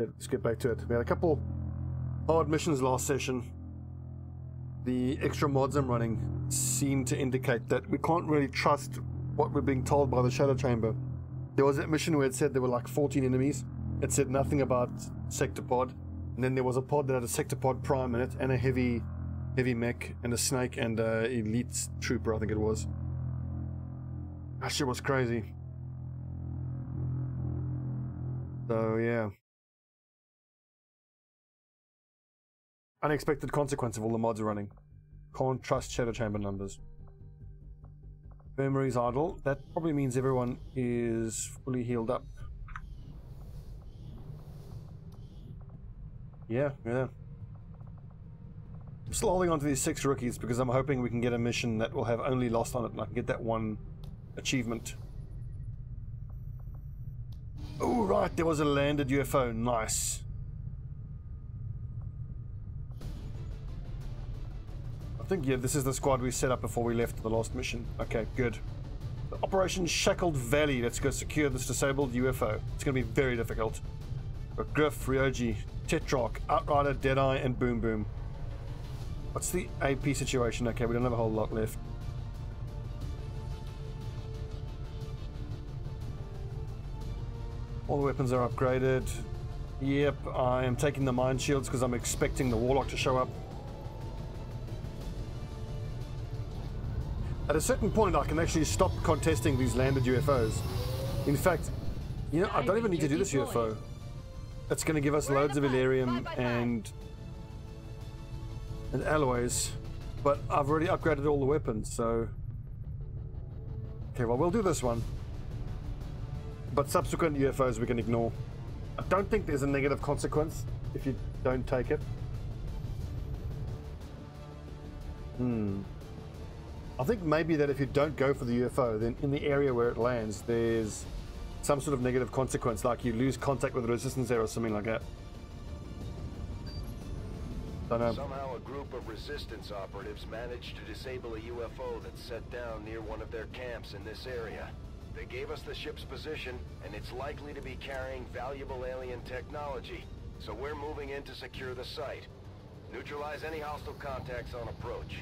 let's get back to it. We had a couple hard missions last session. The extra mods I'm running seem to indicate that we can't really trust what we're being told by the Shadow Chamber. There was that mission where it said there were like 14 enemies. It said nothing about Sector Pod. And then there was a pod that had a Sector Pod Prime in it, and a heavy mech, and a snake, and a elite trooper, I think it was. That shit was crazy. So, yeah. Unexpected consequence of all the mods running. Can't trust Shadow Chamber numbers. Memory's idle. That probably means everyone is fully healed up. Yeah. I'm still holding on to these 6 rookies because I'm hoping we can get a mission that will have only Lost on it and I can get that one achievement. Oh, right, there was a landed UFO. Nice. I think, yeah, this is the squad we set up before we left the last mission. Okay, good. Operation Shackled Valley. Let's go secure this disabled UFO. It's going to be very difficult. But Griff, Ryoji, Tetrarch, Outrider, Deadeye, and Boom Boom. What's the AP situation? Okay, we don't have a whole lot left. All the weapons are upgraded. Yep, I am taking the mine shields because I'm expecting the Warlock to show up. At a certain point, I can actually stop contesting these landed UFOs. In fact, you know, I don't even need to do this UFO. It's going to give us loads of Illyrium and alloys, but I've already upgraded all the weapons, so... Okay, well, we'll do this one. But subsequent UFOs we can ignore. I don't think there's a negative consequence if you don't take it. I think maybe that if you don't go for the UFO, then in the area where it lands, there's some sort of negative consequence, like you lose contact with the resistance there or something like that. Don't know. Somehow a group of resistance operatives managed to disable a UFO that's set down near one of their camps in this area. They gave us the ship's position, and it's likely to be carrying valuable alien technology, so we're moving in to secure the site. Neutralize any hostile contacts on approach.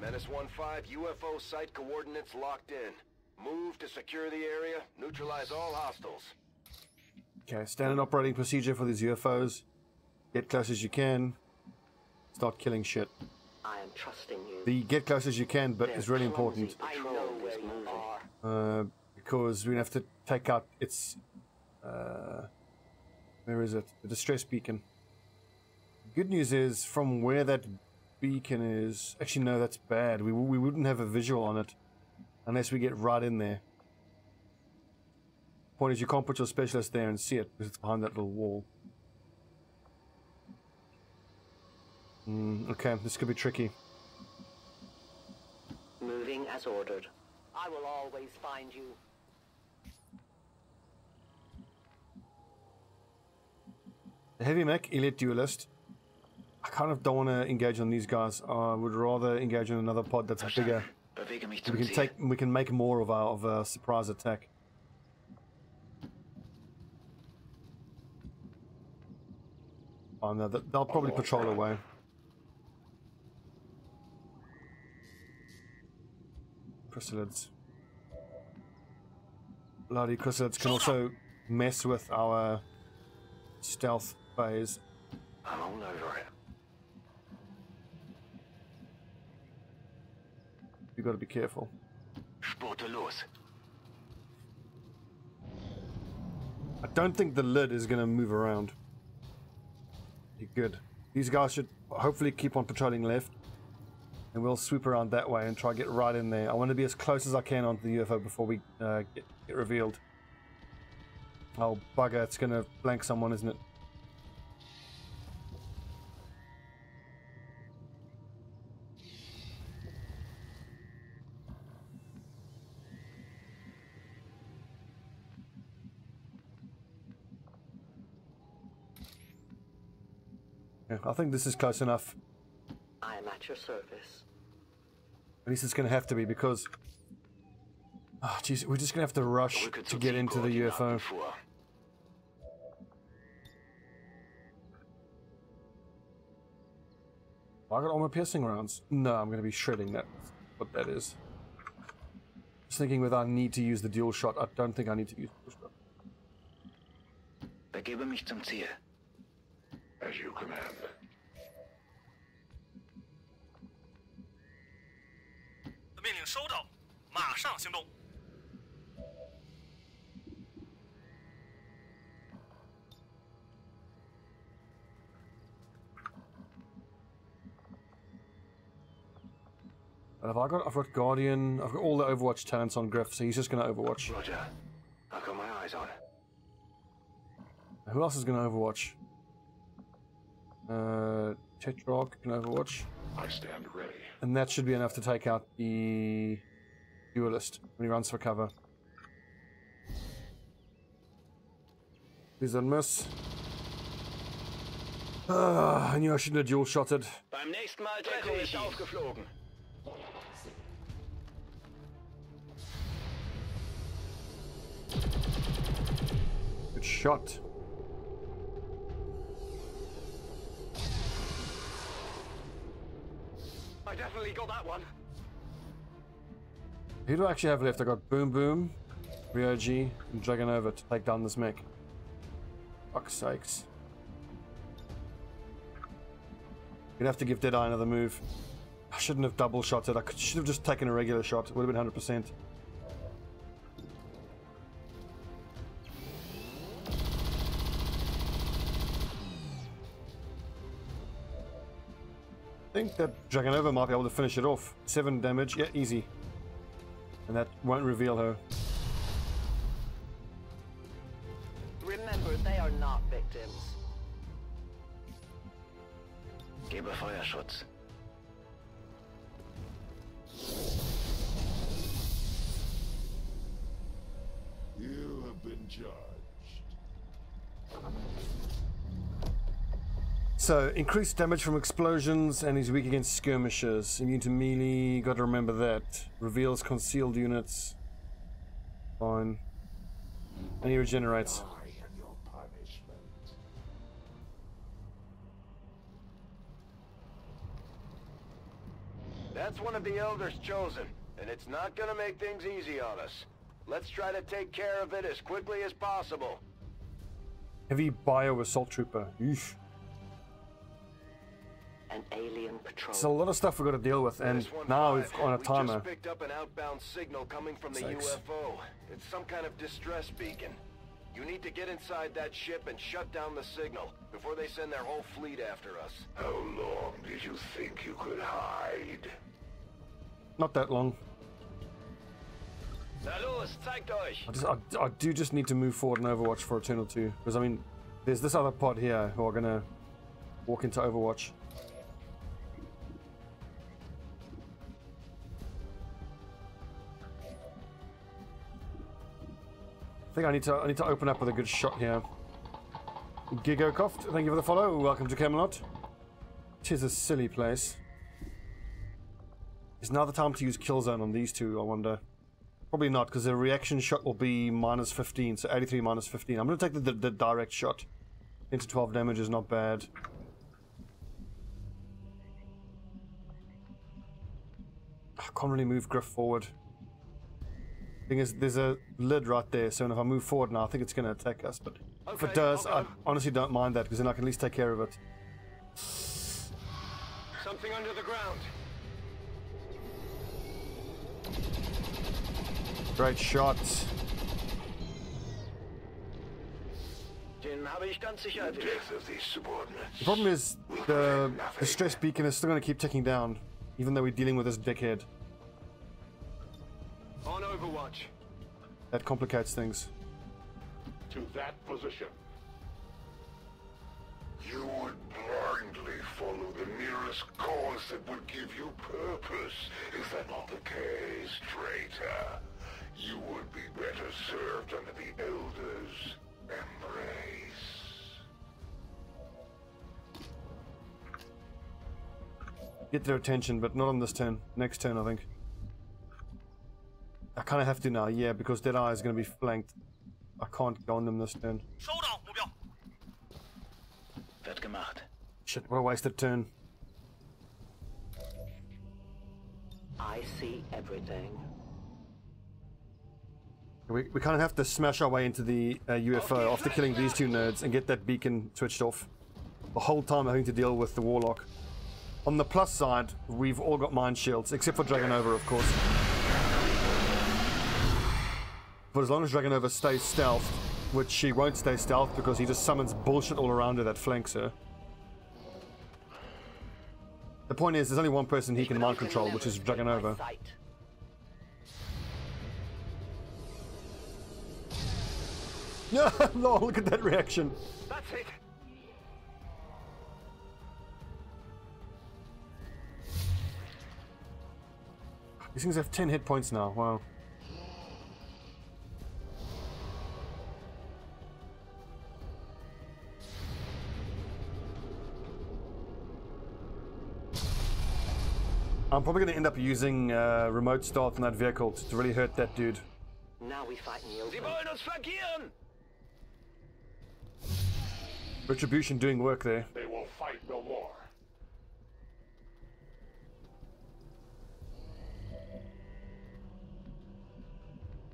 Menace 1-5, UFO site coordinates locked in. Move to secure the area, neutralize all hostiles. Okay, standard operating procedure for these UFOs. Get close as you can. Start killing shit. I am trusting you. The get close as you can bit is really important. I know where you are. Because we have to take out its... where is it? The distress beacon. Good news is, from where that beacon is... Actually, no, that's bad. We wouldn't have a visual on it unless we get right in there. Point is, you can't put your specialist there and see it because it's behind that little wall. Okay, this could be tricky. Moving as ordered. I will always find you. The heavy mech, elite duelist. I kind of don't want to engage on these guys. I would rather engage on another pod that's bigger. We can make more of our surprise attack. Oh no, they'll probably patrol away. Chrysalids. Bloody chrysalids can also mess with our stealth phase. I'm all over it. You got to be careful. I don't think the lid is going to move around. You're good. These guys should hopefully keep on patrolling left, and we'll sweep around that way and try to get right in there. I want to be as close as I can onto the UFO before we get revealed. Oh bugger! It's going to flank someone, isn't it? Yeah, I think this is close enough. I am at your service. At least it's going to have to be, because Oh, jeez, we're just gonna have to rush to get into the UFO. I got all my piercing rounds. No, I'm gonna be shredding that. What that is. Just thinking whether I need to use the dual shot. I don't think I need to use the dual shot. Begebe mich zum Ziel. As you command. I've got Guardian, I've got all the Overwatch talents on Griff, so he's just gonna Overwatch. Roger. I've got my eyes on. Who else is gonna Overwatch? Tetrarch can Overwatch. I stand ready. And that should be enough to take out the duelist when he runs for cover. Please don't miss. I knew I shouldn't have dual shotted. Beim nächsten Mal treffe ich ihn. Aufgeflogen. Good shot. I definitely got that one. Who do I actually have left? I got Boom Boom, Ryoji, and Dragonova to take down this mech. Fuck's sakes. Gonna have to give Deadeye another move. I shouldn't have double shotted. I should have just taken a regular shot. It would have been 100%. I think that Dragonova might be able to finish it off. 7 damage, yeah, easy. And that won't reveal her. Remember, they are not victims. Gebe Feuerschutz. You have been judged. So, increased damage from explosions, and he's weak against skirmishers. Immune to melee, gotta remember that. Reveals concealed units. Fine. And he regenerates. I am your punishment. That's one of the elders chosen, and it's not gonna make things easy on us. Let's try to take care of it as quickly as possible. Heavy bio assault trooper. Eesh. An alien patrol. It's a lot of stuff we've got to deal with, and now we've on a timer. We just picked up an outbound signal coming from the UFO. It's some kind of distress beacon. You need to get inside that ship and shut down the signal before they send their whole fleet after us. How long did you think you could hide? Not that long. Na los, zeigt euch! I do just need to move forward in Overwatch for Eternal 2. Because, I mean, there's this other pod here who are going to walk into Overwatch. I think I need to open up with a good shot here. Gigocoft, thank you for the follow. Welcome to Camelot. Tis a silly place. Is now the time to use Killzone on these two, I wonder? Probably not, because the reaction shot will be minus 15, so 83 minus 15. I'm going to take the direct shot. Into 12 damage is not bad. I can't really move Griff forward. Thing is, there's a lid right there, so if I move forward now, I think it's going to attack us. But if it does, I honestly don't mind that, because then I can at least take care of it. Something under the ground. Great shot. Den habe ich ganz sicher erwischt. Death of these subordinates. The problem is, the stress beacon is still going to keep ticking down, even though we're dealing with this dickhead. On Overwatch. That complicates things. To that position. You would blindly follow the nearest cause that would give you purpose. Is that not the case, traitor? You would be better served under the Elders' embrace. Get their attention, but not on this turn. Next turn, I think. kind of have to now, yeah, because Deadeye is going to be flanked. I can't go on them this turn. Wird gemacht. Shit, what a wasted turn. I see everything. We kind of have to smash our way into the UFO after killing these two nerds and get that beacon switched off. The whole time having to deal with the Warlock. On the plus side, we've all got mind shields, except for Dragonova, of course. But as long as Dragonova stays stealth, which she won't stay stealth because he just summons bullshit all around her that flanks her. The point is, there's only one person he can mind control, which is Dragonova. No, look at that reaction. That's it. These things have 10 hit points now, wow. I'm probably going to end up using remote start in that vehicle to really hurt that dude. Now we fight in the Sie open. wollen uns flankieren. Retribution doing work there. They will fight no more.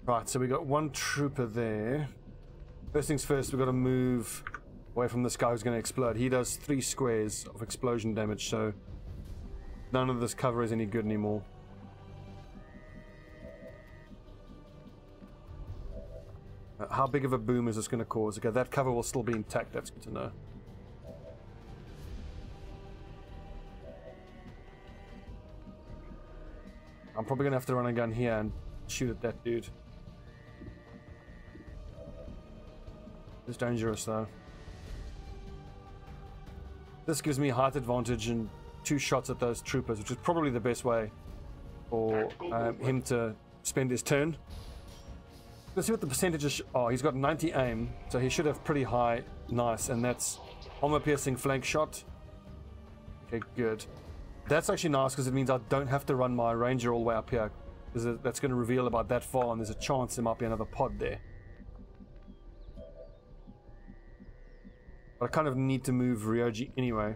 Right, so we got one trooper there. First things first, we've got to move away from this guy who's going to explode. He does 3 squares of explosion damage, so none of this cover is any good anymore. How big of a boom is this going to cause? Okay, that cover will still be intact. That's good to know. I'm probably going to have to run a gun here and shoot at that dude. It's dangerous though. This gives me height advantage and 2 shots at those troopers, which is probably the best way for him to spend his turn. Let's see what the percentage is. Oh, he's got 90 aim, so he should have pretty high. Nice, and that's armor piercing flank shot. Okay, good. That's actually nice because it means I don't have to run my ranger all the way up here. That's going to reveal about that far, and there's a chance there might be another pod there. But I kind of need to move Ryoji anyway.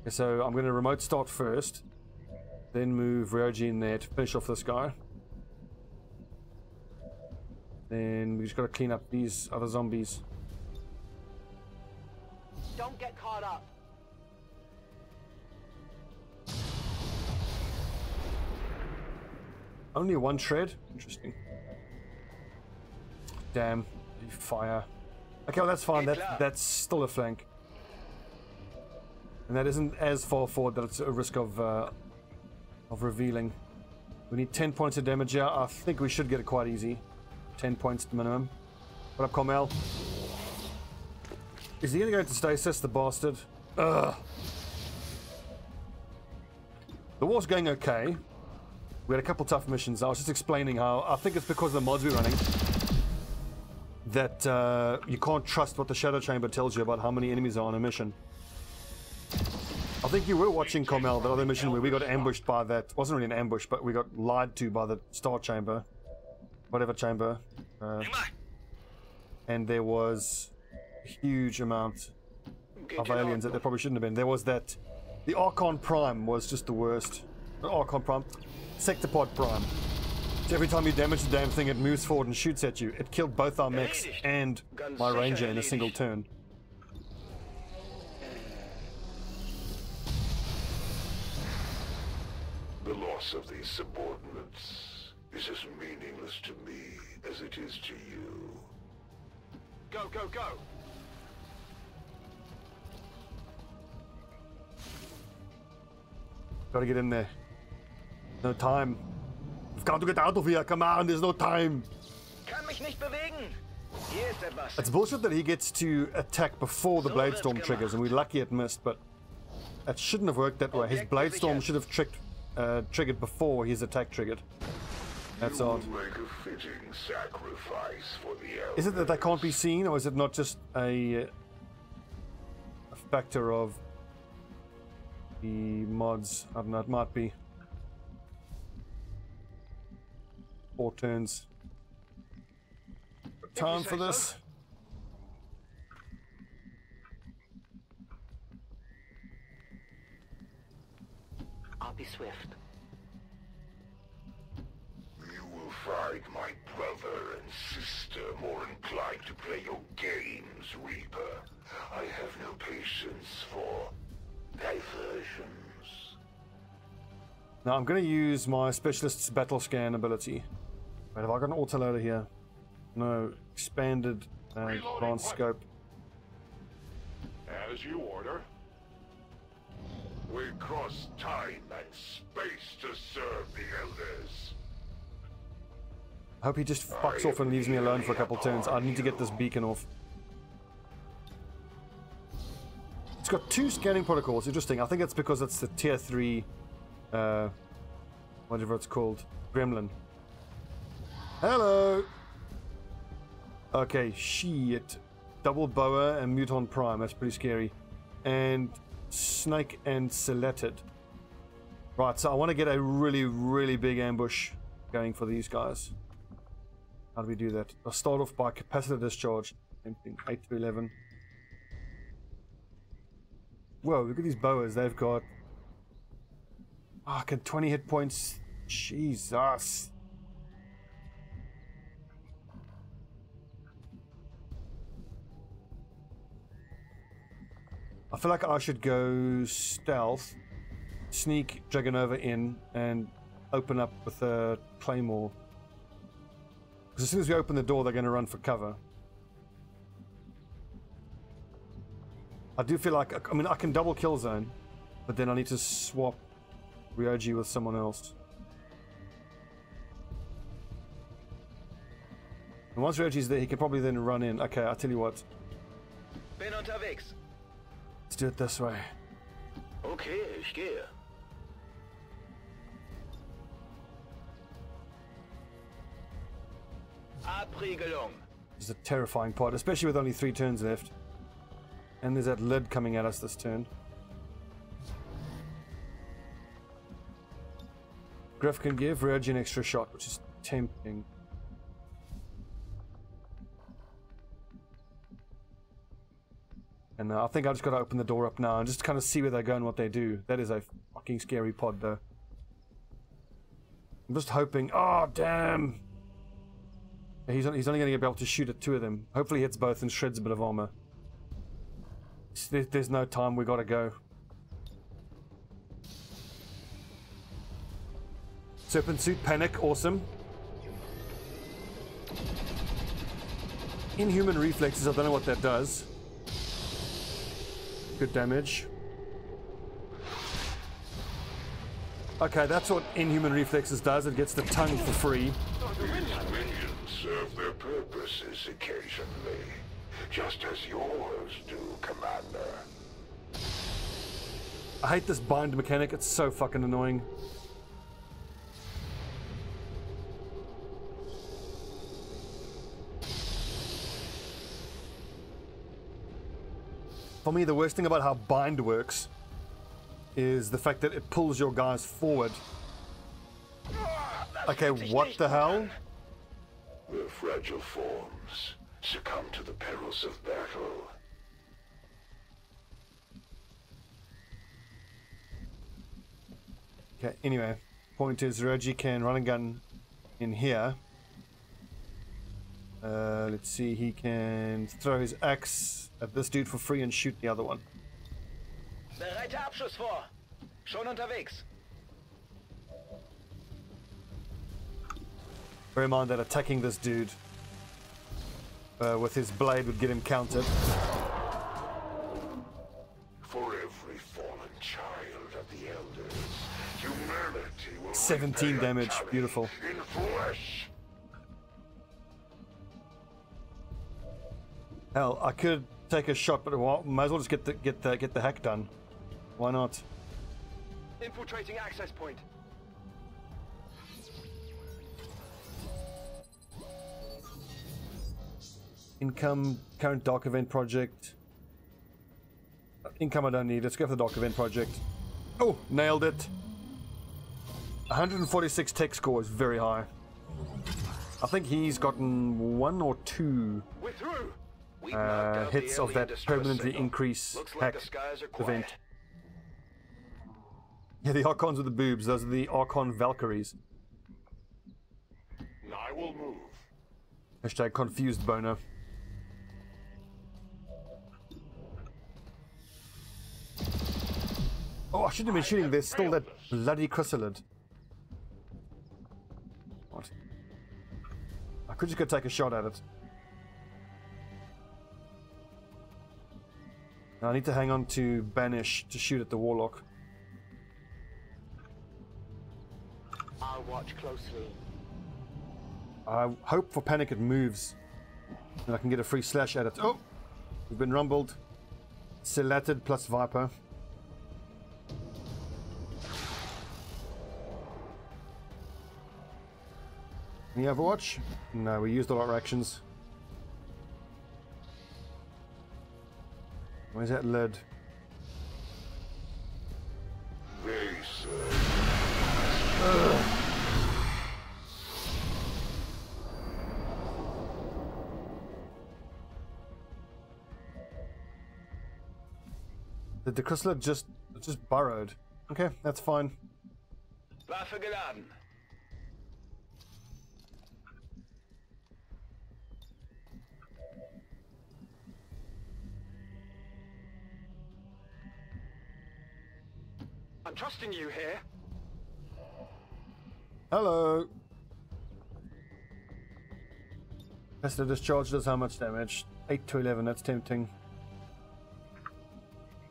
Okay, so I'm going to remote start first, then move Ryoji in there to finish off this guy. Then we just got to clean up these other zombies. Don't get caught up. Only 1 shred? Interesting. Damn. Fire. Okay, well that's fine. That's still a flank. And that isn't as far forward that it's a risk of revealing. We need 10 points of damage here. I think we should get it quite easy. 10 points minimum. What up, Carmel? Is he gonna go into stasis, the bastard? Ugh. The war's going okay. We had a couple tough missions. I was just explaining how I think it's because of the mods we're running that you can't trust what the Shadow Chamber tells you about how many enemies are on a mission. I think you were watching, Carmel, that other mission where we got ambushed by that. Wasn't really an ambush, but we got lied to by the Star Chamber. Whatever chamber. And there was a huge amount of aliens that there probably shouldn't have been. There was that. The Archon Prime was just the worst. The Archon Prime. Sectopod Prime. So every time you damage the damn thing, it moves forward and shoots at you. It killed both our mechs and my ranger in a single turn. The loss of these subordinates is as meaningless to me as it is to you. Go, go, go. Gotta get in there. No time. We've got to get out of here. Come on, there's no time. Kann mich nicht bewegen. Hier ist etwas. It's bullshit that he gets to attack before the Blade Storm triggers, and we're lucky it missed, but it shouldn't have worked that way. His Blade Storm should have triggered before his attack triggered. That's odd. You will make a fitting sacrifice for the Is it that they can't be seen, or is it not just a factor of the mods. I don't know, it might be 4 turns. Time for this. I'll be swift. You will find my brother and sister more inclined to play your games, Reaper. I have no patience for diversions. Now I'm going to use my specialist's battle scan ability. Wait, have I got an autoloader here? No, expanded advanced scope. As you order. We cross time and space to serve the Elders. I hope he just fucks off and leaves me alone for a couple turns. I need to get this beacon off. It's got 2 scanning protocols. Interesting. I think it's because it's the tier 3, whatever it's called, gremlin. Hello. Okay, shit. Double boa and muton prime. That's pretty scary. And snake and selected. Right, so I want to get a really, really big ambush going for these guys. How do we do that? I'll start off by capacitor discharge. Same thing, 8 to 11. Whoa, look at these boas. They've got... can 20 hit points. Jesus. I feel like I should go stealth, sneak Dragonova in, and open up with a claymore. Because as soon as we open the door, they're going to run for cover. I do feel like, I mean, I can double kill zone, but then I need to swap Ryoji with someone else. And once Ryoji's there, he can probably then run in. Okay, I'll tell you what. Bin unterwegs. Let's do it this way. Okay, ich gehe. Abriegelung. This is a terrifying pod, especially with only 3 turns left. And there's that lid coming at us this turn. Griff can give Ryoji an extra shot, which is tempting. And I think I just got to open the door up now and just kind of see where they go and what they do. That is a fucking scary pod, though. I'm just hoping... Oh, damn! He's only going to be able to shoot at 2 of them. Hopefully he hits both and shreds a bit of armor. There's no time, we got to go. Serpent suit, panic, awesome. Inhuman reflexes, I don't know what that does. Good damage. Okay, that's what Inhuman Reflexes does. It gets the tongue for free. These minions serve their purposes occasionally, just as yours do, Commander. I hate this bind mechanic. It's so fucking annoying. For me, the worst thing about how bind works is the fact that it pulls your guys forward. Okay, what the hell? Their fragile forms succumb to the perils of battle. Okay, anyway, point is Ryoji can run and gun in here. Let's see, he can throw his axe at this dude for free and shoot the other one. Bereite Abschuss vor. Schon unterwegs. Bear in mind that attacking this dude with his blade would get him countered. For every fallen child of the Elders, humanity will 17 repay damage, Atali beautiful. in flesh. Hell, I could take a shot, but might as well just get the hack done. Why not? Infiltrating access point. Income, current dark event project. income I don't need. Let's go for the Dark Event Project. Oh, nailed it. 146 tech score is very high. I think he's gotten 1 or 2 We're through. hits of that permanently increase hack event. Yeah, the Archons with the boobs. Those are the Archon Valkyries. I will move. Hashtag confused boner. Oh, I shouldn't have been shooting. There's still that bloody chrysalid. What? I could just go take a shot at it. I need to hang on to Banish to shoot at the Warlock. I'll watch closely. I hope for panic it moves and I can get a free slash at it. Oh! We've been rumbled. Selatted plus Viper. Any Overwatch? No, we used all our actions. Where's that lid? The chrysalid just burrowed. Okay, that's fine. Waffe geladen. I'm trusting you here. Hello. As the discharge does how much damage? 8 to 11, that's tempting.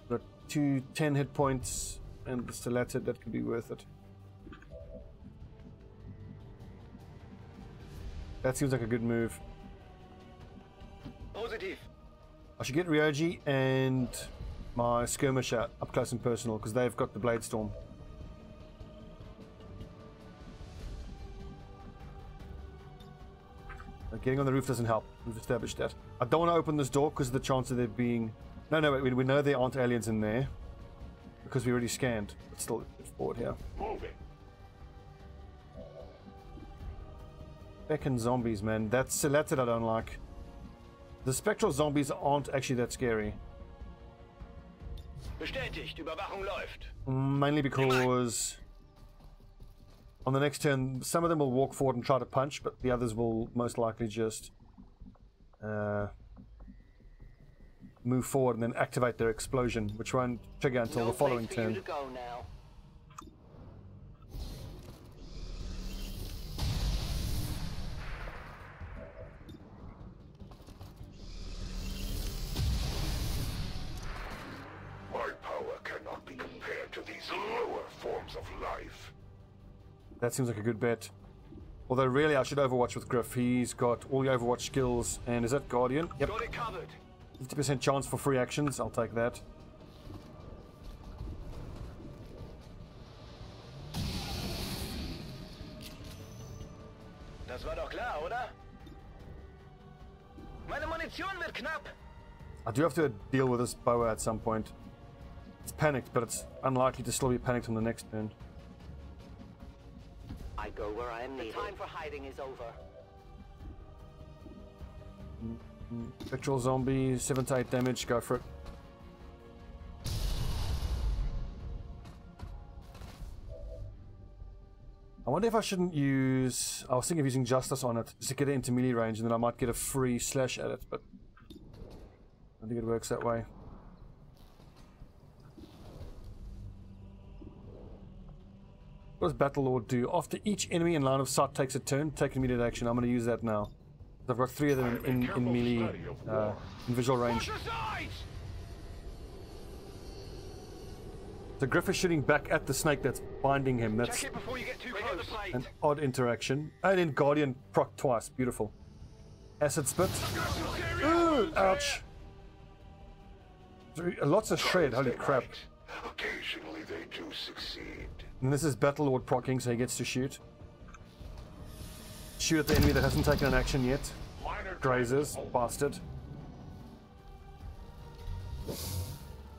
Got 2 10 hit points and the Stellated, that could be worth it. That seems like a good move. Positive. I should get Ryoji and my skirmisher up close and personal because they've got the Blade Storm. Getting on the roof doesn't help. We've established that. I don't want to open this door because of the chance of there being... No, wait, we know there aren't aliens in there because we already scanned. But still, it's forward here. Moving. Feckin' zombies, man. That Selected I don't like. The spectral zombies aren't actually that scary. Bestätigt, Überwachung läuft. Mainly because on the next turn, some of them will walk forward and try to punch, but the others will most likely just move forward and then activate their explosion, which won't trigger until the following turn. To go now. My power cannot be compared to these lower forms of life. That seems like a good bet. Although really I should Overwatch with Griff. He's got all the Overwatch skills. And is that Guardian? Yep. Got it covered. 50% chance for free actions. I'll take that. Das war doch klar, oder? Meine Munition wird knapp. I do have to deal with this boa at some point. It's panicked, but it's unlikely to still be panicked on the next turn. I go where I am needed. The time for hiding is over. Spectral zombie, 7 to 8 damage, go for it. I wonder if I shouldn't use... I was thinking of using Justice on it, just to get it into melee range, and then I might get a free slash at it, but I don't think it works that way. What does Battlelord do? After each enemy in line of sight takes a turn, take immediate action. I'm going to use that now. I've got 3 of them in melee, in visual range. So Griff is shooting back at the snake that's binding him. That's Check it before you get too close. an odd interaction. And then Guardian proc twice. Beautiful. Acid spit. Ooh, ouch. Lots of shred. Holy crap. Occasionally they do succeed. And this is Battlelord proccing, so he gets to shoot. Shoot at the enemy that hasn't taken an action yet. Grazers, bastard.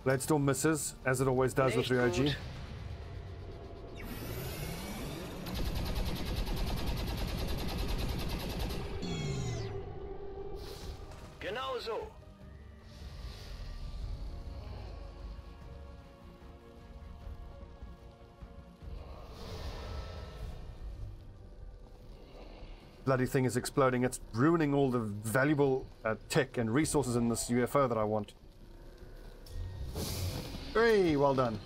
Blade Storm misses, as it always does with Nicht Ryoji. gut. Genau so. Bloody thing is exploding. It's ruining all the valuable tech and resources in this UFO that I want. Hey, well done.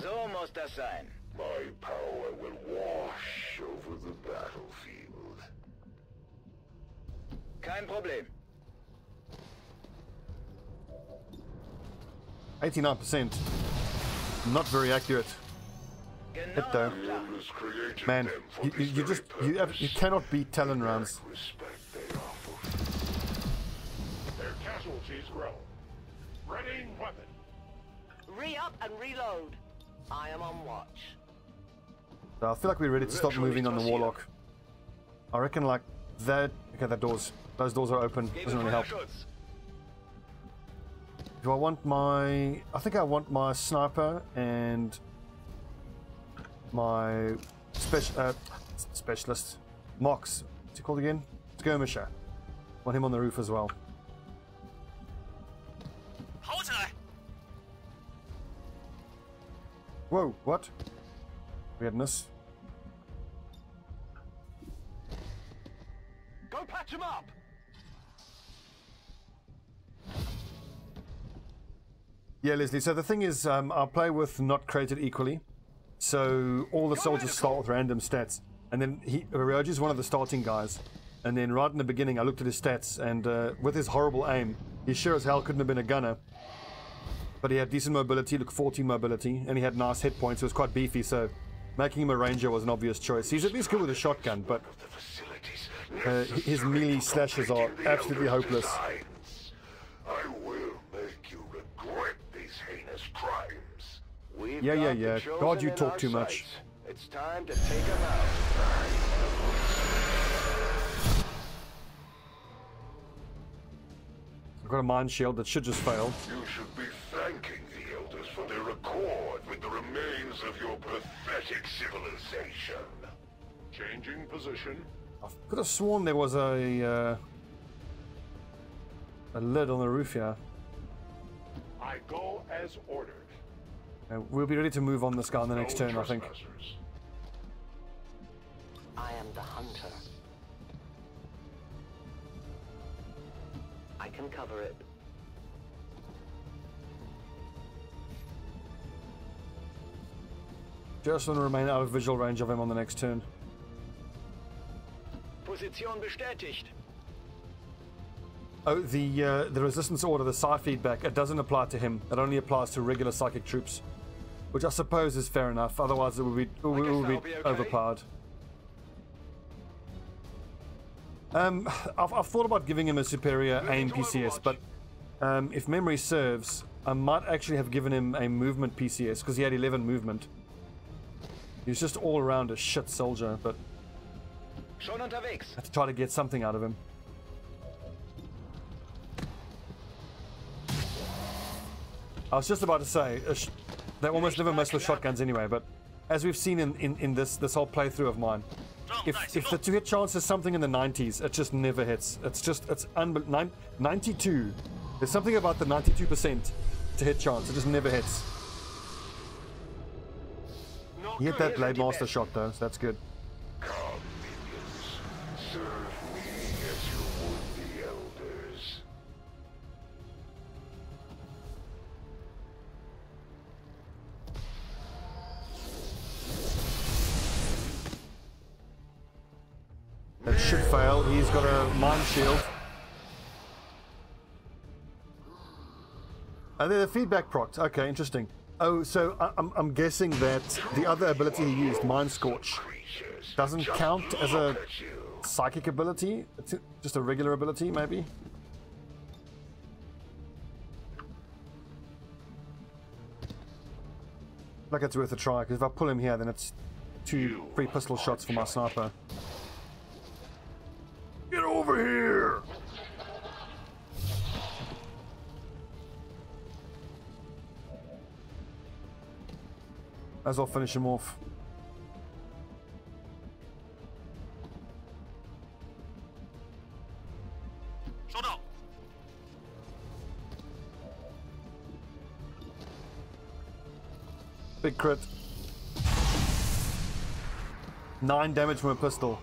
So muss das sein. My power will wash over the battlefield. Kein Problem. 89%. Not very accurate. Hit though. Elders created Man, them for you this just very you cannot beat Talon rounds. respect they offer. Their casualties grow. Readying weapon. Re-up and reload. I am on watch. So I feel like we're ready to stop Virtually moving on the toss Warlock. I reckon like that. Okay, those doors are open. Gebe Doesn't really help. Feuerschutz. Do I want my? I think I want my sniper and my specialist, Mox. What's he called again? Skirmisher. Want him on the roof as well. Whoa! What? Weirdness. Go patch him up! Yeah, Leslie. So the thing is, I play with not created equally. So all the soldiers start with random stats, and then Ryoji is one of the starting guys. And then right in the beginning, I looked at his stats, and with his horrible aim, he sure as hell couldn't have been a gunner. But he had decent mobility, look 14 mobility, and he had nice hit points. He was quite beefy, so making him a ranger was an obvious choice. He's at least good with a shotgun, but his melee slashes are absolutely hopeless. I will make you regret these heinous crimes. We've Yeah, got yeah, the yeah. chosen God, you in talk our too much. sights. It's time to take them out. I've got a mine shield that should just fail. You should be thanking the elders for their accord with the remains of your pathetic civilization. Changing position. I could have sworn there was a lid on the roof here. I go as ordered. We'll be ready to move on this guy on the next No turn, I think. trespassers. I am the hunter. I can cover it. Just want to remain out of visual range of him on the next turn. Position bestätigt. Oh, the resistance order, the psi feedback, it doesn't apply to him. It only applies to regular psychic troops, which I suppose is fair enough. Otherwise, it would be, that'll be okay. overpowered. I've thought about giving him a superior aim PCS, but if memory serves, I might actually have given him a movement PCS because he had 11 movement. He was just all around a shit soldier, but Schon unterwegs. I have to try to get something out of him. I was just about to say, they almost never mess with shotguns anyway, but as we've seen in this whole playthrough of mine, if the two-hit chance is something in the 90s, it just never hits. It's 92. There's something about the 92% to hit chance. It just never hits. He hit that Blade Master shot though, so that's good. Come, minions. Serve me as you would the elders. That should fail. He's got a mine shield. And then the feedback proc. Okay, interesting. Oh, so I'm guessing that the other ability he used, Mind Scorch, doesn't count as a psychic ability. It's just a regular ability, maybe. Like it's worth a try, because if I pull him here, then it's 2 free pistol shots for my sniper. Get over here! As well finish him off. Big crit. 9 damage from a pistol.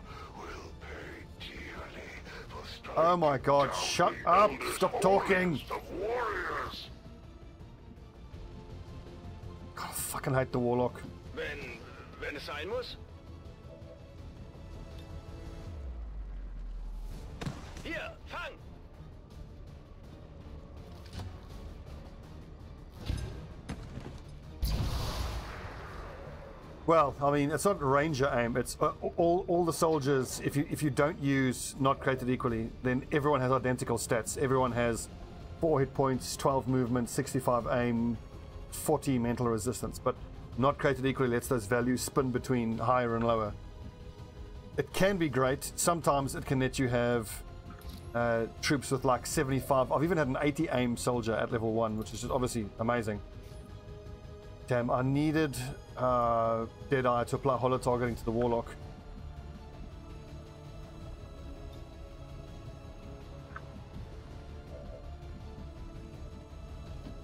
Oh my god, shut up! Stop talking! God, I fucking hate the Warlock. Wenn es sein muss. Hier, fang! Well, I mean, it's not ranger aim. It's all the soldiers. If you don't use not created equally, then everyone has identical stats. Everyone has 4 hit points, 12 movement, 65 aim, 40 mental resistance. But not created equally lets those values spin between higher and lower. It can be great. Sometimes it can let you have troops with like 75. I've even had an 80 aim soldier at level 1, which is just obviously amazing. Damn, I needed Deadeye to apply holo targeting to the Warlock.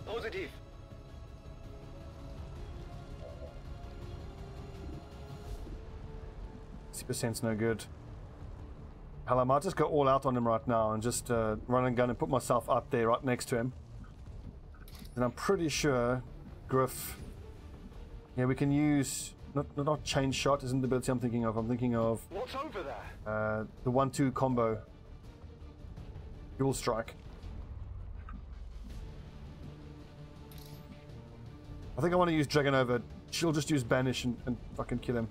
Positiv. 60%'s no good. Hell, I might just go all out on him right now and just run and gun and put myself up there right next to him. And I'm pretty sure Griff... Yeah, we can use... Not chain shot isn't the ability I'm thinking of. I'm thinking of... What's over there? the 1-2 combo. Dual strike. I think I want to use Dragonova. She'll just use Banish and fucking kill him.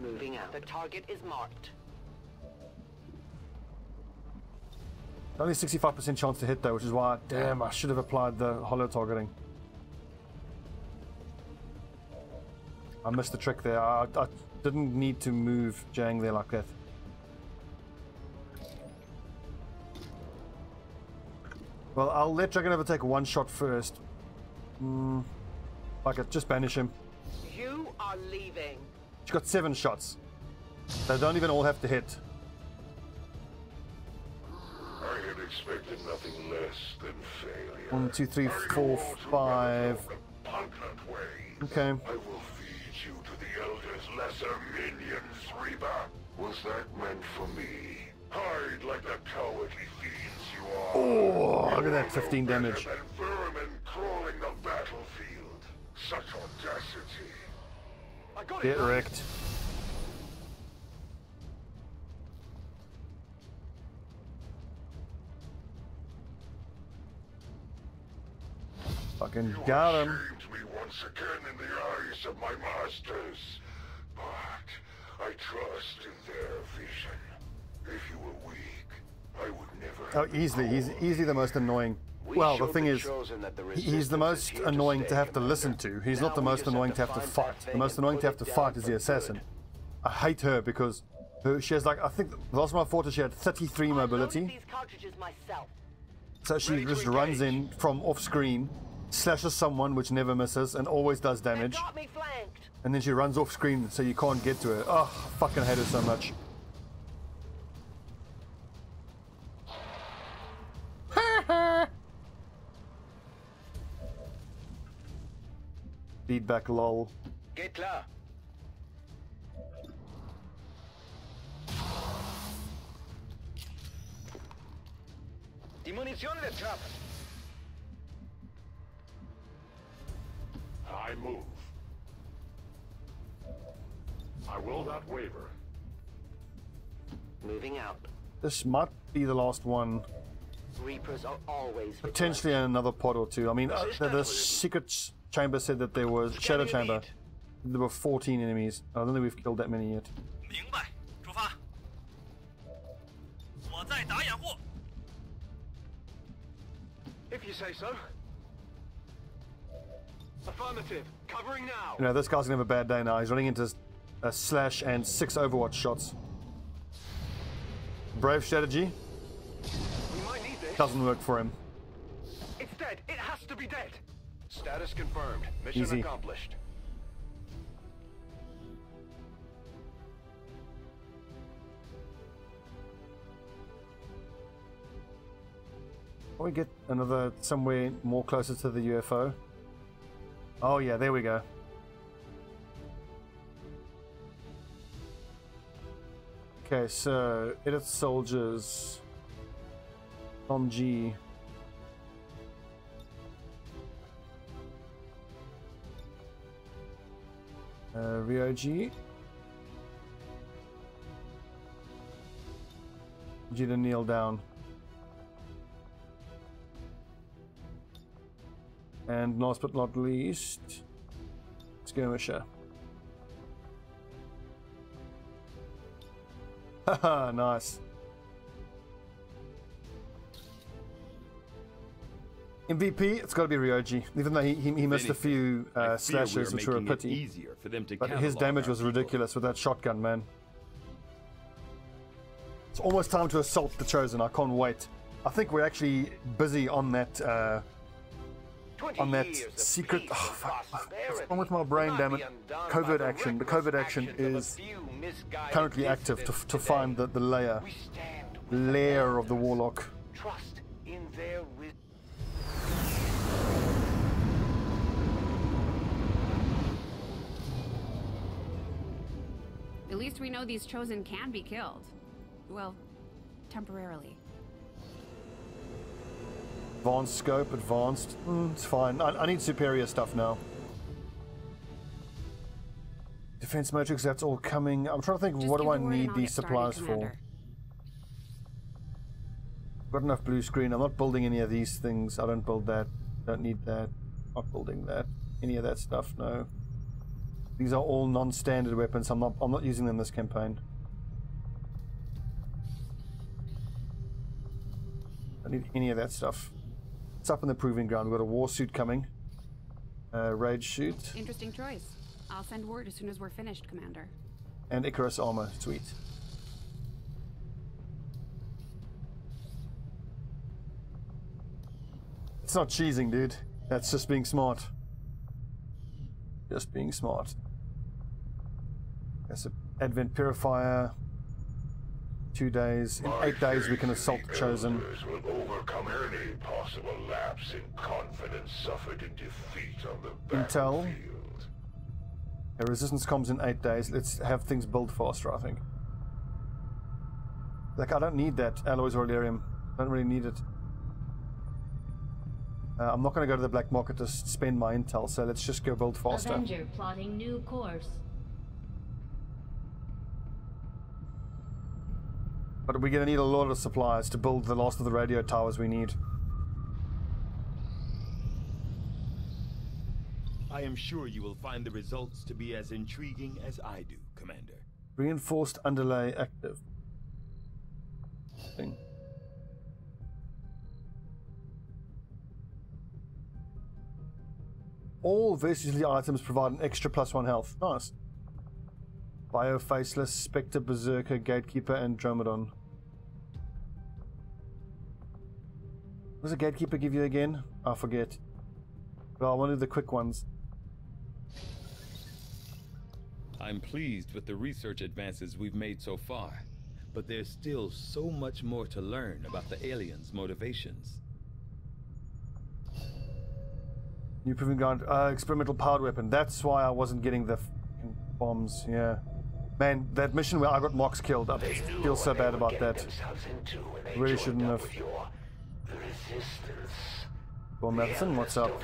Moving out. The target is marked. Only 65% chance to hit though, which is why, damn, I should have applied the holo targeting. I missed the trick there. I didn't need to move Jang there like that. Well, I'll let Dragonova take 1 shot first. Fuck it, just banish him. You are leaving. She's got 7 shots. They don't even all have to hit. I had expected nothing less than failure. 1, 2, 3, 4, 5. Okay. I will feed you to the Elder's lesser minions, Reba. Was that meant for me? Hide like the cowardly fiends you are. Oh, look at that 15 damage. Better than vermin crawling the battlefield. Such audacity. I got Get it. wrecked. Fucking got him. Shamed me once again in the eyes of my masters. But I trust in their vision. If you were weak, I would never Oh, easily. He's easily the most annoying. Well, the thing is, he's the most annoying to have to listen to. He's not the most annoying to have to fight. The most annoying to have to fight is the assassin. I hate her because she has like, I think the last time I fought her, she had 33 mobility. These cartridges myself. So she just runs in from off screen, slashes someone, which never misses, and always does damage. Got me flanked. And then she runs off screen so you can't get to her. Oh, I fucking hate her so much. Feedback lol. Geht klar. Die Munition wird knapp. I move. I will not waver. Moving out. This might be the last one. Reapers are always Potentially another pod or two. I mean, the secret chamber said that there was shadow chamber. There were 14 enemies. I don't think we've killed that many yet. 明白，出发。我在打掩护。 If you say so. Affirmative. Covering now. You know, this guy's gonna have a bad day now. He's running into a slash and 6 Overwatch shots. Brave strategy. We might need this. Doesn't work for him. It's dead. It has to be dead. Status confirmed. Mission Easy. accomplished. we get another somewhere more closer to the UFO. Oh yeah, there we go. Okay, so edit soldiers. Tom G. Rio G. G to kneel down. And last but not least, Skirmisher. Haha, nice. MVP, it's got to be Ryoji, even though he missed a few slashes, which were a pity. Easier for them to but his damage was ridiculous with that shotgun, man. It's almost time to assault the Chosen. I can't wait. I think we're actually busy on that secret. Oh, fuck. What's wrong with my brain? Damn it! Covert action. The covert action is currently active to find the lair of the Warlock. Trust in their wisdom. At least we know these Chosen can be killed. Well, temporarily. Advanced scope, advanced. It's fine. I need superior stuff now. Defense matrix, that's all coming. I'm trying to think, what do I need these supplies for? Got enough blue screen. I'm not building any of these things. I don't build that. Don't need that. Not building that. Any of that stuff, no. These are all non-standard weapons. I'm not using them this campaign. I don't need any of that stuff. It's up in the proving ground. We've got a war suit coming. Rage suit. Interesting choice. I'll send word as soon as we're finished, Commander. And Icarus armor. Sweet. It's not cheesing, dude. That's just being smart. Just being smart. That's an Advent Purifier. 2 days. In 8 days we can assault the Chosen. Will overcome any possible lapse in confidence suffered in defeat on the Intel. battlefield. Resistance comms in 8 days. Let's have things build faster, I think. Like, I don't need that alloys or Elerium. I don't really need it. I'm not going to go to the black market to spend my intel, so let's just go build faster. Avenger plotting new course. But we're going to need a lot of supplies to build the last of the radio towers we need. I am sure you will find the results to be as intriguing as I do, Commander. Reinforced underlay active. Thing. All Vestige items provide an extra +1 health. Nice. Bio Faceless, Spectre, Berserker, Gatekeeper, and Dromedon. What does a Gatekeeper give you again? I forget. Well, I wanted the quick ones. I'm pleased with the research advances we've made so far, but there's still so much more to learn about the aliens' motivations. New proving ground, experimental powered weapon. That's why I wasn't getting the bombs. Yeah, man, that mission where I got Mox killed. I feel so bad about that. Really shouldn't have. Well, Matheson, what's up?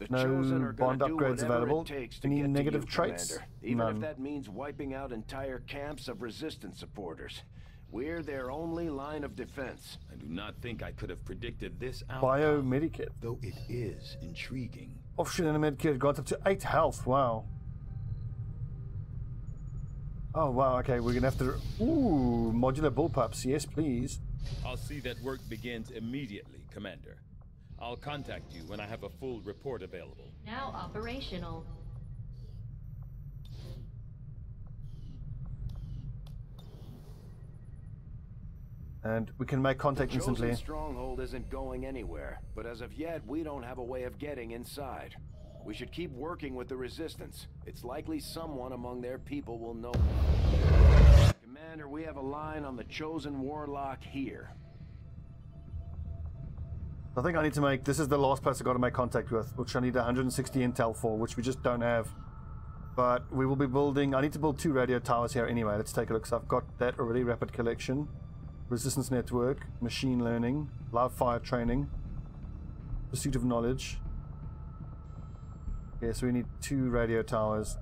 No bond upgrades available. Any negative traits? Even if that means wiping out entire camps of resistance supporters. We're their only line of defense. I do not think I could have predicted this outcome, Bio-medikit. though it is intriguing. Offshoot and a medkit got up to 8 health. Wow. Oh, wow. Okay, we're gonna have to... Ooh, modular bullpups. Yes, please. I'll see that work begins immediately, Commander. I'll contact you when I have a full report available. Now operational. And we can make contact The Chosen instantly. stronghold isn't going anywhere, but as of yet, we don't have a way of getting inside. We should keep working with the Resistance. It's likely someone among their people will know. Commander. Commander, we have a line on the Chosen Warlock here. I think I need to make... This is the last place I've got to make contact with, which I need 160 intel for, which we just don't have. But we will be building... I need to build 2 radio towers here anyway. Let's take a look. So I've got that already. Rapid collection, resistance network, machine learning, live fire training, pursuit of knowledge. Okay, so we need 2 radio towers.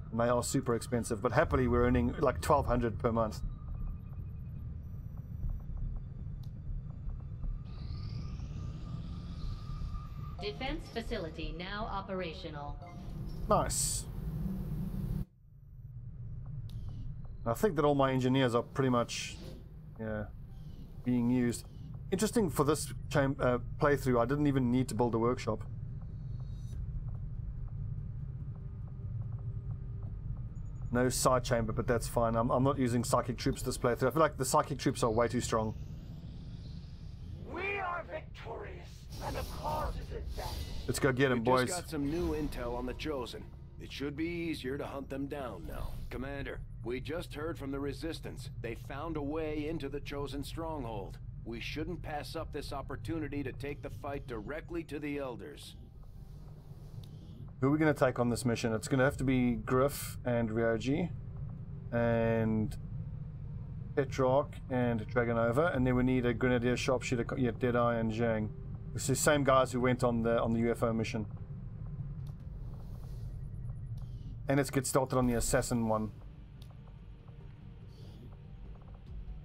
And they are super expensive, but happily we're earning like 1,200 per month. Defense facility now operational. Nice. I think that all my engineers are pretty much, yeah, being used. Interesting for this playthrough, I didn't even need to build a workshop. No side chamber, but that's fine. I'm not using psychic troops this playthrough. I feel like the psychic troops are way too strong. We are victorious, and the cause is advanced. Let's go get them, boys. We just got some new intel on the Chosen. It should be easier to hunt them down now. Commander, we just heard from the Resistance. They found a way into the Chosen stronghold. We shouldn't pass up this opportunity to take the fight directly to the Elders. Who are we going to take on this mission? It's going to have to be Griff and Ryoji and Petrarch and Dragonova, and then we need a Grenadier, Sharpshooter, yeah, Deadeye and Zhang. It's the same guys who went on the UFO mission. And let's get started on the Assassin one.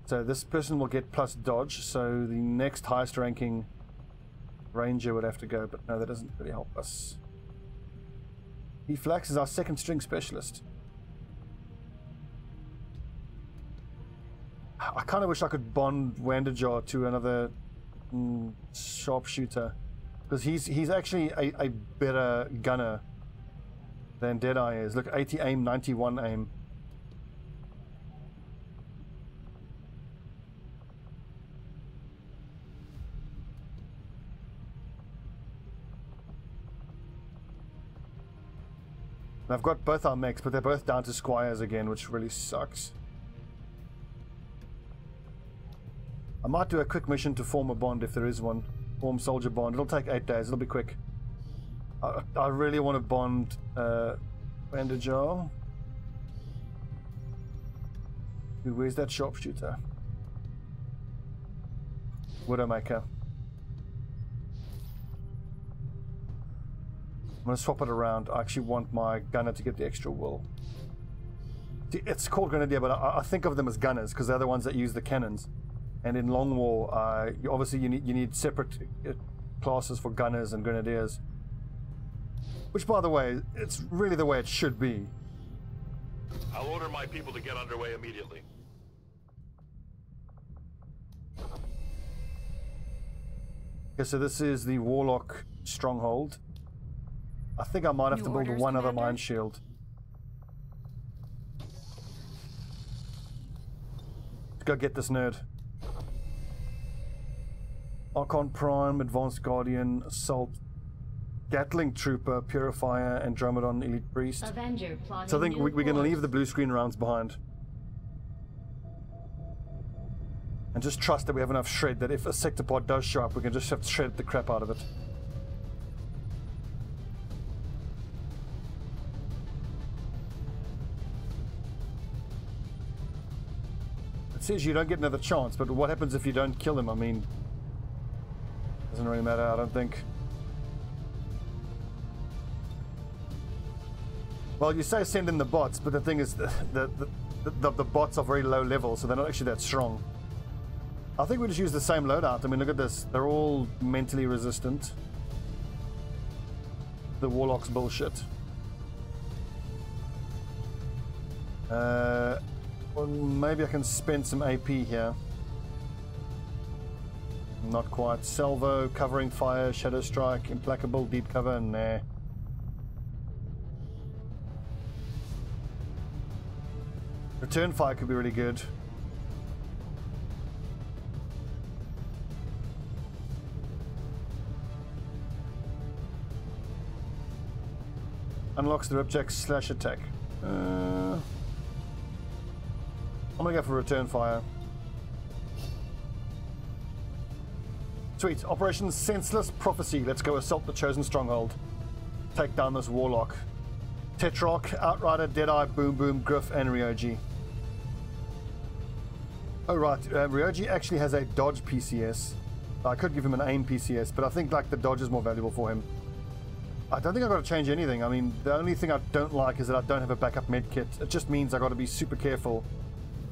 So this person will get plus dodge, so the next highest ranking Ranger would have to go, but no, that doesn't really help us. Flax is our 2nd string specialist. I kind of wish I could bond Wanderjaw to another sharpshooter, because he's actually a better gunner than Deadeye is. Look, 80 aim, 91 aim. And I've got both our mechs, but they're both down to squires again, which really sucks. I might do a quick mission to form a bond if there is one. Form soldier bond. It'll take 8 days. It'll be quick. I really want to bond Wanderjaw. Where's that sharpshooter? Widowmaker. I'm going to swap it around. I actually want my gunner to get the extra wool. See, it's called Grenadier, but I think of them as gunners because they're the ones that use the cannons. And in Long War, obviously you need separate classes for gunners and grenadiers. Which, by the way, it's really the way it should be. I'll order my people to get underway immediately. Okay, so this is the Warlock stronghold. I think I might have to build one other mine shield. Let's go get this nerd. Archon Prime, Advanced Guardian, Assault, Gatling Trooper, Purifier, Andromedon, Elite Priest. Avenger plotting So I think we're going to leave the blue screen rounds behind. And just trust that we have enough shred that if a sector pod does show up, we can just have to shred the crap out of it. It says you don't get another chance, but what happens if you don't kill him? I mean, doesn't really matter, I don't think. Well, you say send in the bots, but the thing is, the bots are very low level, so they're not actually that strong. I think we just use the same loadout. I mean, look at this. They're all mentally resistant. The Warlock's bullshit. Well, maybe I can spend some AP here. Not quite. Salvo, Covering Fire, Shadow Strike, Implacable, Deep Cover, nah. Return Fire could be really good. Unlocks the Ripjack slash attack. I'm gonna go for return fire. Sweet. Operation Senseless Prophecy. Let's go assault the Chosen Stronghold. Take down this Warlock. Tetrarch, Outrider, Deadeye, Boom Boom, Griff, and Ryoji. Oh right, Ryoji actually has a dodge PCS. I could give him an aim PCS, but I think like the dodge is more valuable for him. I don't think I've got to change anything. I mean, the only thing I don't like is that I don't have a backup med kit. It just means I've got to be super careful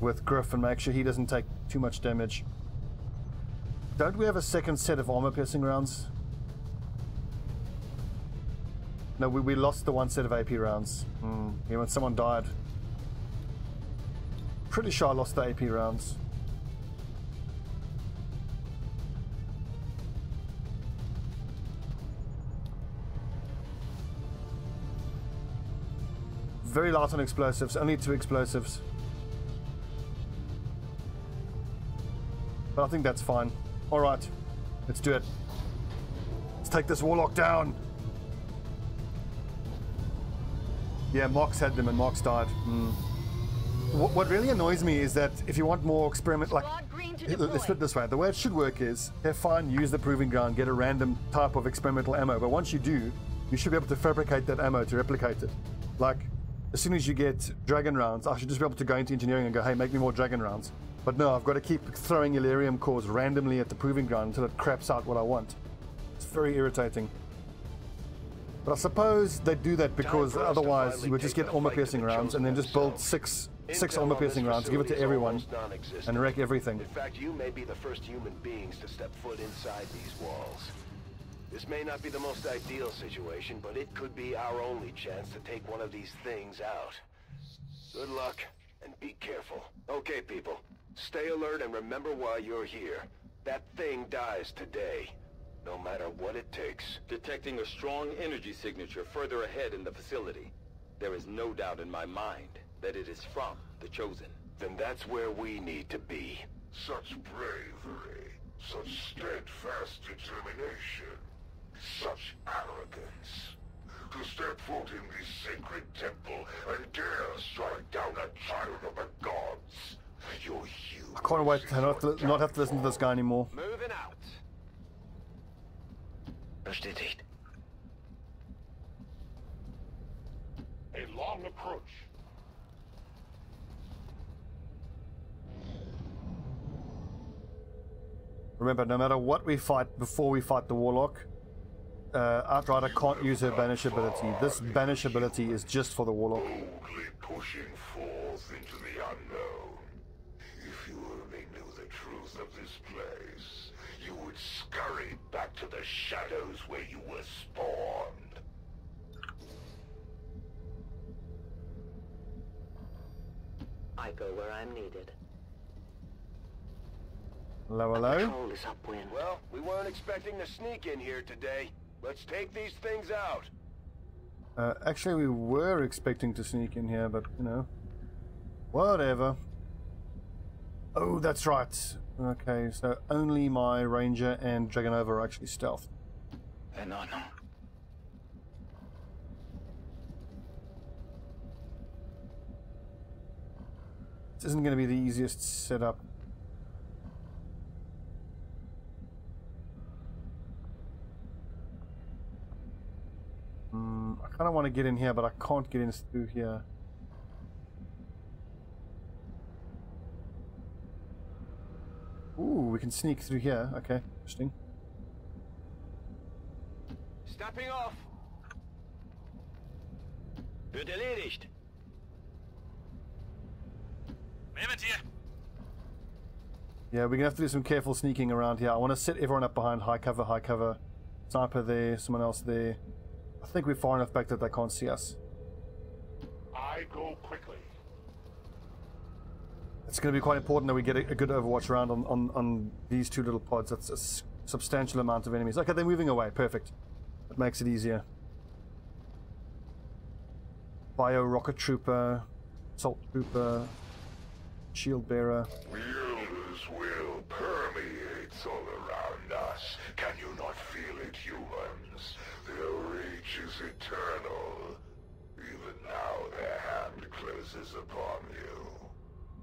with Griff and make sure he doesn't take too much damage. Don't we have a second set of armor-piercing rounds? No, we lost the one set of AP rounds. Yeah, when someone died. Pretty sure I lost the AP rounds. Very light on explosives, only 2 explosives. But I think that's fine. Alright, let's do it. Let's take this Warlock down. Yeah, Mox had them and Mox died. What really annoys me is that if you want more experiment, like, let's put it this way, the way it should work is, have fun, use the proving ground, get a random type of experimental ammo, but once you do, you should be able to fabricate that ammo to replicate it. Like, as soon as you get dragon rounds, I should just be able to go into engineering and go, hey, make me more dragon rounds. But no, I've got to keep throwing Elerium cores randomly at the proving ground until it craps out what I want. It's very irritating. But I suppose they do that because otherwise you would just get armor-piercing rounds and then just build six armor-piercing rounds, give it to everyone, and wreck everything. In fact, you may be the first human beings to step foot inside these walls. This may not be the most ideal situation, but it could be our only chance to take one of these things out. Good luck, and be careful. Okay, people. Stay alert and remember why you're here. That thing dies today, no matter what it takes. Detecting a strong energy signature further ahead in the facility. There is no doubt in my mind that it is from the Chosen. Then that's where we need to be. Such bravery, such steadfast determination, such arrogance. To step foot in this sacred temple and dare strike down a child of the gods. You're huge. I can't wait to not have to listen to this guy anymore. Moving out. Bestätigt. A long approach. Remember, no matter what we fight before we fight the Warlock, Outrider can't use her banish ability. This banish ability is just for the Warlock. Boldly pushing forth into the unknown. If you only knew the truth of this place, you would scurry back to the shadows where you were spawned. I go where I'm needed. Hello, hello. Patrol is upwind. Well, we weren't expecting to sneak in here today. Let's take these things out. Actually, we were expecting to sneak in here, but, you know, whatever. Oh, that's right. Okay, so only my Ranger and Dragonova are actually stealth. No. This isn't going to be the easiest setup. I kind of want to get in here, but I can't get in through here. Ooh, we can sneak through here. Okay, interesting. Stepping off. Wird erledigt. Moment hier. Yeah, we're gonna have to do some careful sneaking around here. I want to set everyone up behind high cover. Sniper there, someone else there. I think we're far enough back that they can't see us. I go quickly. It's going to be quite important that we get a good overwatch round on these two little pods. That's a substantial amount of enemies. Okay, they're moving away. Perfect. That makes it easier. Bio Rocket Trooper, Assault Trooper, Shield Bearer. The Elder's will permeates all around us. Can you not feel it, humans? Their reach is eternal. Even now their hand closes upon you.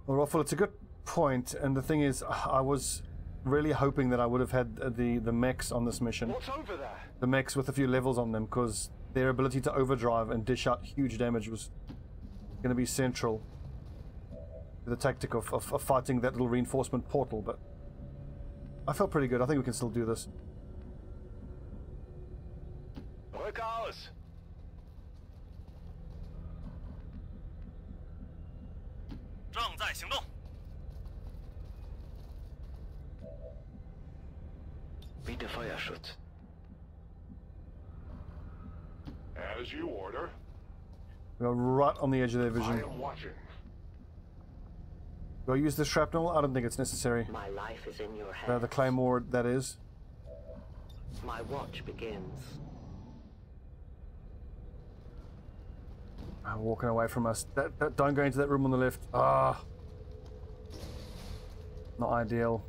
Well, Raffle, it's a good point, and the thing is, I was really hoping that I would have had the mechs on this mission. What's over there? The mechs with a few levels on them, because their ability to overdrive and dish out huge damage was going to be central to the tactic of fighting that little reinforcement portal, but I felt pretty good. I think we can still do this. Work hours. Bitte Feuerschutz. As you order. We are right on the edge of their vision. I am watching. Do I use the shrapnel? I don't think it's necessary. My life is in your hands. The claymore, that is. My watch begins. Walking away from us. Don't go into that room on the left. Ah. Not ideal.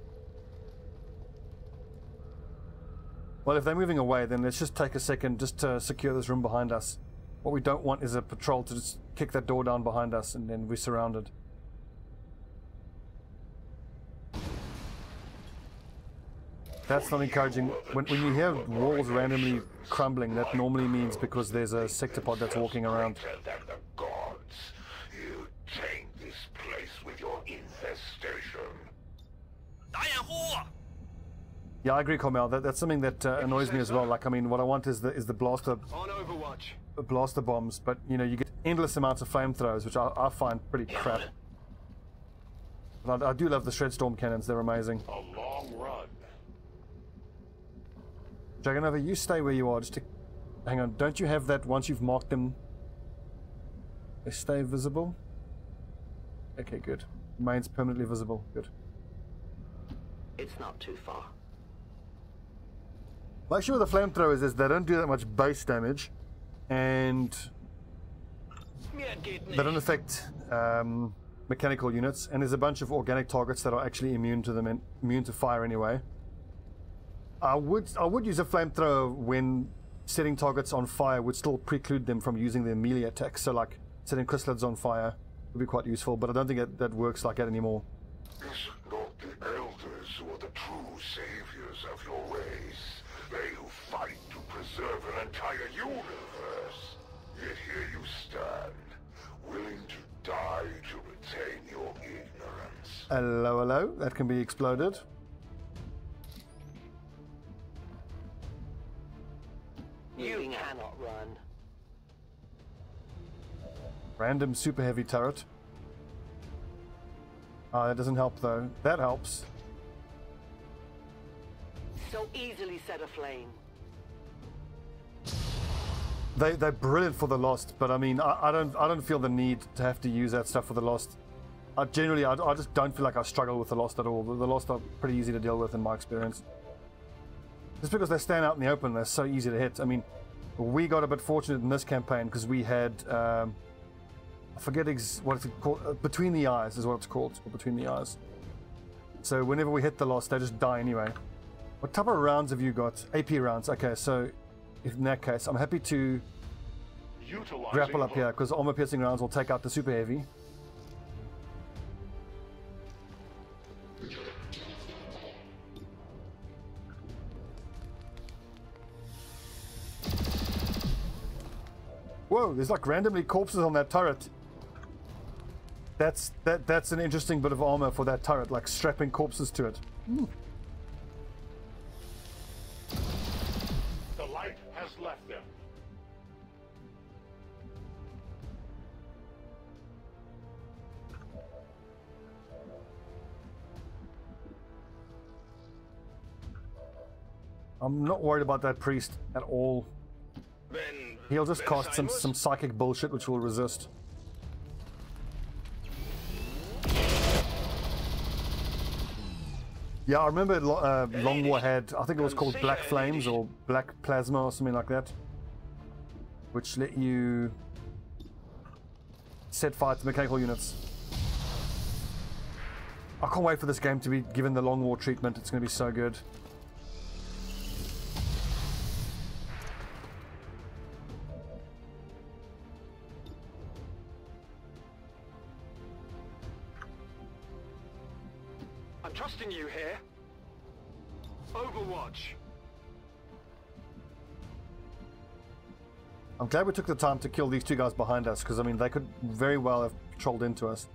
Well, if they're moving away, then let's just take a second just to secure this room behind us. What we don't want is a patrol to just kick that door down behind us and then we're surrounded. That's not encouraging. When you hear walls randomly crumbling, that normally means because there's a sector pod that's walking around. You taint this place with your infestation. Yeah, I agree, Carmel. That's something that annoys me as well. Like, I mean, what I want is the blaster On Overwatch. Blaster bombs, but you know, you get endless amounts of flamethrowers, which I find pretty crap. But I do love the Shredstorm cannons. They're amazing. A long run. Dragonova, you stay where you are. Just to hang on. Don't you have that once you've marked them? They stay visible. Okay, good. Remains permanently visible. Good. It's not too far. My issue with the flamethrowers is they don't do that much base damage, and they don't affect mechanical units. And there's a bunch of organic targets that are actually immune to them and immune to fire anyway. I would use a flamethrower when setting targets on fire would still preclude them from using their melee attacks. So like setting chrysalids on fire would be quite useful, but I don't think that works like that anymore. Is it not the elders who are the true saviors of your race? They who fight to preserve an entire universe. Yet here you stand, willing to die to retain your ignorance. Hello, hello. That can be exploded. You cannot run. Random super heavy turret. That doesn't help though. That helps. So easily set aflame. They're brilliant for the Lost, but I mean, I don't feel the need to have to use that stuff for the Lost. I just don't feel like I struggle with the Lost at all. The Lost are pretty easy to deal with in my experience. Just because they stand out in the open, they're so easy to hit. I mean, we got a bit fortunate in this campaign because we had, I forget what it's called, Between the Eyes is what it's called. It's called Between the Eyes. So whenever we hit the Lost, they just die anyway. What type of rounds have you got? AP rounds. Okay, so in that case, I'm happy to grapple up here because armor piercing rounds will take out the super heavy. Whoa, there's like randomly corpses on that turret. That's an interesting bit of armor for that turret, like strapping corpses to it. The light has left them. I'm not worried about that priest at all. He'll just cast some psychic bullshit which will resist. Yeah, I remember Long War had, I think it was called Black Flames or Black Plasma or something like that, which let you set fire to mechanical units. I can't wait for this game to be given the Long War treatment. It's going to be so good. here? Overwatch. I'm glad we took the time to kill these two guys behind us, because I mean they could very well have trolled into us.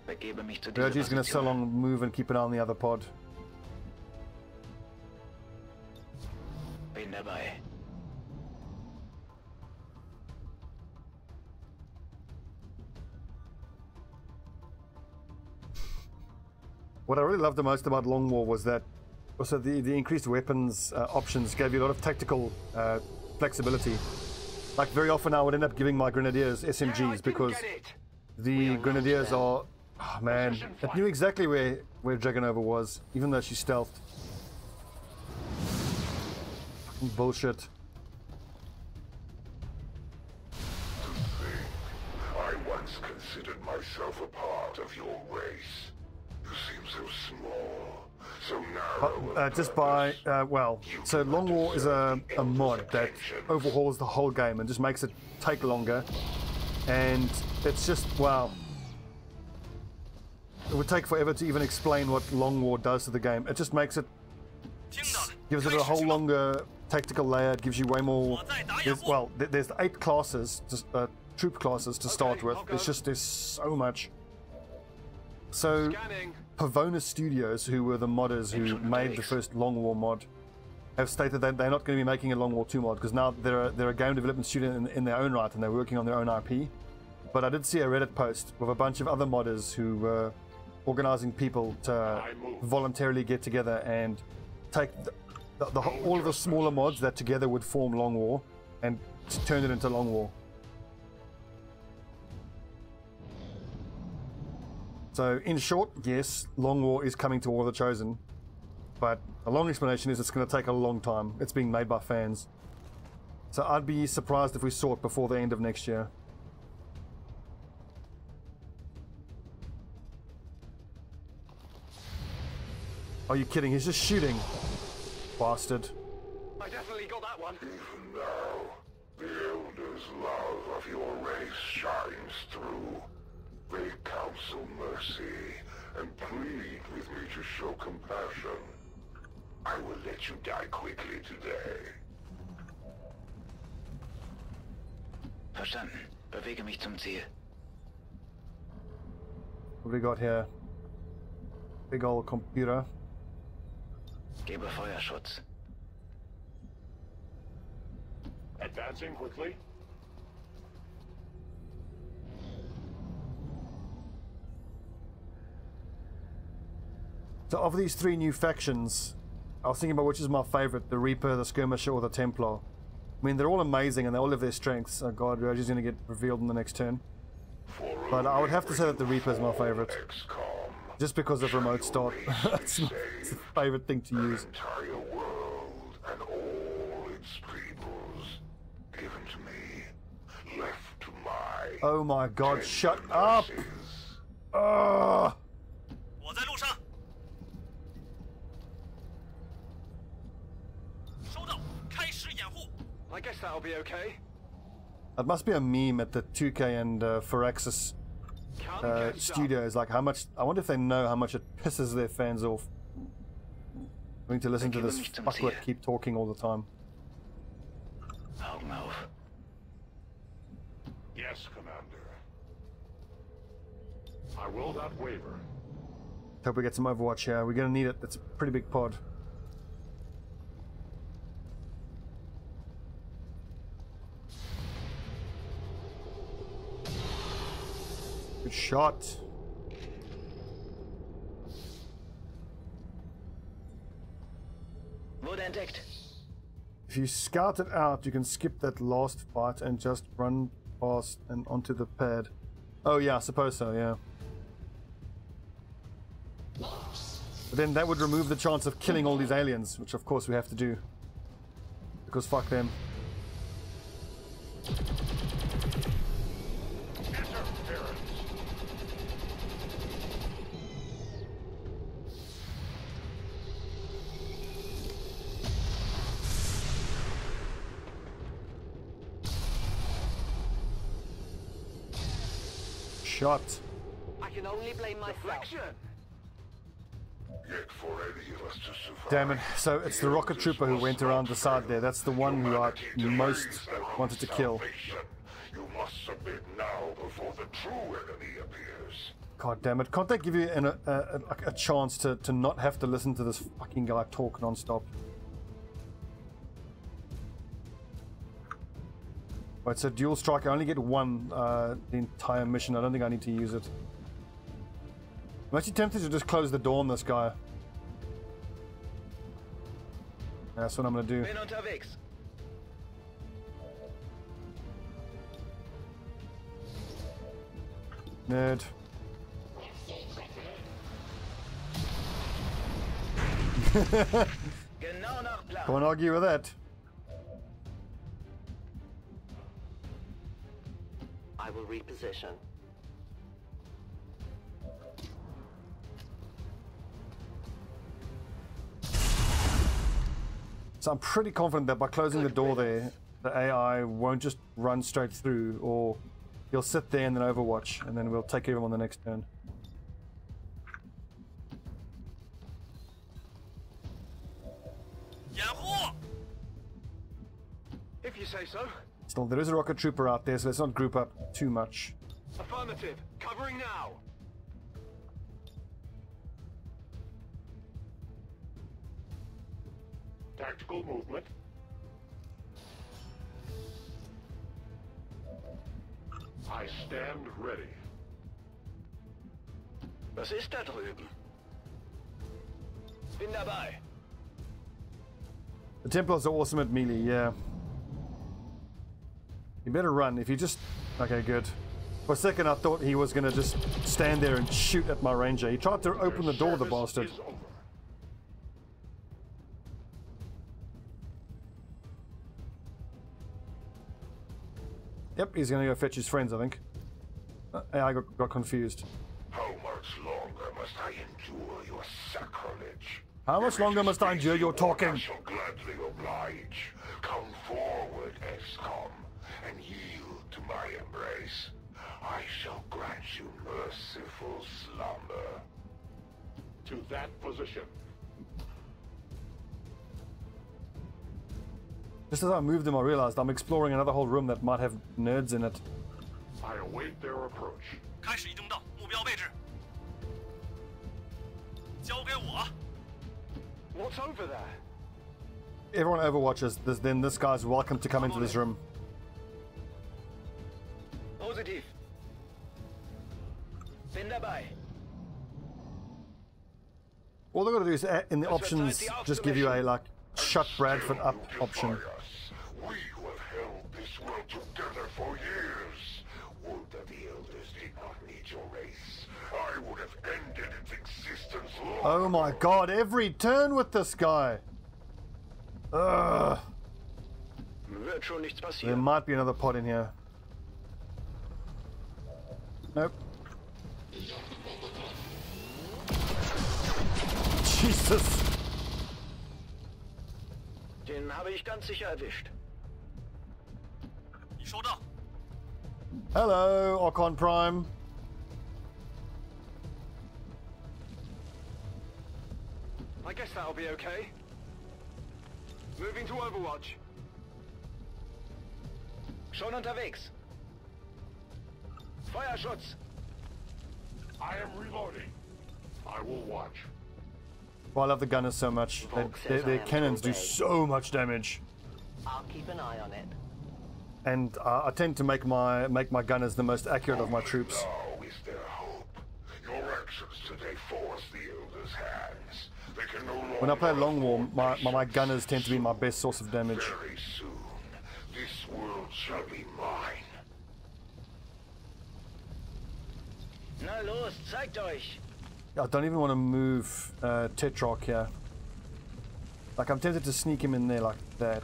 Virgie's going to so long move and keep an eye on the other pod. Bin dabei. What I really loved the most about Long War was that also the increased weapons options gave you a lot of tactical flexibility. Like very often I would end up giving my grenadiers SMGs because the grenadiers are, oh man, it knew exactly where Dragonova was, even though she stealthed. Fucking bullshit. I once considered myself a part of your race. You seem so small, so narrow. Just by, well, so Long War is a mod that overhauls the whole game and just makes it take longer. And it's just, wow. It would take forever to even explain what Long War does to the game. It just makes it, gives it a whole longer tactical layer. It gives you way more, there's 8 classes, troop classes to start with. It's just, there's so much. So, Pavona Studios, who were the modders who made the first Long War mod, have stated that they're not going to be making a Long War 2 mod, because now they're a game development studio in their own right, and they're working on their own IP. But I did see a Reddit post with a bunch of other modders who were organizing people to voluntarily get together and take all of the smaller mods that together would form Long War and turn it into Long War. So, in short, yes, Long War is coming to War of the Chosen, but a long explanation is it's going to take a long time. It's being made by fans. So I'd be surprised if we saw it before the end of next year. Are you kidding? He's just shooting. Bastard. I definitely got that one. Even now, the Elder's love of your race shines through. They counsel mercy and plead with me to show compassion. I will let you die quickly today. Verstanden. Bewege mich zum Ziel. What do we got here? Big old computer. Gebe Feuerschutz. Advancing quickly. So of these 3 new factions, I was thinking about which is my favorite, the Reaper, the Skirmisher, or the Templar. I mean, they're all amazing and they all have their strengths. Oh god, Reggie's going to get revealed in the next turn. But I would have to say that the Reaper is my favorite. Just because of remote start. It's the favorite thing to use. Entire world and all its peoples given to me, left to my. Oh my god, shut up! Ugh! I guess that'll be okay. It must be a meme at the 2K and Firaxis studios. Like how much, I wonder if they know how much it pisses their fans off having to listen to this fuckwit keep talking all the time. Yes, Commander. I will not waver. Hope we get some Overwatch here. We're gonna need it. It's a pretty big pod. Good shot. Wurde entdeckt. If you scout it out, you can skip that last fight and just run past and onto the pad. Oh yeah, I suppose so, yeah. But then that would remove the chance of killing all these aliens, which of course we have to do. Because fuck them. I can only blame myself. Deflection. Yet for any of us to survive. Damn it. So it's the rocket trooper who went around the side there. That's the one who I most wanted to kill. You must submit now before the true enemy appears. God damn it. Can't they give you a chance to not have to listen to this fucking guy talk non-stop? Right, so dual strike, I only get one the entire mission. I don't think I need to use it. I'm actually tempted to just close the door on this guy. That's what I'm gonna do. Bin unterwegs. Nerd. Genau nach Plan. Can't argue with that. I will reposition. So I'm pretty confident that by closing the door there, the AI won't just run straight through, or he'll sit there and then overwatch, and then we'll take care of him on the next turn. If you say so. Still, there is a rocket trooper out there, so let's not group up too much. Affirmative. Covering now. Tactical movement. I stand ready. Was ist da drüben? Bin dabei. The Templars are awesome at melee, yeah. You better run. If you just... Okay, good. For a second I thought he was gonna just stand there and shoot at my ranger. He tried to open the door, the bastard. Yep, he's gonna go fetch his friends, I think. I got confused. How much longer must I endure your sacrilege? How much longer must I endure your talking? I shall gladly oblige. Come forward, XCOM, and yield to my embrace. I shall grant you merciful slumber. To that position. Just as I moved him, I realized I'm exploring another whole room that might have nerds in it. I await their approach. 开始移动到目标位置。交给我。 What's over there? Everyone overwatches, then this guy's welcome to come into this room. Positiv. Bin dabei. All they've got to do is in the options just give you a like shut Bradford up option. We who have held this world together for years. Would that the elders did not need your race. I would have ended its existence long Oh my god, every turn with this guy. Ugh. Wird schon nichts There passieren. might be another pod in here. Nope. Jesus. Den habe ich ganz sicher erwischt. 已收到。 Hello, Ocon Prime. I guess that'll be okay. Moving to Overwatch. Schon unterwegs. Feuerschutz. I am reloading. I will watch. Well, I love the gunners so much. Their cannons do so much damage. I'll keep an eye on it. And I tend to make my gunners the most accurate of my troops. Now is there hope. Your actions today force the elders' hands. They can no longer... When I play Long War, my gunners tend to be my best source of damage. Very soon, this world shall be mine. Na los, zeigt euch. I don't even want to move Tetrarch here. Like, I'm tempted to sneak him in there like that.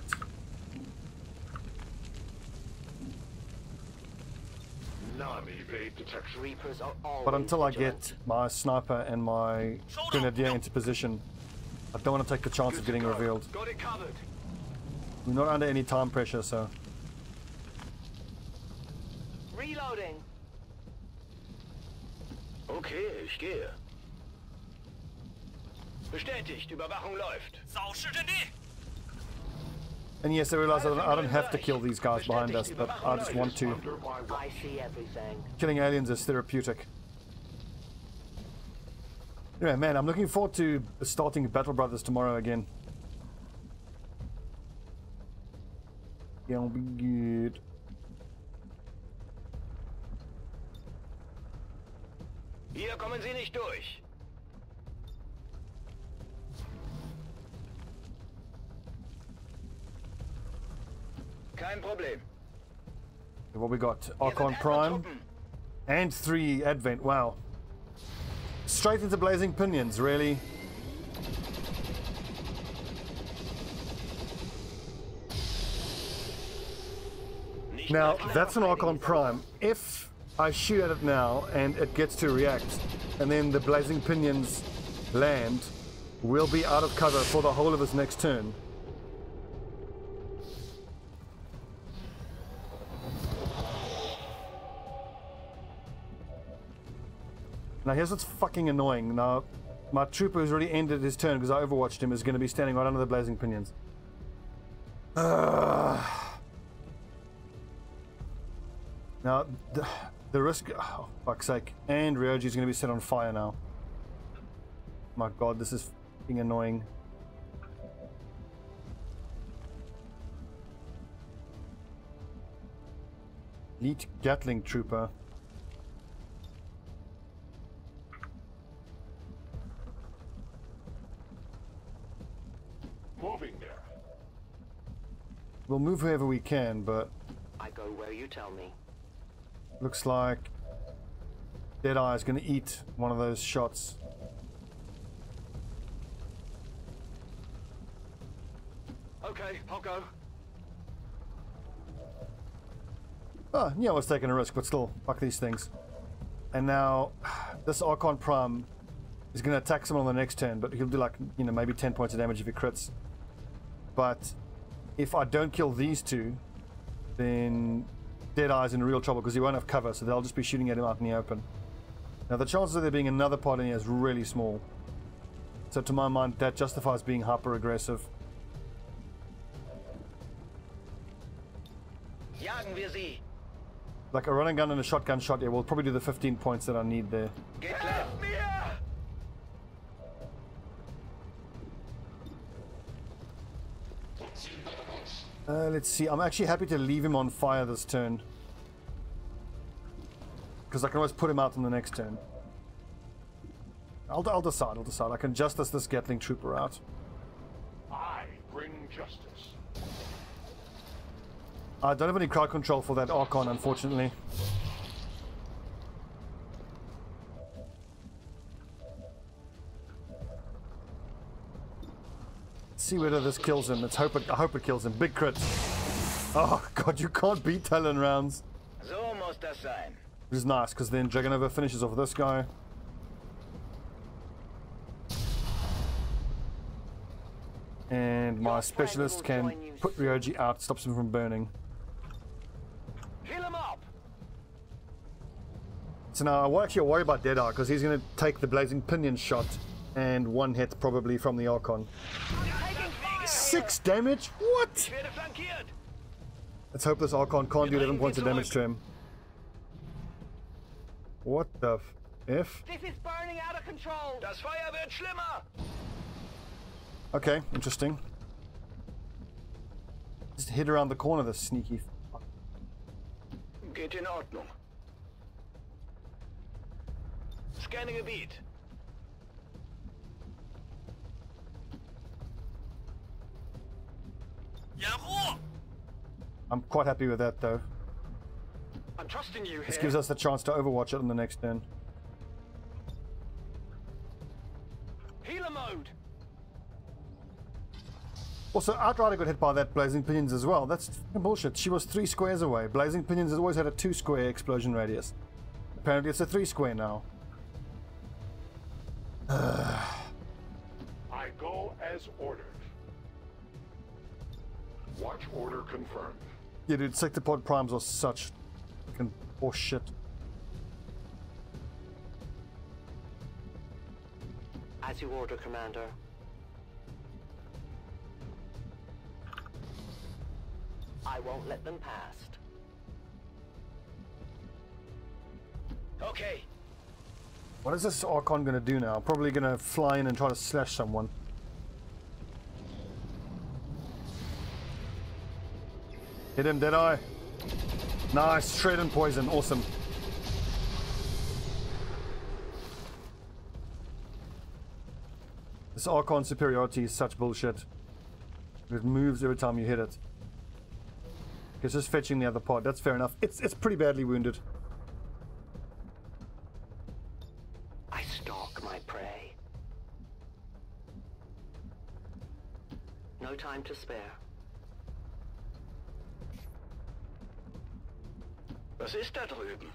Non-evade detection. Reapers are always But until I vigilant. get my sniper and my grenadier into position, I don't want to take the chance of getting revealed. Got it covered. We're not under any time pressure, so... Reloading. Okay, ich gehe. Bestätigt, Überwachung läuft. 扫视阵地。 And yes, I realize I don't have to kill these guys behind us, but I just want to. I see everything. Killing aliens is therapeutic. Anyway, man, I'm looking forward to starting Battle Brothers tomorrow again. Gonna be good. Hier kommen Sie nicht durch. Kein Problem. What we got? Archon Prime and 3 Advent. Wow. Straight into Blazing Pinions, really? Now, that's an Archon Prime. If I shoot at it now and it gets to react, and then the Blazing Pinions land, we'll be out of cover for the whole of his next turn. Now here's what's fucking annoying. Now, my trooper who's already ended his turn because I overwatched him is going to be standing right under the Blazing Pinions. Now, the risk... Oh, fuck's sake. And Ryoji's going to be set on fire now. My god, this is fucking annoying. Elite Gatling Trooper. Moving there. We'll move wherever we can, but I go where you tell me. looks like Deadeye is going to eat one of those shots. Okay, I'll go. Oh, yeah, I was taking a risk, but still, fuck these things. And now, this Archon Prime is going to attack someone on the next turn, but he'll do like, you know, maybe 10 points of damage if he crits. But if I don't kill these two, then Deadeye's in real trouble because he won't have cover, so they'll just be shooting at him out in the open. Now, the chances of there being another pod in here is really small. So to my mind, that justifies being hyper-aggressive. Jagen wir sie. Like a running gun and a shotgun shot, yeah, we'll probably do the 15 points that I need there. Geht klar. Let's see, I'm actually happy to leave him on fire this turn. Because I can always put him out on the next turn. I'll decide. I can justice this Gatling Trooper out. I bring justice. I don't have any crowd control for that Archon, unfortunately. Let's see whether this kills him. I hope it kills him. Big crit. Oh god, you can't beat Talon rounds. So muss das sein. Which is nice, because then Dragonova finishes off this guy. And my specialist can put Ryoji out, stops him from burning. Heal him up. So now I actually worry about Deadeye, because he's going to take the Blazing Pinion shot and one hit probably from the Archon. 6 damage? What? Ich werde flankiert. Let's hope this Archon can't do 11 points of damage to him. What the F? This is burning out of control. Das Feuer wird schlimmer. Okay, interesting. Just hid around the corner, this sneaky fuck. Geht in Ordnung. Scanne Gebiet. I'm quite happy with that though. I'm trusting you here. This gives us the chance to overwatch it on the next turn. Healer mode. Also, Outrider got hit by that Blazing Pinions as well. That's fucking bullshit. She was 3 squares away. Blazing Pinions has always had a 2 square explosion radius. Apparently it's a 3 square now. I go as ordered. Watch order confirmed. Yeah, dude, Sectopod Primes are such fucking horseshit. As you order, Commander. I won't let them past. Okay. What is this Archon gonna do now? Probably gonna fly in and try to slash someone. Hit him, Deadeye. Nice, shred and poison, awesome. This Archon superiority is such bullshit. It moves every time you hit it. It's just fetching the other pod, that's fair enough. It's pretty badly wounded. I stalk my prey. No time to spare. Was ist da drüben?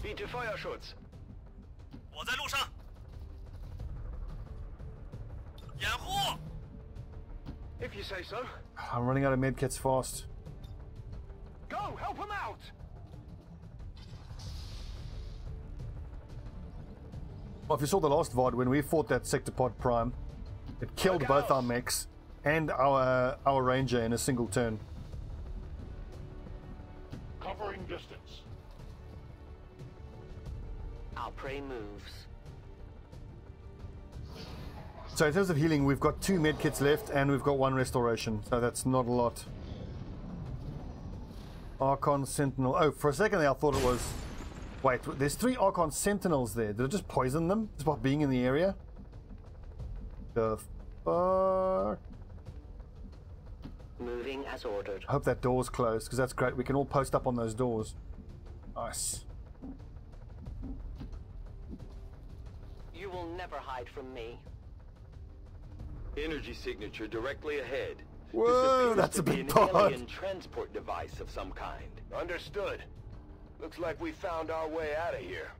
Biete Feuerschutz. 我在路上。掩护！ If you say so. I'm running out of medkits fast. Go, help him out! Well, if you saw the last VOD when we fought that Sectopod Prime, it killed both our mechs and our ranger in a single turn. Covering distance. Our prey moves. So in terms of healing, we've got 2 medkits left and we've got 1 restoration, so that's not a lot. Archon Sentinel. Oh, for a second there I thought it was... Wait, there's 3 Archon Sentinels there. Did it just poison them just by being in the area? The fuck? Moving as ordered. I hope that door's closed, because that's great. We can all post up on those doors. Nice. You will never hide from me. Energy signature directly ahead. Whoa, that's a big pod. An alien transport device of some kind. Understood. Looks like we found our way out of here.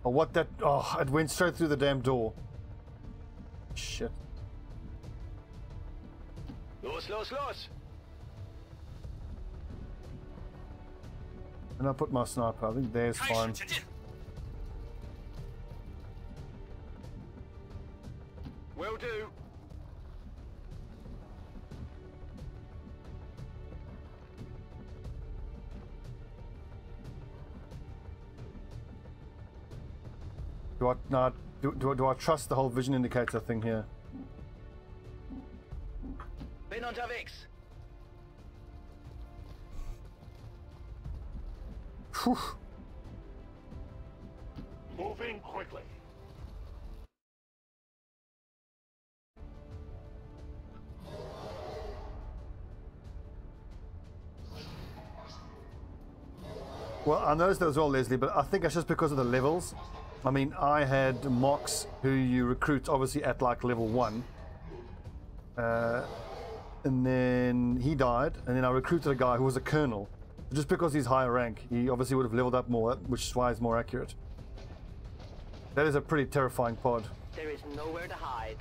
Oh, what that... Oh, it went straight through the damn door. Shit. Los, los, los! And I put my sniper. I think there's fine. Will do. Do I trust the whole vision indicator thing here? Bin unterwegs. Whew. Moving quickly. Well, I noticed that as well, Leslie, but I think it's just because of the levels. I mean, I had Mox, who you recruit obviously at like level 1. And then he died, and then I recruited a guy who was a colonel. Just because he's higher rank, he obviously would have leveled up more, which is why he's more accurate. That is a pretty terrifying pod. There is nowhere to hide.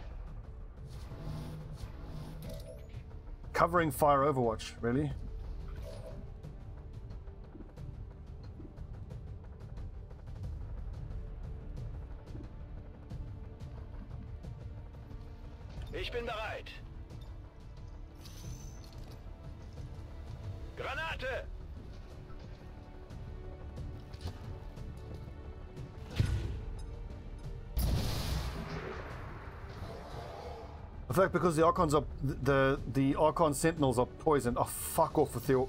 Covering fire Overwatch, really? Ich bin bereit. Granate! In fact, because the Archons are the Archon Sentinels are poisoned. Oh, fuck off with your...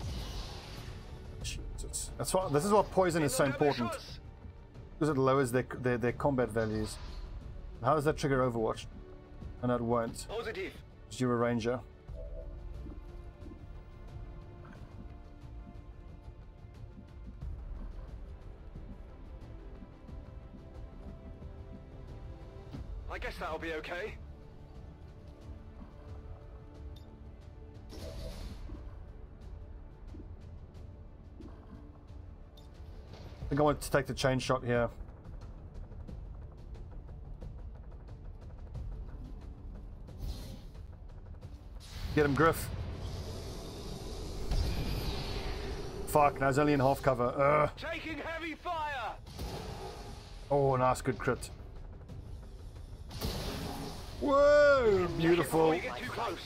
That's why, this is why poison is so important. Because it lowers their combat values. How does that trigger Overwatch? And it won't. Positive. Because you're a ranger. I guess that'll be okay. I think I want to take the chain shot here. Get him, Griff. Fuck, now he's only in half cover. Taking heavy fire. Oh, nice, good crit. Whoa, beautiful. Before you get too close.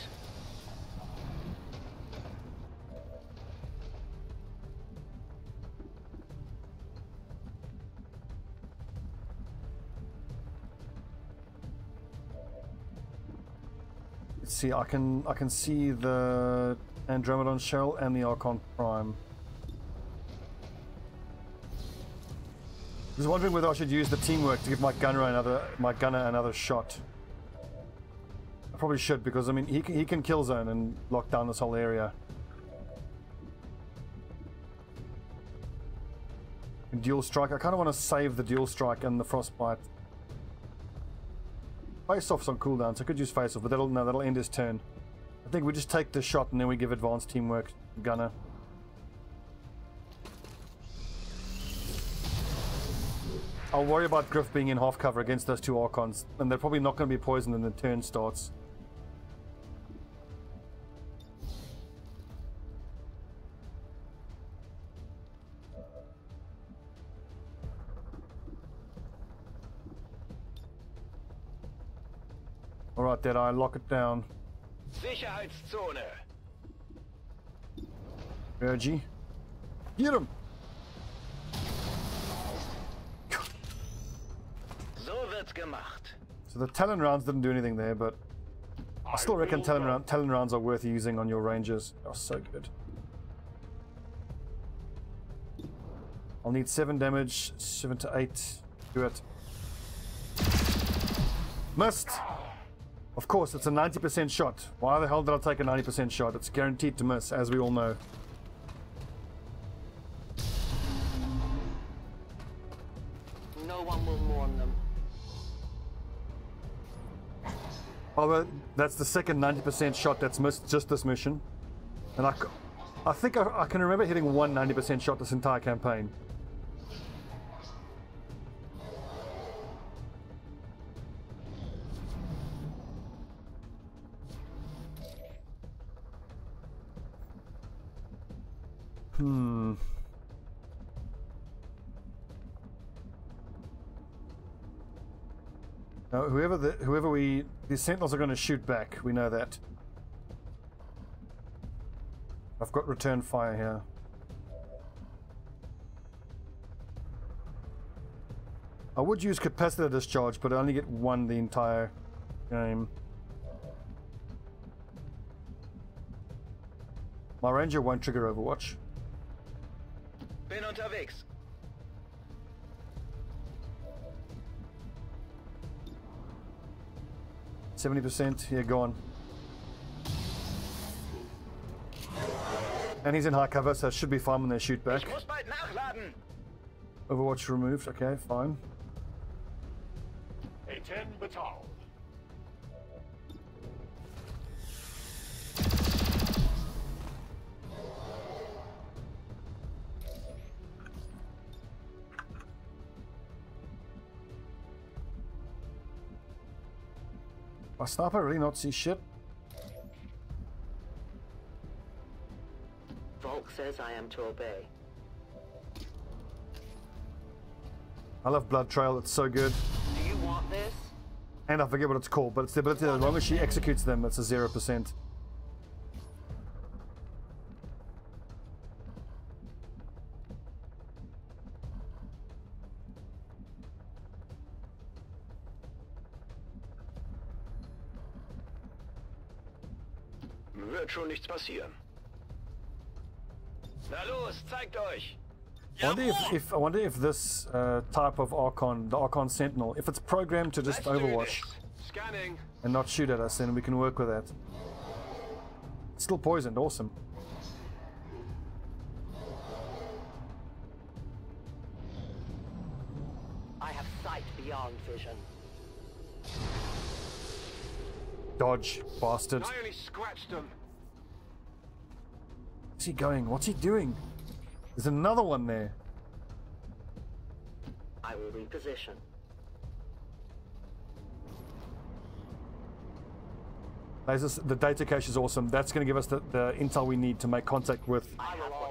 Let's see, I can see the Andromedon shell and the Archon Prime. I was wondering whether I should use the teamwork to give my gunner another shot. I probably should, because I mean he can kill zone and lock down this whole area. And dual strike. I kind of want to save the dual strike and the frostbite. Face off's on cooldown, so I could use face off, but that'll end his turn. I think we just take the shot and then we give advanced teamwork to gunner. I'll worry about Griff being in half cover against those two Archons, and they're probably not going to be poisoned when the turn starts. Alright, Deadeye, lock it down. Sicherheitszone. Urgy. Get him! So wird's gemacht. So the Talon rounds didn't do anything there, but I still reckon Talon rounds are worth using on your Rangers. They are so good. I'll need 7 damage, 7 to 8. Do it. Missed! Of course, it's a 90% shot. Why the hell did I take a 90% shot? It's guaranteed to miss, as we all know. No one will mourn them. Oh, well, that's the second 90% shot that's missed just this mission. And I think I can remember hitting one 90% shot this entire campaign. Now, these Sentinels are going to shoot back. We know that. I've got return fire here. I would use capacitor discharge, but I only get one the entire game. My Ranger won't trigger Overwatch. Bin unterwegs. %, yeah, go on. And he's in high cover, so it should be fine when they shoot back. Ich muss bald nachladen. Overwatch removed, okay, fine. A-10 Batal. My sniper really not see shit. Volk says I am to obey. I love Blood Trail, it's so good. Do you want this? And I forget what it's called, but it's the ability that as long as she executes them, it's a 0%. Wird schon nichts passieren. Na los, zeigt euch! I wonder if this type of Archon, the Archon Sentinel, if it's programmed to just Overwatch Scanning. and not shoot at us, then we can work with that. It's still poisoned, awesome. I have sight beyond vision. Dodge, bastard. I only scratched them. Where's he going? What's he doing? There's another one there. I will reposition. The data cache is awesome. That's going to give us the intel we need to make contact with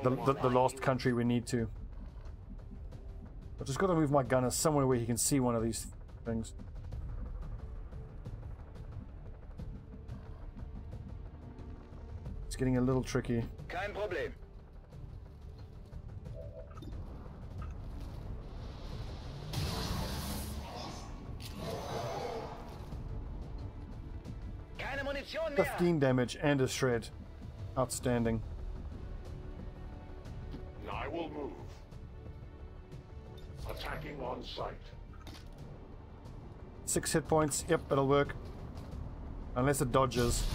the last country we need to. I've just got to move my gunner somewhere where he can see one of these things. It's getting a little tricky. Kein Problem. Keine Munition mehr. 15 damage and a shred. Outstanding. I will move. Attacking on sight. 6 hit points. Yep, it'll work. Unless it dodges.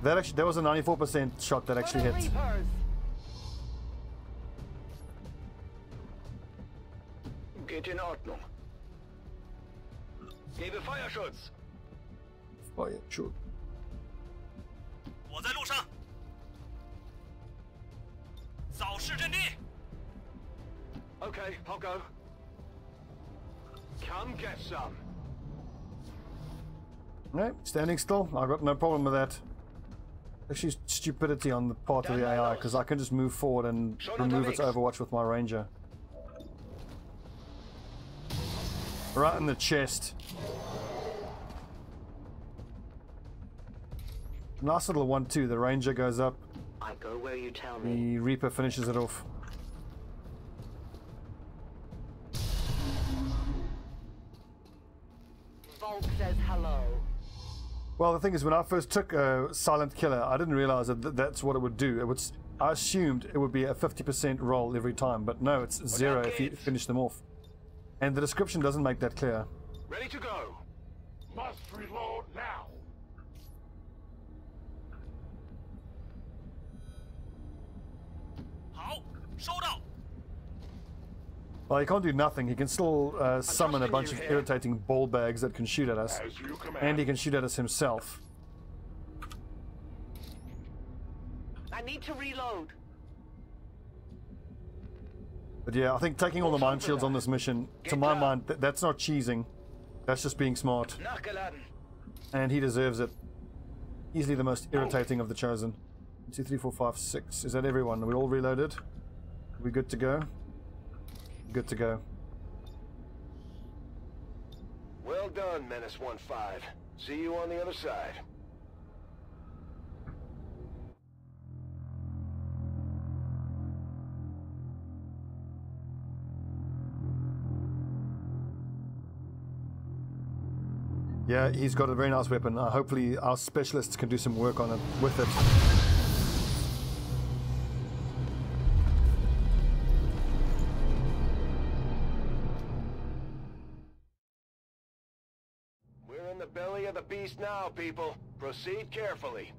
That was a 94% shot that actually hit. Geht in Ordnung. Gebe Feuerschutz. Fire shoot. 我在路上，扫视阵地。 Okay, I'll go. Come get some. No, standing still. I've got no problem with that. Actually, stupidity on the part of the AI, because I can just move forward and remove its overwatch with my ranger. Right in the chest. Nice little 1-2. The ranger goes up. I go where you tell me. The Reaper finishes it off. Volk says hello. Well, the thing is, when I first took a Silent Killer, I didn't realize that that's what it would do. I assumed it would be a 50% roll every time, but no, it's 0 if you finish them off. And the description doesn't make that clear. Ready to go. Must reload now. Well, he can't do nothing. He can still summon a bunch of irritating ball bags that can shoot at us. And he can shoot at us himself. I need to reload. But yeah, I think taking all the mine shields on this mission, to my mind, that's not cheesing. That's just being smart. And he deserves it. Easily the most irritating of the Chosen. 1, 2, 3, 4, 5, 6. Is that everyone? Are we all reloaded? Are we good to go? Good to go. Well done, Menace 1-5. See you on the other side. Yeah, he's got a very nice weapon. Hopefully our specialists can do some work on it with it. We're in the belly of the beast now, people. Proceed carefully.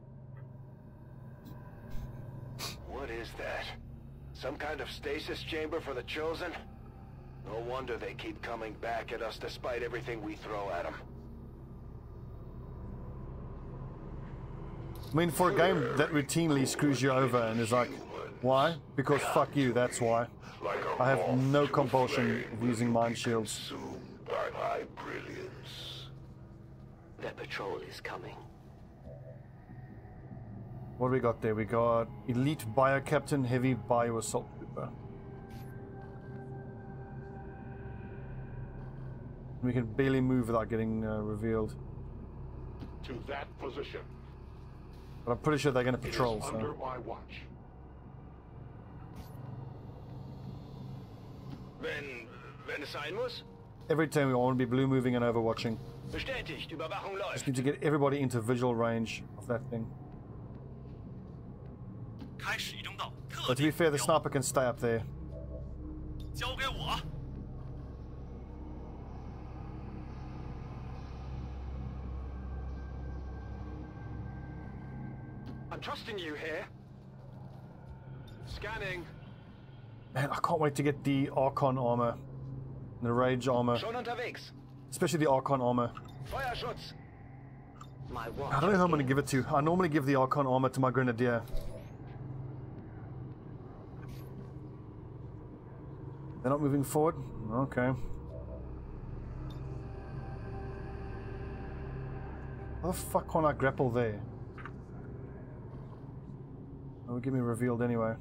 What is that? Some kind of stasis chamber for the Chosen? No wonder they keep coming back at us despite everything we throw at them. I mean, for a game that routinely screws you over and is like, why? Because fuck you, that's why. I have no compulsion of using mine shields. By my brilliance. Their patrol is coming. What do we got there? We got Elite Bio Captain, Heavy Bio Assault Trooper. We can barely move without getting revealed. To that position. But I'm pretty sure they're going to patrol, so... Under my watch. Wenn es sein muss? Every time we want to be blue moving and overwatching. Bestätigt, Überwachung läuft. Just need to get everybody into visual range of that thing. But to be fair, the sniper can stay up there. 交给我。 I'm trusting you here. Scanning. Man, I can't wait to get the Archon armor. And the Rage armor. Schon unterwegs. Especially the Archon armor. Feuerschutz. My watch. I don't know who I'm going to give it to. I normally give the Archon armor to my Grenadier. They're not moving forward? Okay. How the fuck can't I grapple there? Oh, give me revealed anyway.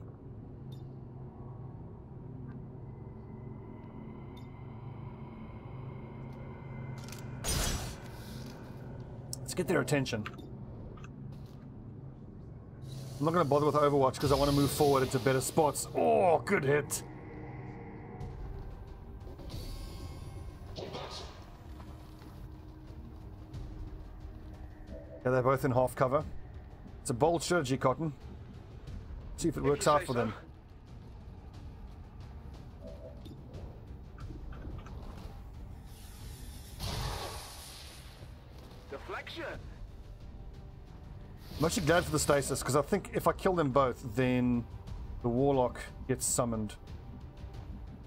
Get their attention. I'm not going to bother with Overwatch because I want to move forward into better spots. Oh, good hit. Yeah, they're both in half cover. It's a bold strategy, Cotton. See if it works out for them. Deflection. I'm actually glad for the stasis, because I think if I kill them both, then the Warlock gets summoned.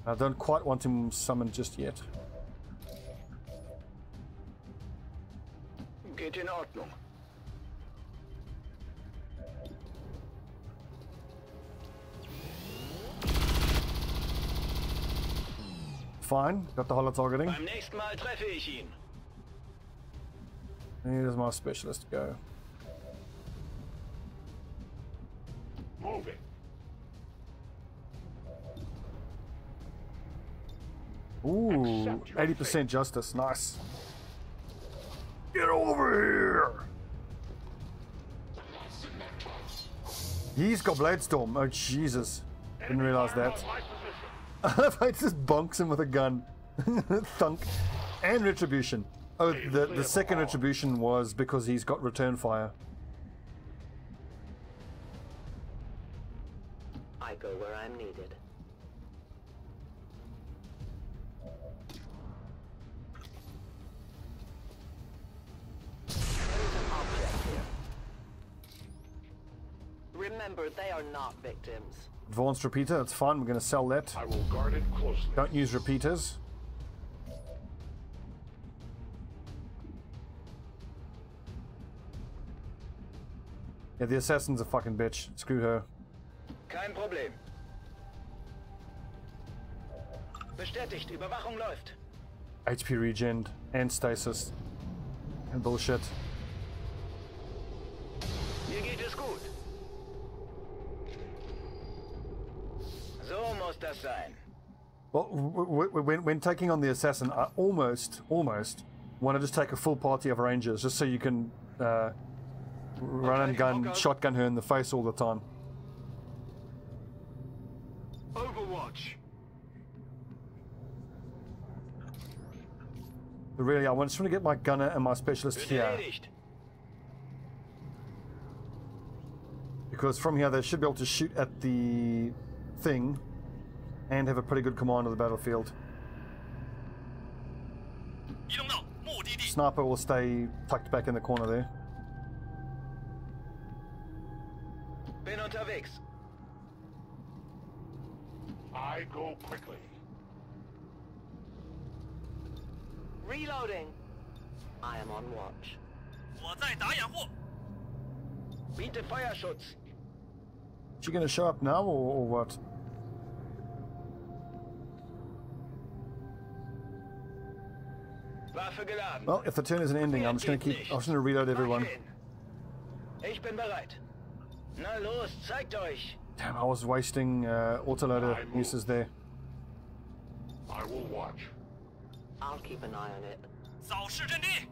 I don't quite want him summoned just yet. Geht in Ordnung. Fine, got the holo targeting. Beim nächsten Mal treffe ich ihn. Here does my specialist go? Moving. Ooh, 80% justice, nice. Get over here! He's got Bladestorm. Oh Jesus! Didn't realize that. I just bonks him with a gun. Thunk. And Retribution. Oh, the second Retribution was because he's got return fire. I go where I'm needed. Remember, they are not victims. Advanced repeater, that's fine. We're going to sell that. I will guard it closely. Don't use repeaters. Yeah, the assassin's a fucking bitch. Screw her. Kein Problem. Bestätigt, Überwachung läuft. HP regen and stasis. And bullshit. Mir geht es gut. So muss das sein. Well, when taking on the assassin, I almost want to just take a full party of rangers, just so you can run and gun, shotgun her in the face all the time. Overwatch. But really, I just want to get my gunner and my specialist here. Because from here, they should be able to shoot at the thing and have a pretty good command of the battlefield. Sniper will stay tucked back in the corner there. Bin unterwegs. I go quickly. Reloading. I am on watch. 我在打掩护。 Biete Feuerschutz. Is she going to show up now or what? Waffe geladen. Well, if the turn isn't ending, I'm just going to I'm just going to reload everyone. Ich bin bereit. Na los, zeigt euch. Damn, I was wasting autoloader uses there. I will watch. I'll keep an eye on it. 扫视阵地。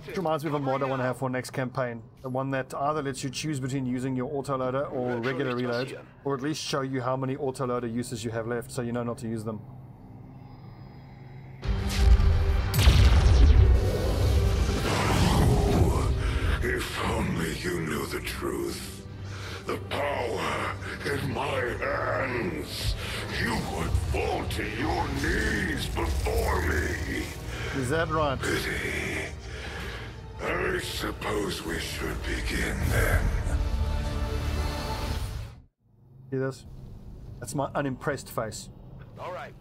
Which reminds me of a mod I want to have for next campaign. The one that either lets you choose between using your autoloader or regular reload, or at least show you how many autoloader uses you have left so you know not to use them. If only you knew the truth. The power in my hands. You would fall to your knees before me. Is that right? Pity. I suppose we should begin then. See this? That's my unimpressed face. All right.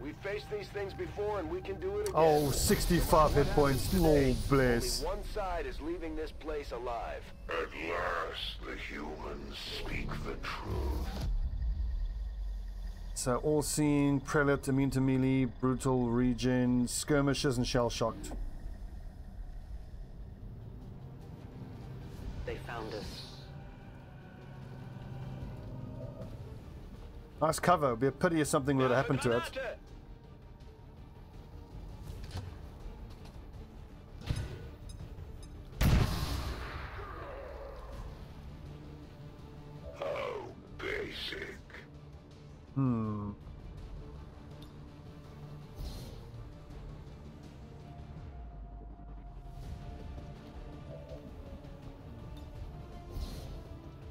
We've faced these things before and we can do it again. Oh, 65 hit points. Lord bless. Only one side is leaving this place alive. At last, the humans speak the truth. So, all-seeing, prelate, immune to melee, brutal, regen, skirmishers, and shell-shocked. They found us. Nice cover. It'd be a pity if something were to happen to it. Hmm.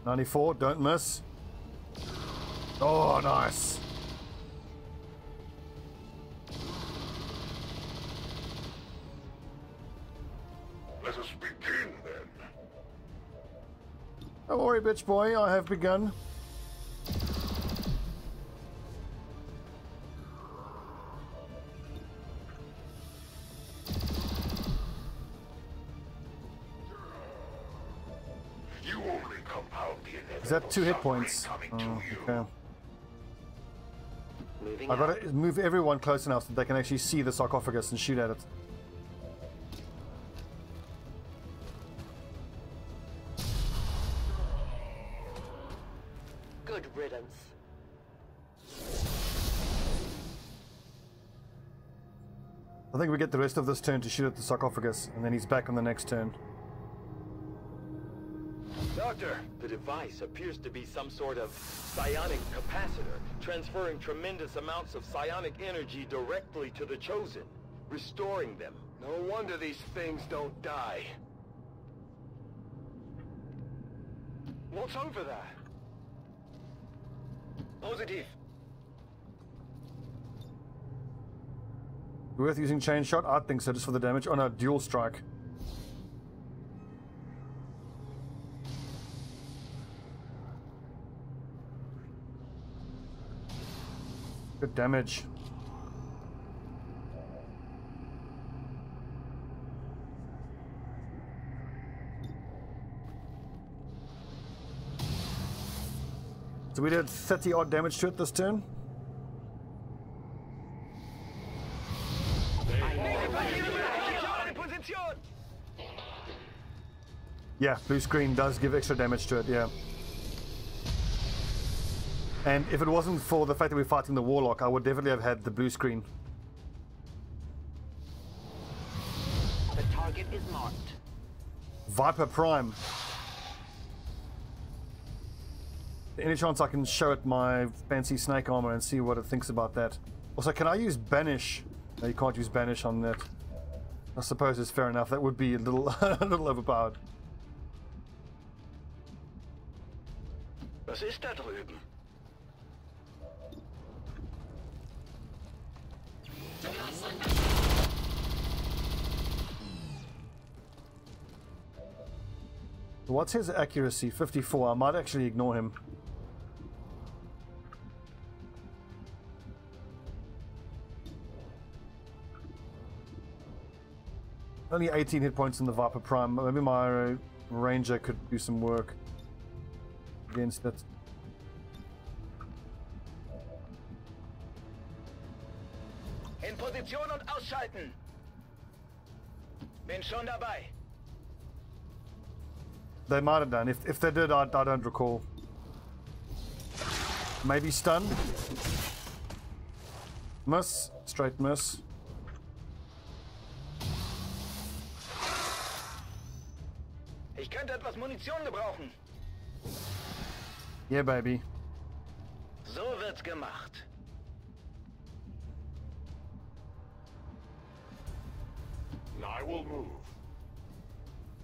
$94, don't miss. Oh, nice. Let us begin then. Don't worry, bitch boy, I have begun. You only compound the inevitable. Is that 2 hit points? Oh, okay. I've got to move everyone close enough so that they can actually see the sarcophagus and shoot at it. Good riddance. I think we get the rest of this turn to shoot at the sarcophagus, and then he's back on the next turn. Doctor, the device appears to be some sort of psionic capacitor, transferring tremendous amounts of psionic energy directly to the Chosen, restoring them. No wonder these things don't die. What's over there? Positive. Worth using chain shot? I think so, just for the damage. Oh no, dual strike. Good damage. So we did 30 odd damage to it this turn. Yeah, blue screen does give extra damage to it, yeah. And if it wasn't for the fact that we're fighting the Warlock, I would definitely have had the blue screen. The target is marked. Viper Prime. Any chance I can show it my fancy snake armor and see what it thinks about that? Also, can I use Banish? No, you can't use Banish on that. I suppose it's fair enough. That would be a little, a little overpowered. Was ist da drüben? What's his accuracy? 54. I might actually ignore him. Only 18 hit points in the Viper Prime. Maybe my Ranger could do some work against it. In Position und ausschalten. Bin schon dabei. They might have done. If they did, I don't recall. Maybe stun. Miss. Straight miss. Ich könnte etwas Munition gebrauchen. Yeah, baby. So wird's gemacht. I will move.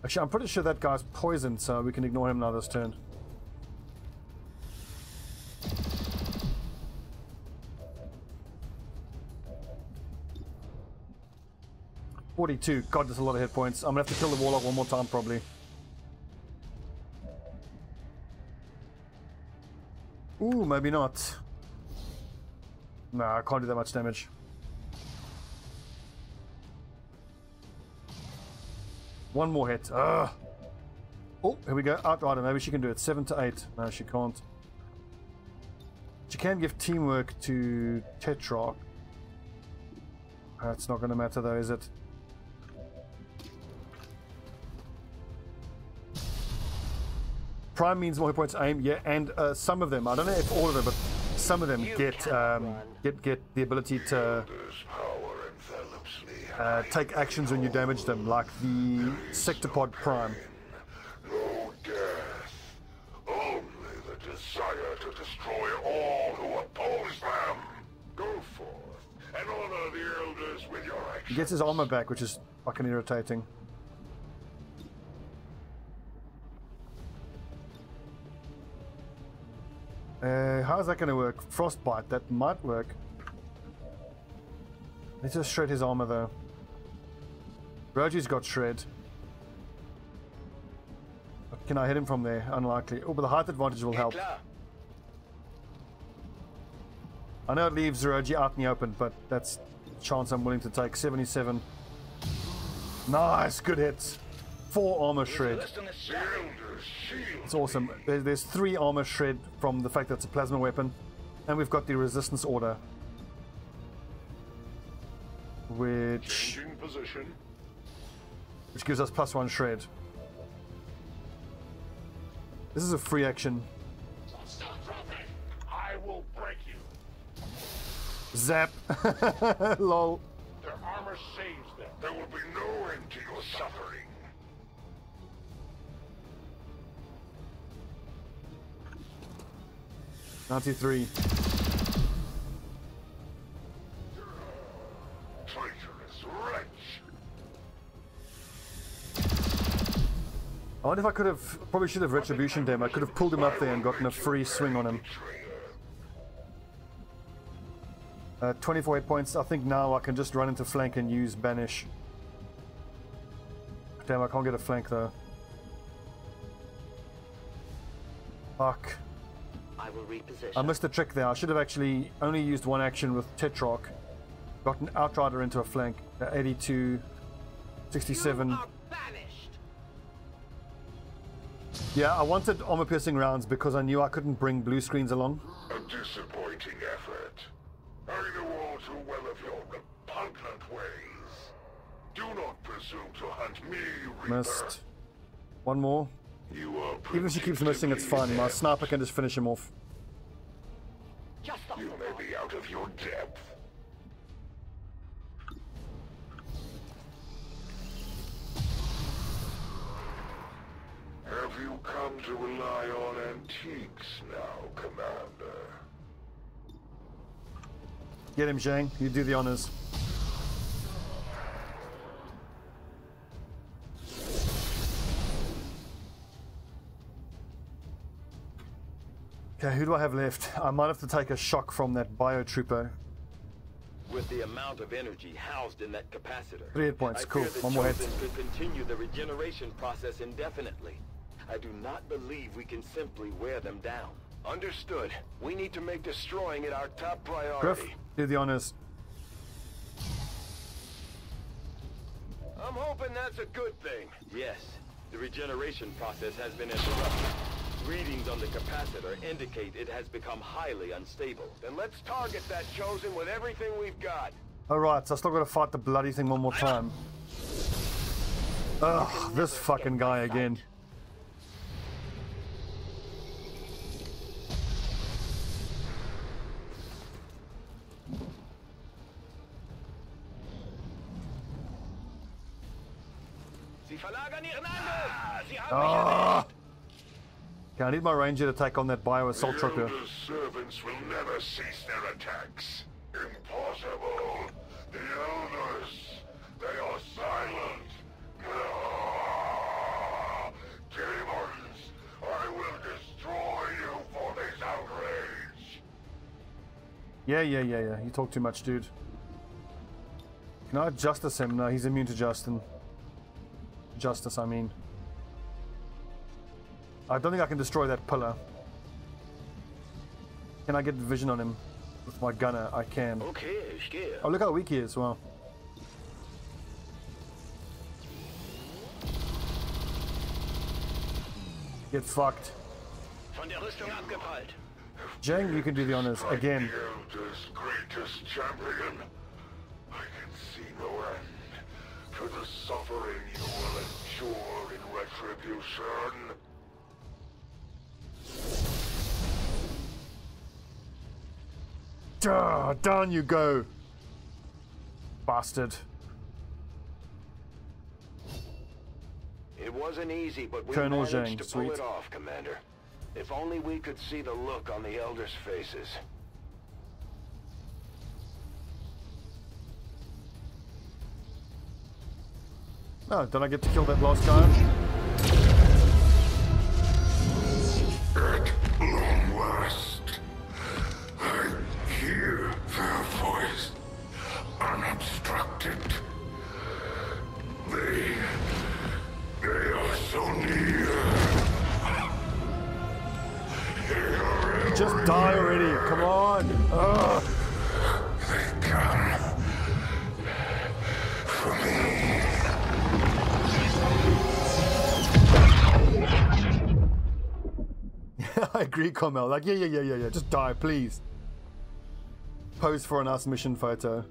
Actually, I'm pretty sure that guy's poisoned, so we can ignore him now this turn. $42. God, that's a lot of hit points. I'm gonna have to kill the Warlock one more time, probably. Ooh, maybe not. Nah, I can't do that much damage. One more hit. Oh, here we go. Outrider. Maybe she can do it. 7 to 8. No, she can't. She can give teamwork to Tetrarch. That's not going to matter, though, is it? Prime means more hit points aim, yeah, and some of them, I don't know if all of them, but some of them get the ability to take actions when you damage them, like the Sectopod Prime. No death, only the desire to destroy all who oppose He gets his armor back, which is fucking irritating. How's that going to work? Frostbite, that might work. Let's just shred his armor though. Roji's got shred. Can I hit him from there? Unlikely. Oh, but the height advantage will help. I know it leaves Roji out in the open, but that's a chance I'm willing to take. 77. Nice, good hits. 4 armor shred. It's awesome. There's 3 armor shred from the fact that it's a plasma weapon, and we've got the resistance order, which gives us +1 shred. This is a free action. I will break you. Zap. Lol. Their armor saves them. There will be no end to your suffering. '93. Traitorous wretch. I wonder if I could have, probably should have retributioned him. I could have pulled him up there and gotten a free swing on him. 24 hit points. I think now I can just run into flank and use banish. Damn, I can't get a flank though. Fuck. I will reposition. I missed the trick there. I should have actually only used 1 action with Tetrarch. Got an Outrider into a flank. 82, 67. Yeah, I wanted armor-piercing rounds because I knew I couldn't bring blue screens along. A disappointing effort. I know all too well of your repugnant ways. Do not presume to hunt me, Reaper. Missed. 1 more. You are Even if she keeps missing, it's fine. My sniper can just finish him off. You may be out of your depth. Have you come to rely on antiques now, Commander? Get him, Zhang. You do the honors. Okay, who do I have left? I might have to take a shock from that biotrooper. With the amount of energy housed in that capacitor, 3 hit points, cool. I fear the 1 more hit. Chosen could continue the regeneration process indefinitely. I do not believe we can simply wear them down. Understood. We need to make destroying it our top priority. Griff, do the honors. I'm hoping that's a good thing. Yes, the regeneration process has been interrupted. Readings on the capacitor indicate it has become highly unstable. Then let's target that Chosen with everything we've got. Alright, so I still gotta fight the bloody thing 1 more time. Ugh, this fucking guy again. Oh. Okay, I need my ranger to take on that bio assault trooper. The Elder's servants will never cease their attacks. Impossible. The Elders, they are silent. Demons, I will destroy you for this outrage. Yeah. You talk too much, dude. Can I justice him? No, he's immune to justice, I mean. I don't think I can destroy that pillar. Can I get vision on him with my gunner? I can. Okay, oh, look how weak he is. Wow. Get fucked. Zhang, you can do the honors again. The Elder's greatest champion. I can see no end to the suffering you will endure in retribution. Down you go, bastard. It wasn't easy, but we Colonel managed Zhang, to sweet. pull it off, Commander. If only we could see the look on the Elders' faces. Oh, don't I get to kill that last guy? At long last, I hear their voice, unobstructed. They are so near. They are just die already, come on! Ugh. They come for me. I agree, Carmel. Like, yeah. Just die, please. Pose for a nice mission photo.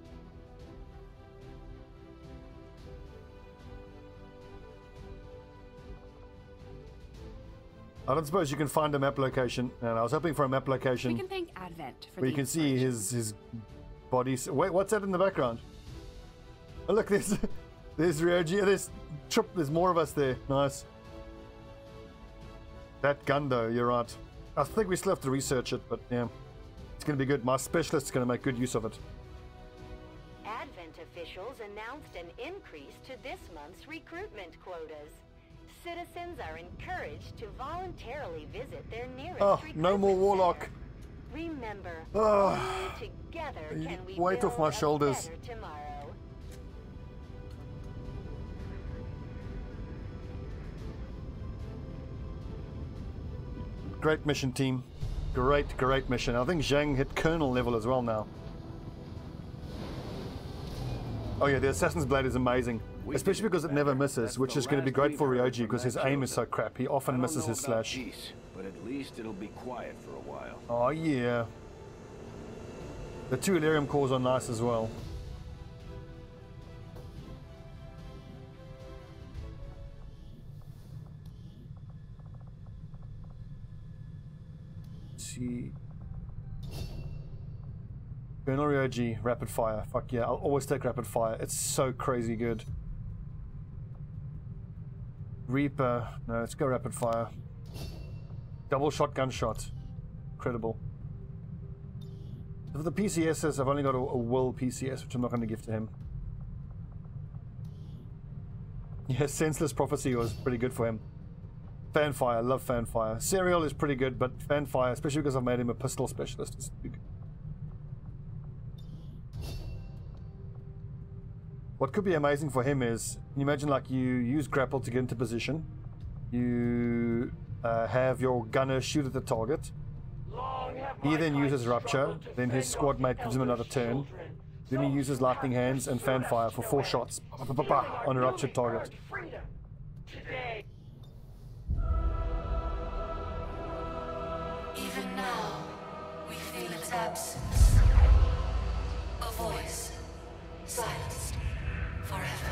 I don't suppose you can find a map location. And I was hoping for a map location. We can thank Advent for where you can see his body. Wait, what's that in the background? Oh, look, there's Ryoji. There's more of us there. Nice. That gun, though, you're right. I think we still have to research it, but yeah. It's going to be good. My specialist's going to make good use of it. Advent officials announced an increase to this month's recruitment quotas. Citizens are encouraged to voluntarily visit their nearest recruitment no more Warlock. center. Remember, Oh, only together can we weight off my build a shoulders. better tomorrow. Great mission, team. Great mission. I think Zhang hit Colonel level as well now. Oh yeah, the Assassin's Blade is amazing. Especially because it never misses, which is going to be great for Ryoji because his aim is so crap. He often misses his slash. Peace, but at least it'll be quiet for a while. Oh yeah. The 2 Elerium cores are nice as well. See. Colonel Ryoji, rapid fire. Fuck yeah, I'll always take rapid fire. It's so crazy good. Reaper. No, let's go rapid fire. Double shotgun shot. Incredible. For the PCSs, I've only got a Will PCS, which I'm not going to give to him. Yeah, Senseless Prophecy was pretty good for him. Fanfire, love Fanfire. Serial is pretty good, but Fanfire, especially because I've made him a pistol specialist, is big. What could be amazing for him is, can you imagine like you use grapple to get into position, you have your gunner shoot at the target, he then uses rupture, then his squad mate gives him another turn, then he uses lightning hands and fanfire for 4 shots on a ruptured target. Even now, we feel its absence. A voice, silenced forever.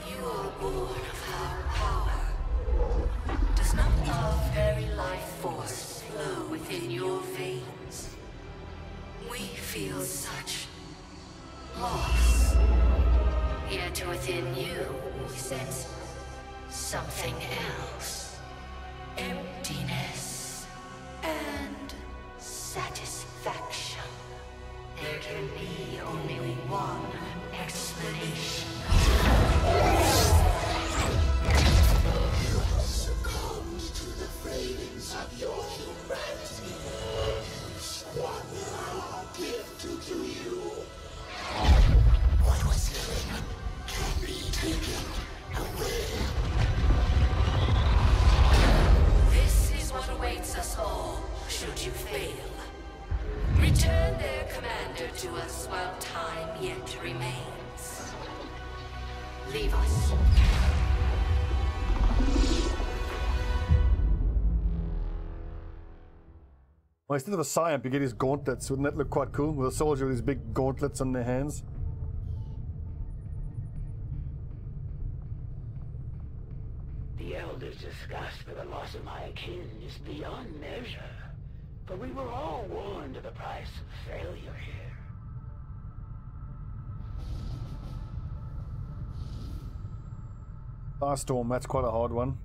You are born of our power. Does not our very life force flow within your veins? We feel such loss. Yet within you, we sense something else. Emptiness and satisfaction. There can be only one explanation. You succumbed to the failings of your humanity. Squander our gift to you. What was given can be taken away. What awaits us all, should you fail. Return their commander to us while time yet remains. Leave us. Well, instead of a Psyamp, you get his gauntlets. Wouldn't that look quite cool? With a soldier with his big gauntlets on their hands. The Elder's disgust for the loss of my kin is beyond measure. But we were all warned of the price of failure here. Firestorm, that's quite a hard one.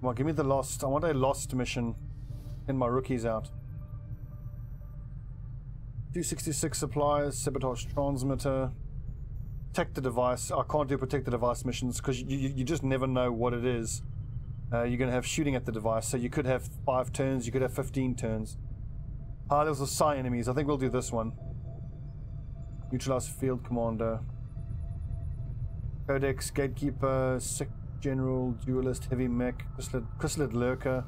Come on, give me the Lost. I want a Lost mission. And my rookies out. 266 supplies, sabotage transmitter. protect the device. I can't do protect the device missions because you just never know what it is. You're going to have shooting at the device, so you could have 5 turns, you could have 15 turns. High levels of psi enemies. I think we'll do this one. Neutralize field commander. Codex, gatekeeper, sick general, duelist, heavy mech, chrysalid lurker.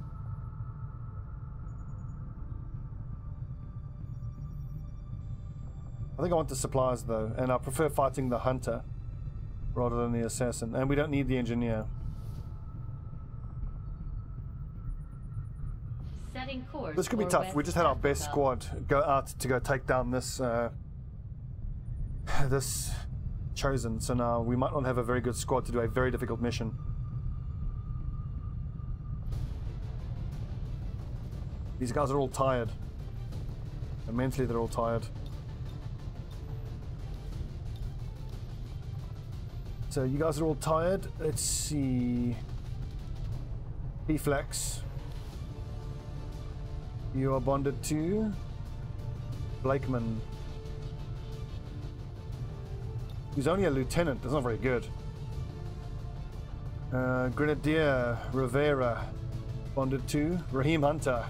I think I want the supplies though, and I prefer fighting the hunter rather than the assassin, and we don't need the engineer. Setting course. This could be tough. We just had our best squad go out to go take down this this chosen, so now we might not have a very good squad to do a very difficult mission. These guys are all tired, and mentally they're all tired. So you guys are all tired. Let's see. P-Flex. You are bonded to Blakeman. He's only a lieutenant. That's not very good. Grenadier Rivera. Bonded to Raheem Hunter.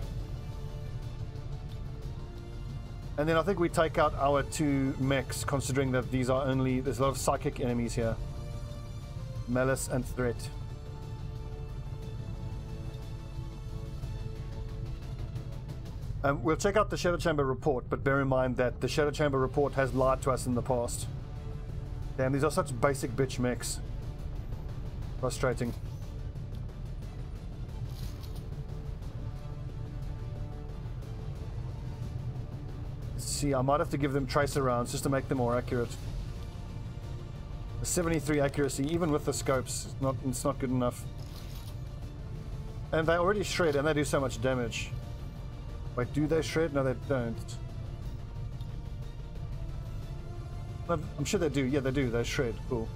And then I think we take out our 2 mechs, considering that these are only... There's a lot of psychic enemies here. Malice and Threat. We'll check out the Shadow Chamber report, but bear in mind that the Shadow Chamber report has lied to us in the past. Damn, these are such basic bitch mechs. Frustrating. Let's see, I might have to give them tracer rounds just to make them more accurate. A 73 accuracy, even with the scopes, it's not good enough. And they already shred, and they do so much damage. Wait, do they shred? No, they don't. I'm sure they do. Yeah, they do. They shred. Cool.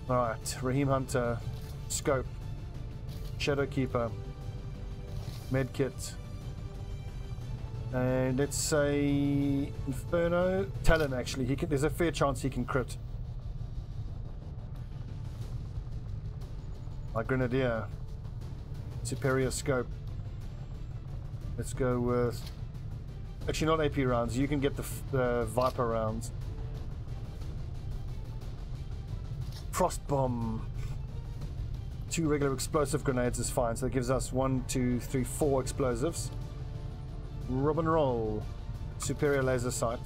Alright, Raheem Hunter, Scope, Shadow Keeper, Medkit, and let's say Inferno, Talon actually. There's a fair chance he can crit. My Grenadier, Superior Scope. Let's go with... Actually, not AP rounds. You can get the Viper rounds. Frost Bomb. 2 regular explosive grenades is fine. So that gives us 1, 2, 3, 4 explosives. Rub and Roll. Superior Laser Sight.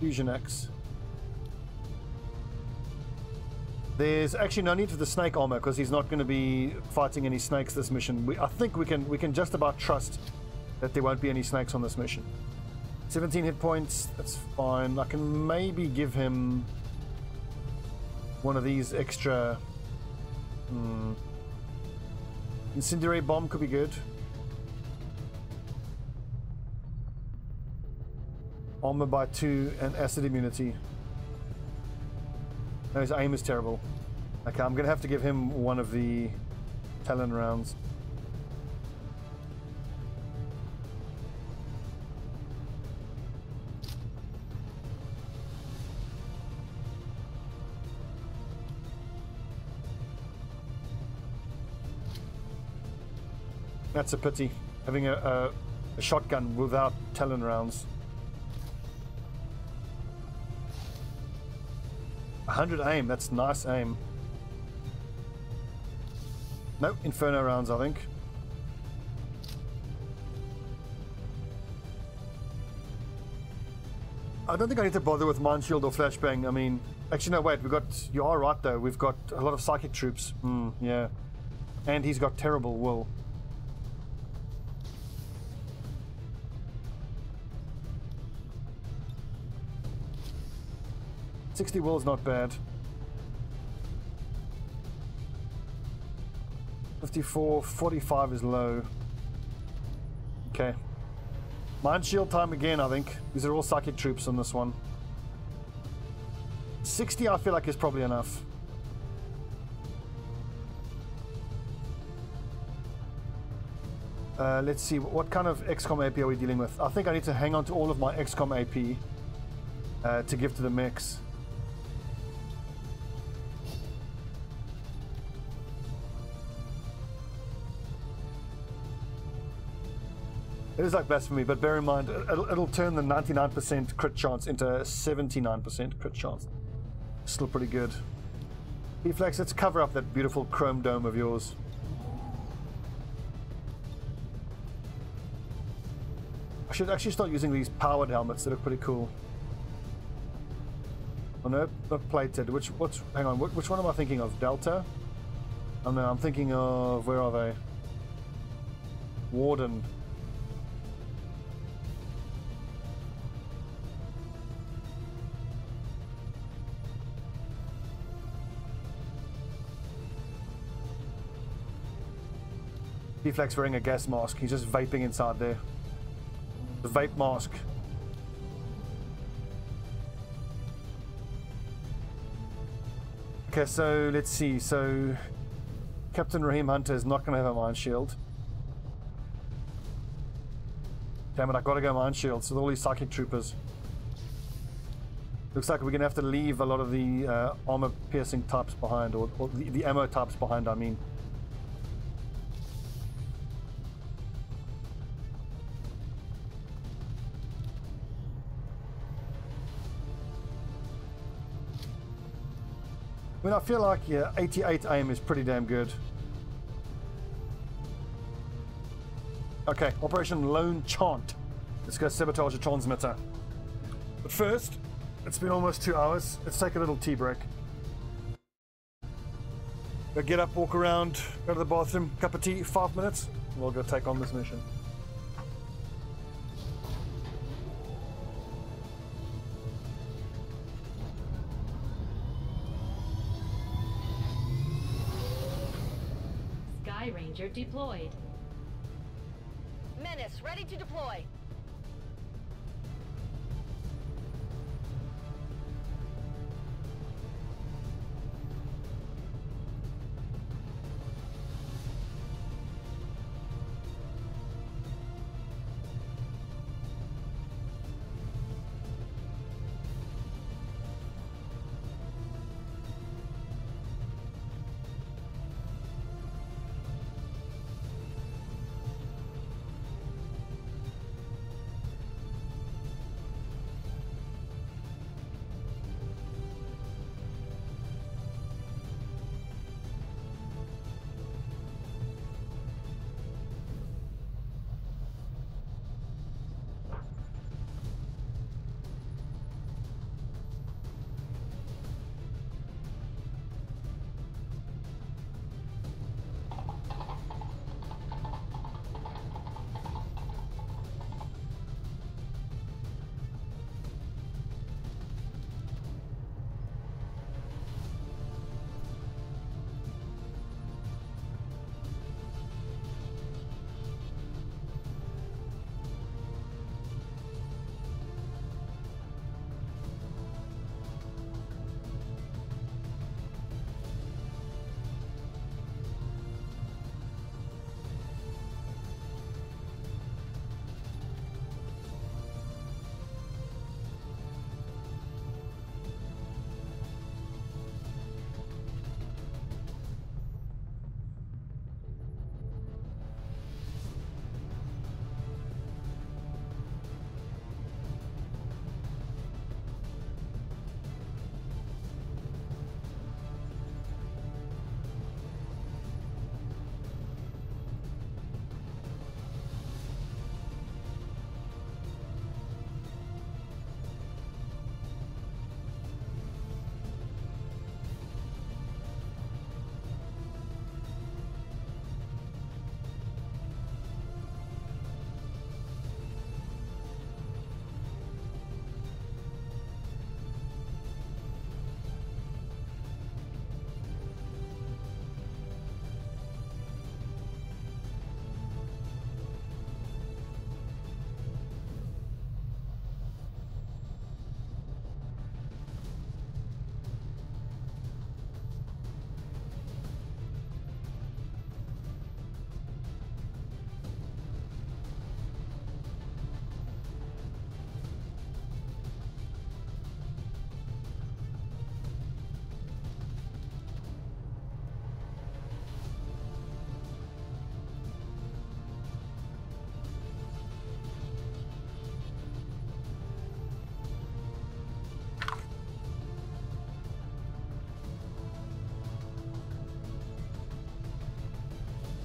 Fusion X. There's actually no need for the snake armor because he's not going to be fighting any snakes this mission. I think we can just about trust that there won't be any snakes on this mission. 17 hit points, that's fine. I can maybe give him one of these extra... Incendiary Bomb could be good. Armor by 2 and acid immunity. No, his aim is terrible. Okay, I'm gonna have to give him one of the Talon rounds. That's a pity, having a shotgun without Talon rounds. 100 aim, that's nice aim. Nope, Inferno rounds, I think. I don't think I need to bother with Mind Shield or Flashbang. I mean, actually, no, wait, you are right though, we've got a lot of psychic troops. Yeah. And he's got terrible will. $60 will is not bad. 54, 45 is low. Okay. Mind Shield time again, I think. These are all psychic troops on this one. 60 I feel like is probably enough. Let's see, what kind of XCOM AP are we dealing with? I think I need to hang on to all of my XCOM AP to give to the mechs. It is like blasphemy, but bear in mind, it'll turn the 99% crit chance into a 79% crit chance. Still pretty good. Reflex, let's cover up that beautiful chrome dome of yours. I should actually start using these powered helmets. They look pretty cool. Oh no, not plated. Hang on, which one am I thinking of? Delta? Oh no, I'm thinking of, where are they? Warden. Deflex wearing a gas mask. He's just vaping inside there. The vape mask. Okay, so let's see. So Captain Raheem Hunter is not going to have a mine shield. Damn it, I gotta go mine shields with all these psychic troopers. Looks like we're going to have to leave a lot of the armor piercing types behind, or the ammo types behind, I mean. I mean, I feel like, yeah, 88 aim is pretty damn good. Okay, Operation Lone Chant. Let's go sabotage the transmitter. But first, it's been almost 2 hours. Let's take a little tea break. Go get up, walk around, go to the bathroom, cup of tea, 5 minutes. We'll go take on this mission. Ranger deployed. Menace, ready to deploy.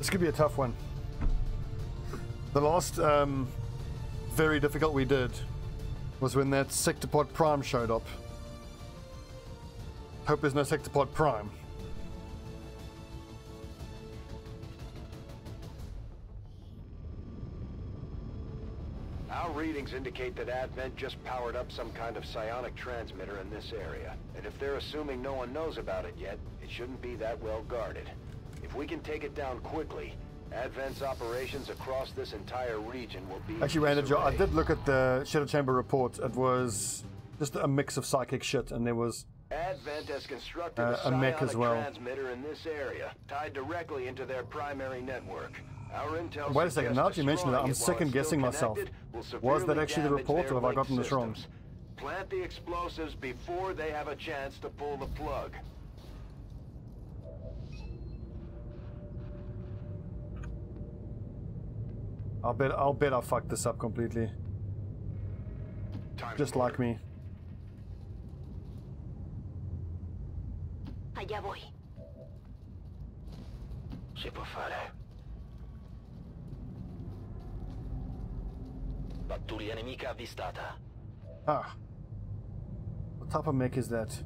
This could be a tough one. The last very difficult we did was when that Sectopod Prime showed up. Hope there's no Sectopod Prime. Our readings indicate that Advent just powered up some kind of psionic transmitter in this area. And if they're assuming no one knows about it yet, it shouldn't be that well guarded. If we can take it down quickly, Advent's operations across this entire region will be... Actually, Randy, I did look at the Shadow Chamber report. It was just a mix of psychic shit, and there was Advent has constructed a mech as well. transmitter in this area, tied directly into their primary network. Our intel Wait a second, now that you mention that, I'm second guessing myself. Was that actually the report, or have I gotten this wrong? Plant the explosives before they have a chance to pull the plug. I'll bet I fucked this up completely. Just like me. Allá voy. Si può fare. Pattuglia nemica avvistata. Ah. What type of mech is that?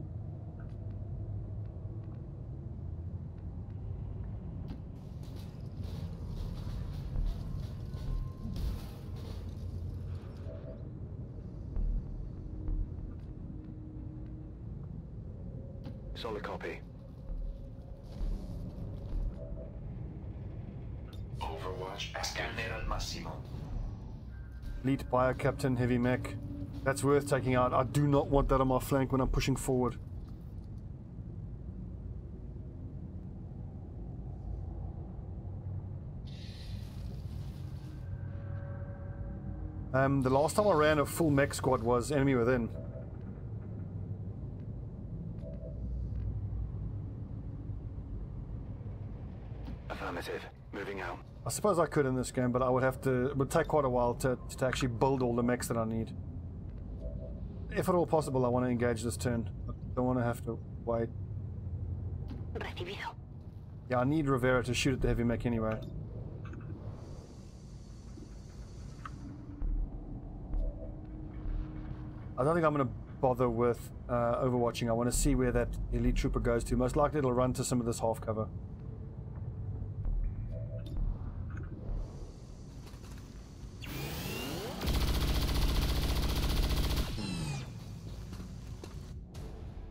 Solid copy. Overwatch scanner al massimo. Elite Bio Captain Heavy Mech. That's worth taking out. I do not want that on my flank when I'm pushing forward. The last time I ran a full mech squad was Enemy Within. Affirmative. Moving out. I suppose I could in this game, but I would have to. It would take quite a while to actually build all the mechs that I need. If at all possible, I want to engage this turn. I don't want to have to wait. Recibido. Yeah, I need Rivera to shoot at the heavy mech anyway. I don't think I'm going to bother with overwatching. I want to see where that elite trooper goes to. Most likely it'll run to some of this half cover.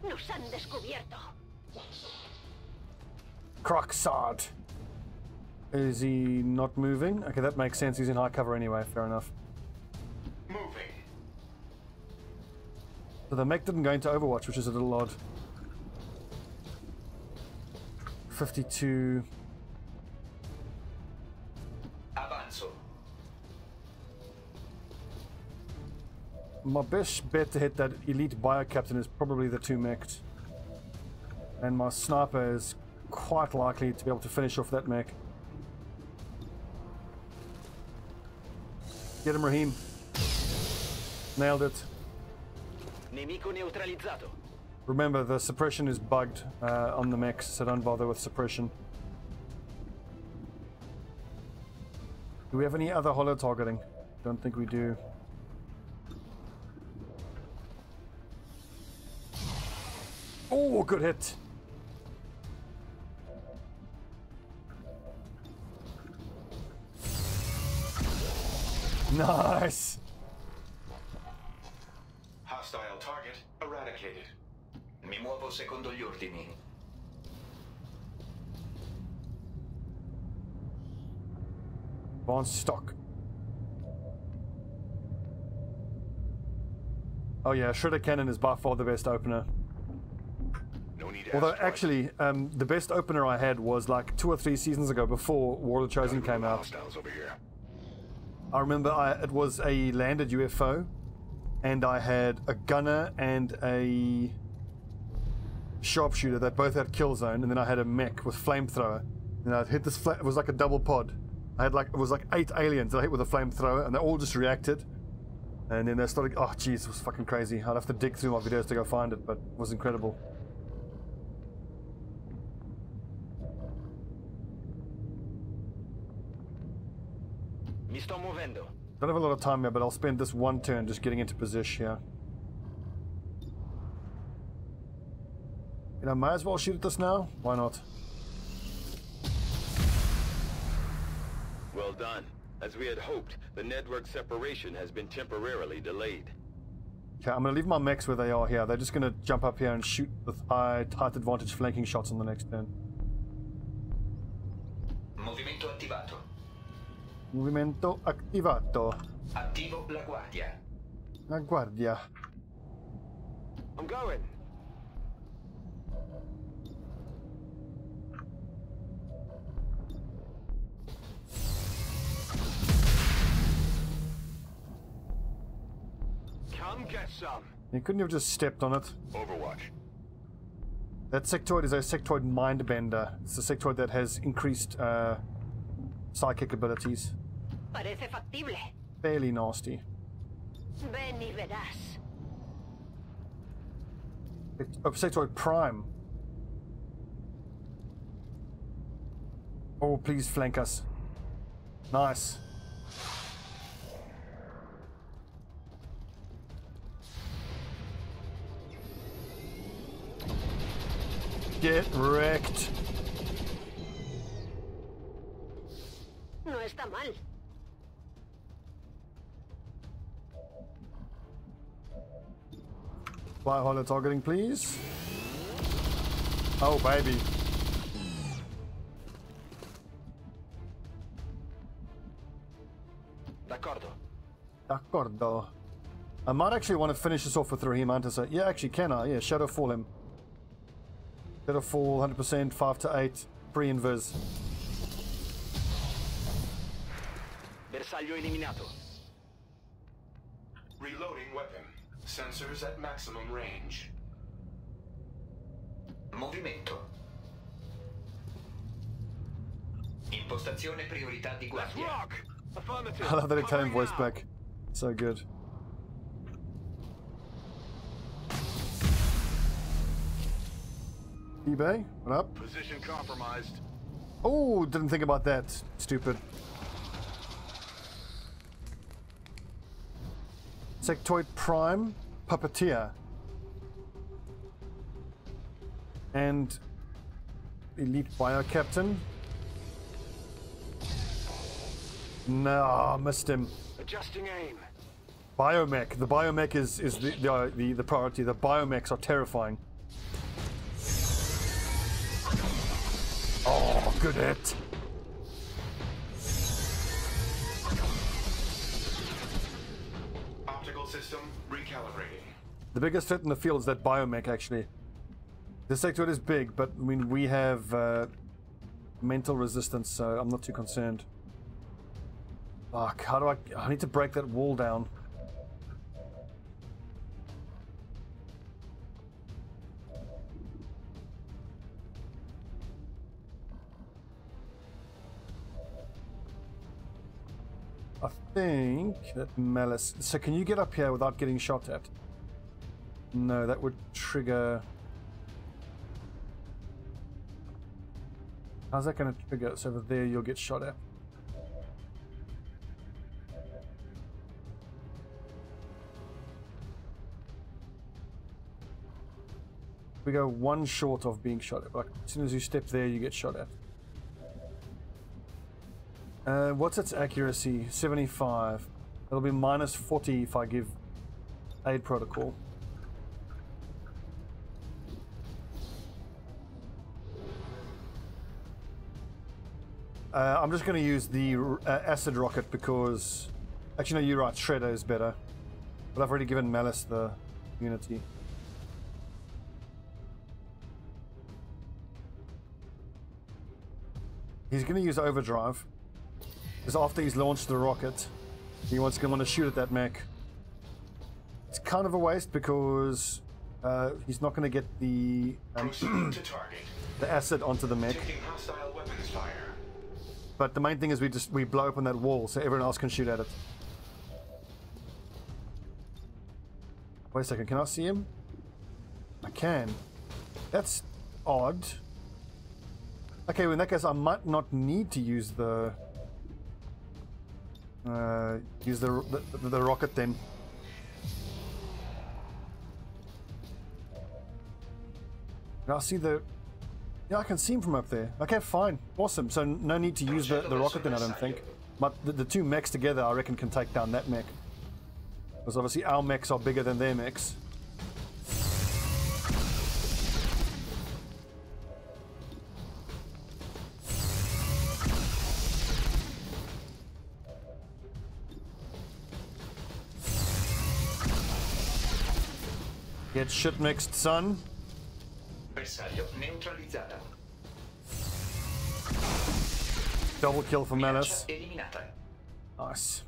Nos han descubierto. Crocsard. Is he not moving? Okay, that makes sense. He's in high cover anyway. Fair enough. Moving. So the mech didn't go into Overwatch, which is a little odd. 52. Avanzo. My best bet to hit that elite bio captain is probably the two mechs. And my sniper is quite likely to be able to finish off that mech. Get him, Raheem. Nailed it. Nemico neutralizzato. Remember, the suppression is bugged on the mechs, so don't bother with suppression. Do we have any other holo targeting? Don't think we do. Oh, good hit. Nice. Hostile target eradicated. Mi muovo secondo gli ordini. Advanced stock. Oh yeah, Shredder Cannon is by far the best opener. No need to Although ask actually, the best opener I had was like 2 or 3 seasons ago before War of the Chosen came out. hostiles over here. I remember it was a landed UFO, and I had a gunner and a sharpshooter that both had kill zone, and then I had a mech with flamethrower. And I'd hit this. It was like a double pod. I had it was like 8 aliens that I hit with a flamethrower, and they all just reacted. And then they started. Oh, jeez, it was fucking crazy. I'd have to dig through my videos to go find it, but it was incredible. Don't have a lot of time here, but I'll spend this one turn just getting into position here. You know, might as well shoot at this now. Why not? Well done. As we had hoped, the network separation has been temporarily delayed. Okay, I'm going to leave my mechs where they are here. They're just going to jump up here and shoot with high tight advantage flanking shots on the next turn. Movimento attivato. Movimento attivato. Attivo la guardia. La guardia. I'm going. Come get some. You couldn't have just stepped on it. Overwatch. That sectoid is a sectoid mindbender. It's a sectoid that has increased psychic abilities. Parece factible. Fairly nasty. Ven y verás. Sectoid Prime. Oh, please flank us. Nice. Get wrecked. No está mal. Fly hollow targeting, please. Oh, baby. D'accordo. D'accordo. I might actually want to finish this off with Raheem Hunter. So, yeah, actually, can I? Yeah, Shadow Fall him. Shadow Fall 100%, 5 to 8, free invis. Bersaglio eliminato. Reloading weapon. Sensors at maximum range. Movimento. Impostazione priorità di Let's guardia. rock. Affirmative. I love that Italian Covering voice now. back. So good. eBay, what up? Position compromised. Oh, didn't think about that. Stupid. Sectoid Prime, Puppeteer. And Elite Bio Captain. No, missed him. Adjusting aim. Biomech. The Biomech is the priority. The Biomechs are terrifying. Oh, good hit. Optical system recalibrating. The biggest hit in the field is that Biomech, actually. The sector is big, but I mean, we have mental resistance, so I'm not too concerned. Fuck, how do I need to break that wall down. I think that Malice. So can you get up here without getting shot at? No, that would trigger. How's that going to trigger? So over there you'll get shot at. We go one short of being shot at, but as soon as you step there, you get shot at. What's its accuracy? 75. It'll be minus 40 if I give aid protocol. I'm just going to use the acid rocket because... Actually, no, you're right. Shredder is better. But I've already given Malice the Unity. He's going to use overdrive. Because after he's launched the rocket, he wants to want to shoot at that mech. It's kind of a waste because he's not going to get the the acid onto the mech. Taking hostile weapons fire. But the main thing is we blow open that wall so everyone else can shoot at it. Wait a second, can I see him? I can. That's odd. Okay, well in that case I might not need to use the Use the rocket then. Now I see the... Yeah, I can see him from up there. Okay, fine. Awesome. So no need to use the rocket then, I don't think. But the two mechs together, I reckon, can take down that mech. Because obviously our mechs are bigger than their mechs. Get shit mixed, son. Bersaglio neutralizzata. Double kill for Malice. Eliminata. Nice.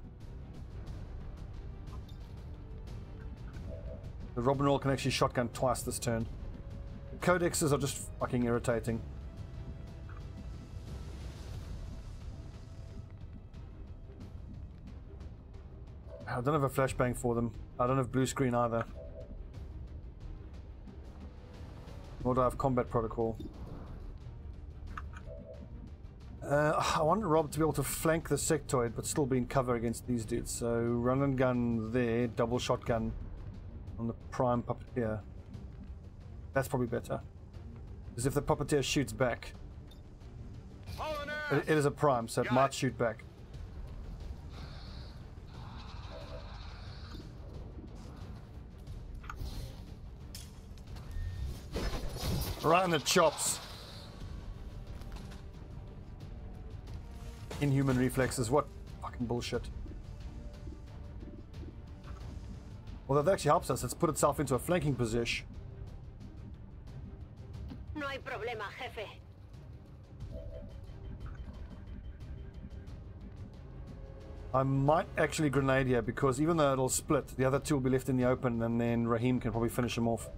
The Robin Roll can actually shotgun twice this turn. The codexes are just fucking irritating. I don't have a flashbang for them. I don't have blue screen either. Nor do I have combat protocol. I want Rob to be able to flank the sectoid but still be in cover against these dudes. So run and gun there, double shotgun on the prime puppeteer. That's probably better. Because if the puppeteer shoots back, it is a prime, so it might shoot back. Right in the chops. Inhuman reflexes, what fucking bullshit. Although that actually helps us, it's put itself into a flanking position. No hay problema, jefe. I might actually grenade here because even though it'll split, the other two will be left in the open and then Raheem can probably finish him off.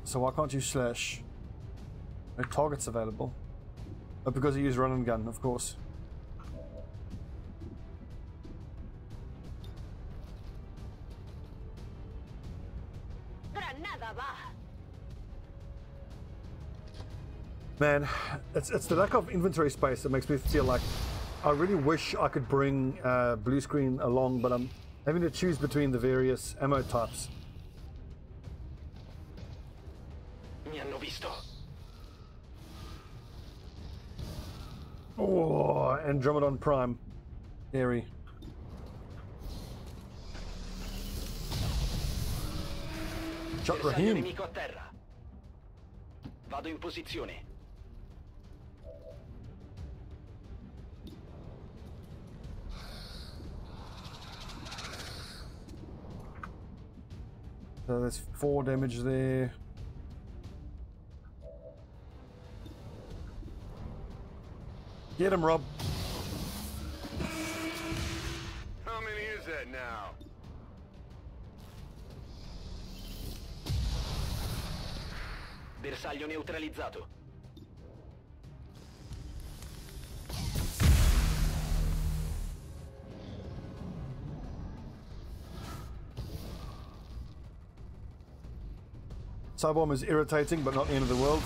So why can't you slash? No targets available. Oh, because you use run and gun, of course. Man, it's the lack of inventory space that makes me feel like I really wish I could bring blue screen along, but I'm having to choose between the various ammo types. Mi hanno visto. Oh, Andromedon Prime. Airy. Shot Raheem. Nemico a terra. Vado in posizione. So there's 4 damage there. Get him, Rob. How many is that now? Bersaglio neutralizzato. Cybomb is irritating, but not the end of the world.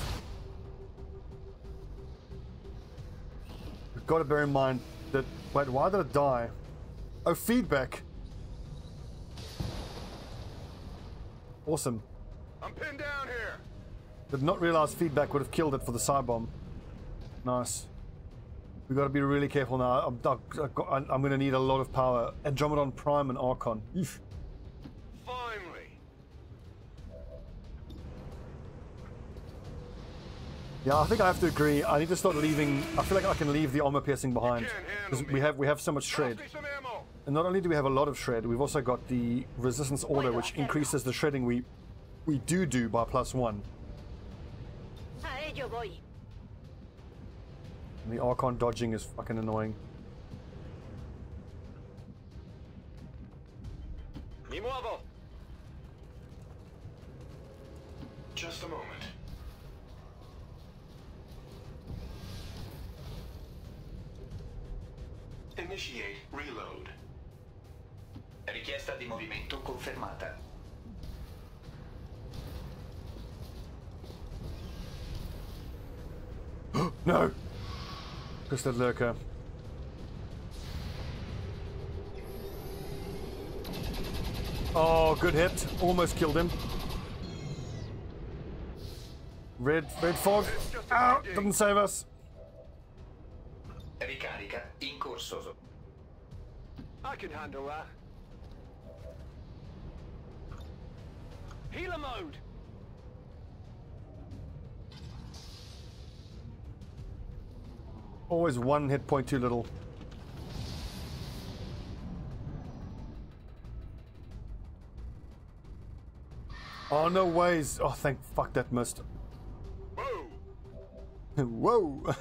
We've got to bear in mind that... Wait, why did it die? Oh, feedback. Awesome. I'm pinned down here. Did not realize feedback would have killed it for the Cybomb. Nice. We've got to be really careful now. I'm going to need a lot of power. Andromedon Prime and Archon. Eef. Yeah, I think I have to agree. I need to start leaving. I feel like I can leave the armor piercing behind because we have so much shred. And not only do we have a lot of shred, we've also got the resistance order, which increases the shredding we do by +1. And the Archon dodging is fucking annoying. Mi muovo. Just a moment. Initiate reload. Richiesta di movimento confermata. No! Crystal Lurker. Oh, good hit. Almost killed him. Red fog. Ow! Didn't save us. Ricarica in corso. I can handle that. Healer mode. Always one hit point too little. Oh, no ways. Oh, thank fuck that missed. Whoa. Whoa.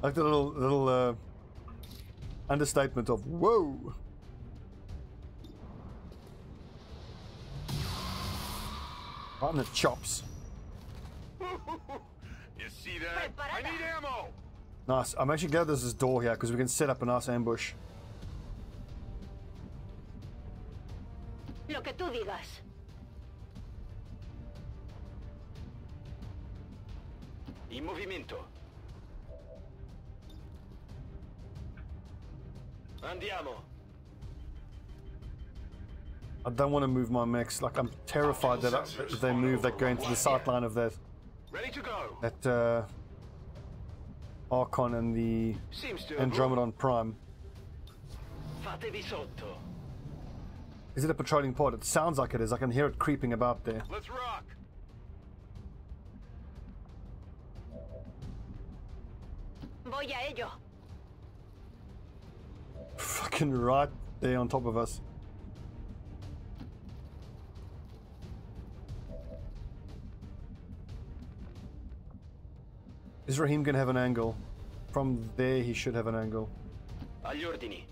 Like the little understatement of whoa. Right in the chops. You see that? I need ammo. Nice. I'm actually glad there's this door here because we can set up a nice ambush. Lo que tú digas. In movimento. Andiamo. I don't want to move my mechs. Like, I'm terrified that if they move, they go into the sight line of that. Ready to go. That Archon and the Andromedon Prime. Fatevi sotto. Is it a patrolling pod? It sounds like it is. I can hear it creeping about there. Let's rock. Voy a ello. Fucking right there on top of us. Is Raheem gonna have an angle? From there he should have an angle. Agli ordini.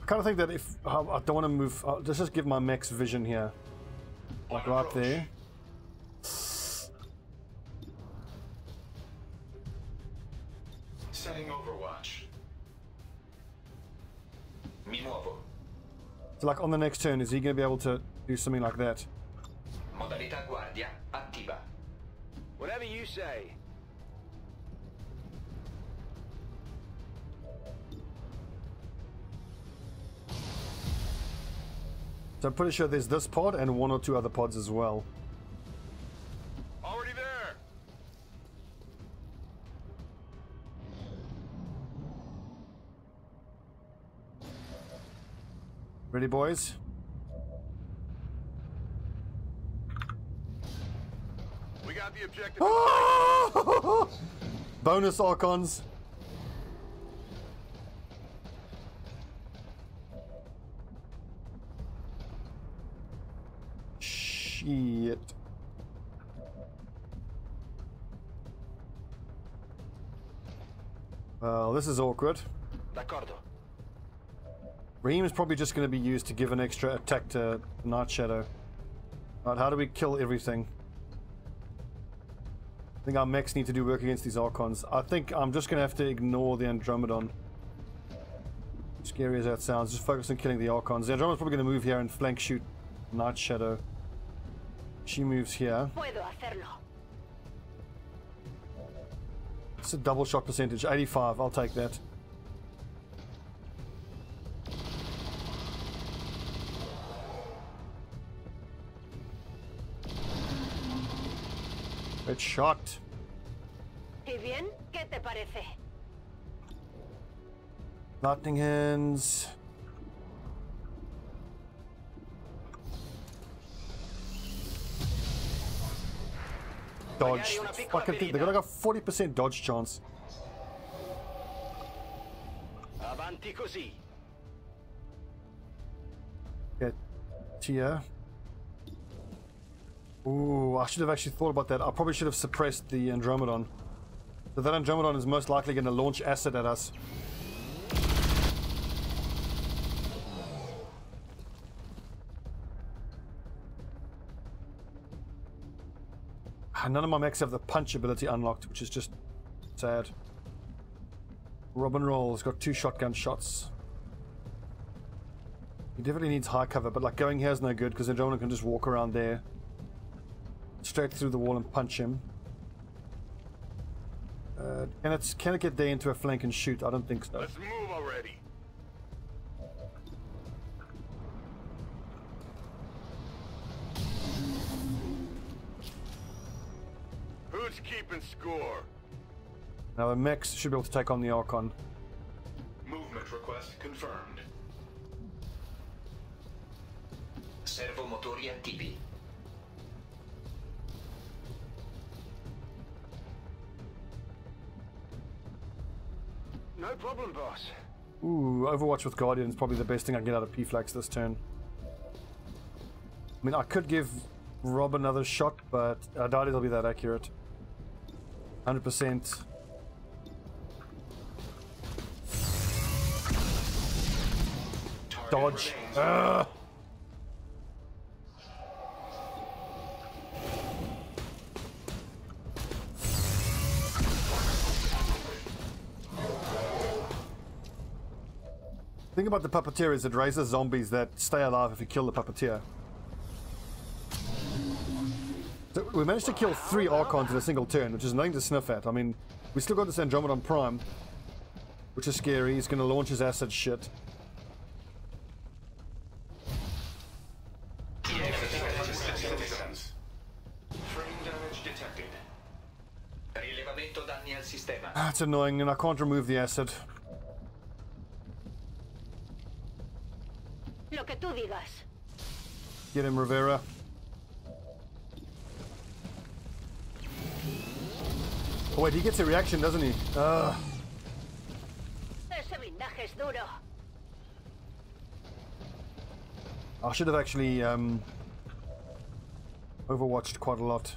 I kind of think that if I don't want to move, let's just give my mechs vision here, like right there. Setting Overwatch. Mi muovo. So like on the next turn, is he going to be able to do something like that? Modalità guardia attiva. Whatever you say. So I'm pretty sure there's this pod and one or two other pods as well. Already there. Ready, boys? We got the objective. Oh! Bonus Archons. Shit. Well, this is awkward. D'accordo. Raheem is probably just going to be used to give an extra attack to Night Shadow. Right, how do we kill everything? I think our mechs need to do work against these Archons. I think I'm just going to have to ignore the Andromedon. Scary as that sounds, just focus on killing the Archons. The Andromeda's probably going to move here and flank shoot Night Shadow. She moves here. It's a double shot percentage, 85. I'll take that. It's shot. ¿Y bien? ¿Qué te parece? Lightning hands. Dodge. Fucking thing. They got like a 40% dodge chance. Avanti così. Get Tia. Ooh, I should have actually thought about that. I probably should have suppressed the Andromedon. So that Andromedon is most likely going to launch acid at us. None of my mechs have the punch ability unlocked, which is just sad. Robin rolls, got 2 shotgun shots. He definitely needs high cover, but like going here is no good because the gentleman can just walk around there. Straight through the wall and punch him. Can it get there into a flank and shoot? I don't think so. Let's move already. Who's keeping score? Now the mechs should be able to take on the Archon. Movement request confirmed. Servomotori attivi. No problem, boss. Ooh, Overwatch with Guardian is probably the best thing I can get out of P-Flax this turn. I mean, I could give Rob another shot, but I doubt it'll be that accurate. 100%. Dodge. The thing about the puppeteer is it raises zombies that stay alive if you kill the puppeteer. So we managed to kill 3 Archons in a single turn, which is nothing to sniff at. I mean, we still got this Andromedon Prime, which is scary. He's going to launch his acid shit. That's annoying, and I can't remove the acid. Lo que tú digas. Get him, Rivera. Oh wait, he gets a reaction, doesn't he? Ese blindaje es duro. I should have actually overwatched quite a lot.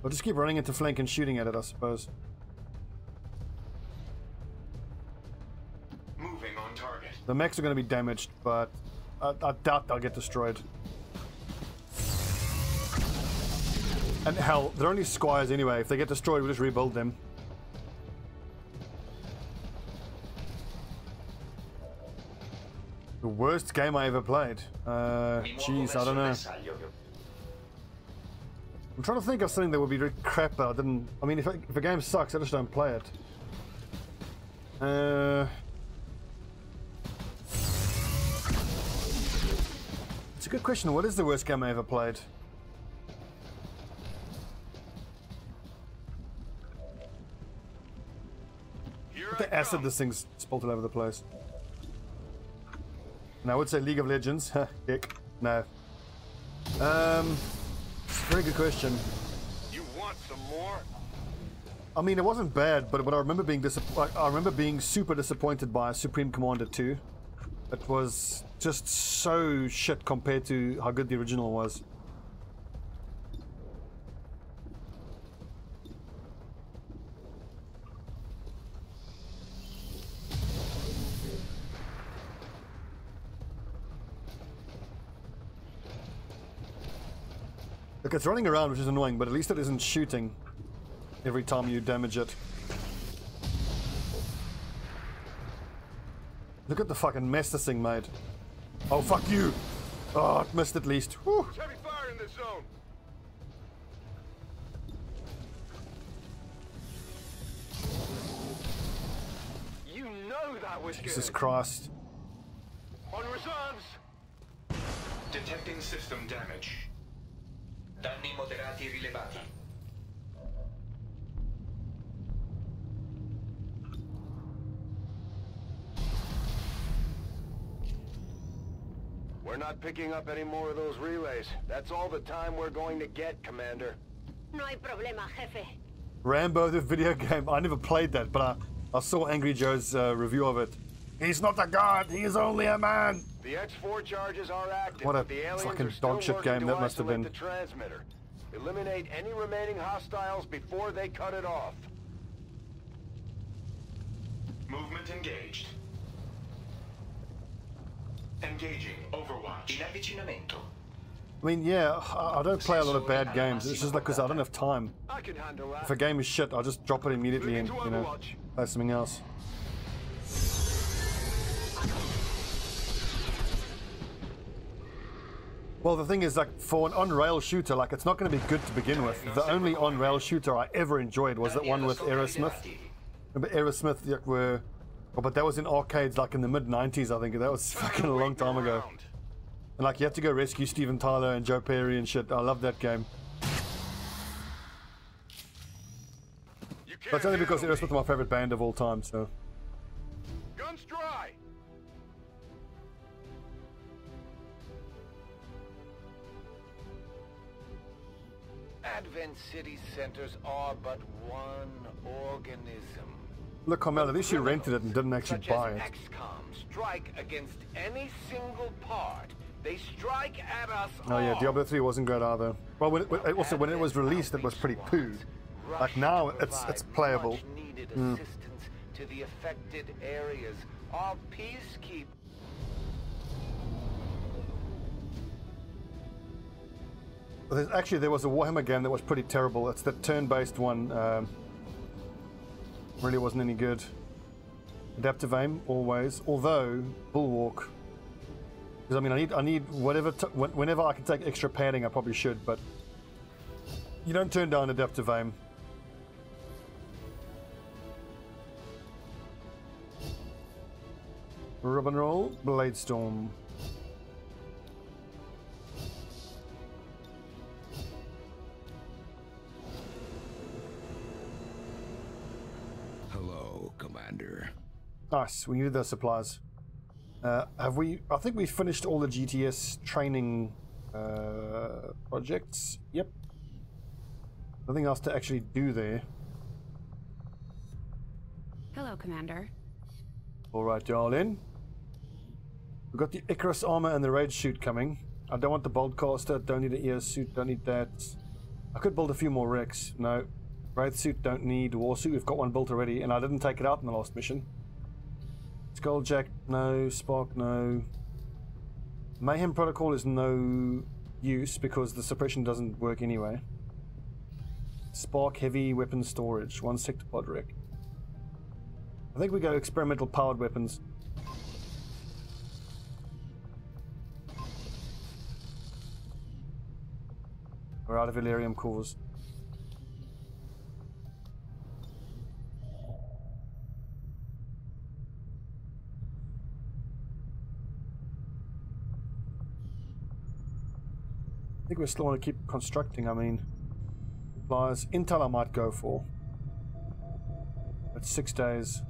I'll just keep running into flank and shooting at it, I suppose. Moving on target. The mechs are going to be damaged, but I doubt they'll get destroyed. And hell, they're only squires anyway. If they get destroyed, we'll just rebuild them. The worst game I ever played. Jeez, I don't know. I'm trying to think of something that would be really crap, but I didn't. I mean, if a game sucks, I just don't play it. It's a good question. What is the worst game I ever played? Look at the acid this thing's spilled all over the place. And I would say League of Legends. Heck, no. Very good question. You want some more? I mean, it wasn't bad, but I remember being super disappointed by Supreme Commander 2. It was just so shit compared to how good the original was. Look, it's running around, which is annoying, but at least it isn't shooting every time you damage it. Look at the fucking mess this thing made. Oh, fuck you! Oh, it missed at least. Whew. Heavy fire in this zone. You know that was Jesus good. Christ. On reserves. Detecting system damage. Danni moderati rilevati. We're not picking up any more of those relays. That's all the time we're going to get, Commander. No hay problema, jefe. Rambo, the video game. I never played that, but I saw Angry Joe's review of it. He's not a god, he is only a man! The X4 charges are active. What a the aliens fucking are still dog shit working game to that must have isolate been. The transmitter. Eliminate any remaining hostiles before they cut it off. Movement engaged. Engaging Overwatch. In avvicinamento. I mean, yeah, I don't play a lot of bad games. It's just like because I don't have time. I can handle that. If a game is shit, I'll just drop it immediately and, you know, play something else. Well, the thing is, like, for an on-rail shooter, like, it's not going to be good to begin with. The only on-rail shooter I ever enjoyed was that one with Aerosmith. Remember Aerosmith, like, were... Oh, but that was in arcades, like, in the mid-90s, I think. That was fucking a long time ago. And, like, you had to go rescue Steven Tyler and Joe Perry and shit. I love that game. But it's only because Aerosmith are my favorite band of all time, so... Guns dry! Advent City centers are but one organism. Look, Carmel, at least you rented it and didn't actually buy it. XCOM strike against any single part. They strike at us Oh yeah, Diablo 3 wasn't great either. Well, when it was released, it was pretty poo. Like now, it's playable. Needed assistance to the affected areas. Our peacekeepers. There was a Warhammer game that was pretty terrible. It's the turn-based one. Really wasn't any good. Adaptive aim, always. Although, Bulwark. Because I mean, I need whatever. Whenever I can take extra padding, I probably should. But you don't turn down adaptive aim. Rub and roll, Bladestorm. Hello, Commander. Nice, we needed those supplies. Have we... I think we finished all the GTS training projects. Yep. Nothing else to actually do there. Hello, Commander. Alright, y'all in. We've got the Icarus armor and the raid chute coming. I don't want the Boltcaster, don't need an EO suit, don't need that. I could build a few more wrecks. No. Raid suit, don't need. War suit, we've got one built already, and I didn't take it out in the last mission. Skulljack, no. Spark, no. Mayhem Protocol is no use because the suppression doesn't work anyway. Spark, heavy weapon storage, 1 sector pod wreck. I think we go experimental powered weapons. We're out of Illyrium cores. I think we still want to keep constructing. I mean, supplies. Intel I might go for. It's 6 days.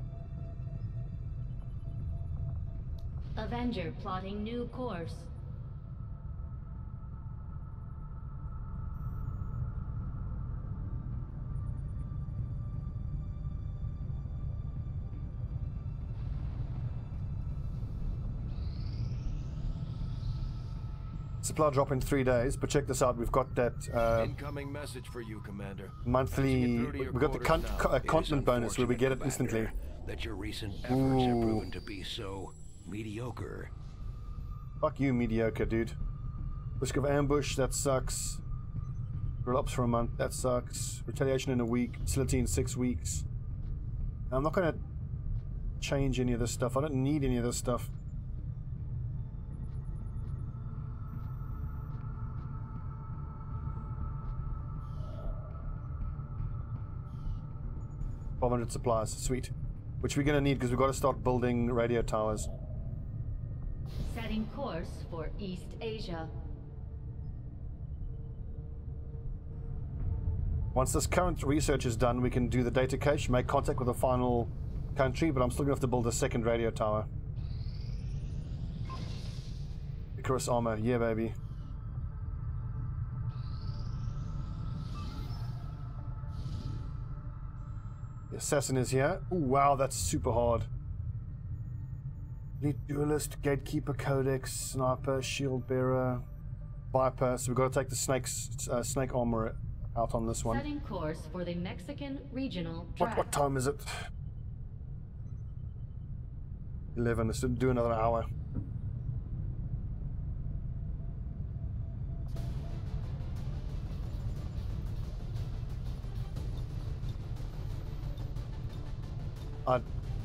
Avenger plotting new course. Supply drop in 3 days, but check this out. We've got that Incoming message for you, Commander. monthly. We've got the continent bonus where we get it instantly. That your recent efforts have proven to be so mediocre. Fuck you, mediocre, dude. Risk of ambush, that sucks. Relapse for a month, that sucks. Retaliation in a week. Facility in 6 weeks. I'm not gonna change any of this stuff. I don't need any of this stuff. $1,200 supplies, sweet. Which we're gonna need because we've got to start building radio towers. Setting course for East Asia. Once this current research is done, we can do the data cache, make contact with the final country, but I'm still gonna have to build a second radio tower. Icarus armor, yeah baby. The assassin is here. Ooh, wow, that's super hard. Elite duelist, gatekeeper, codex, sniper, shield bearer, viper. So we've got to take the snake armor out on this one. Setting course for the Mexican regional track. What time is it? 11. Let's do another hour.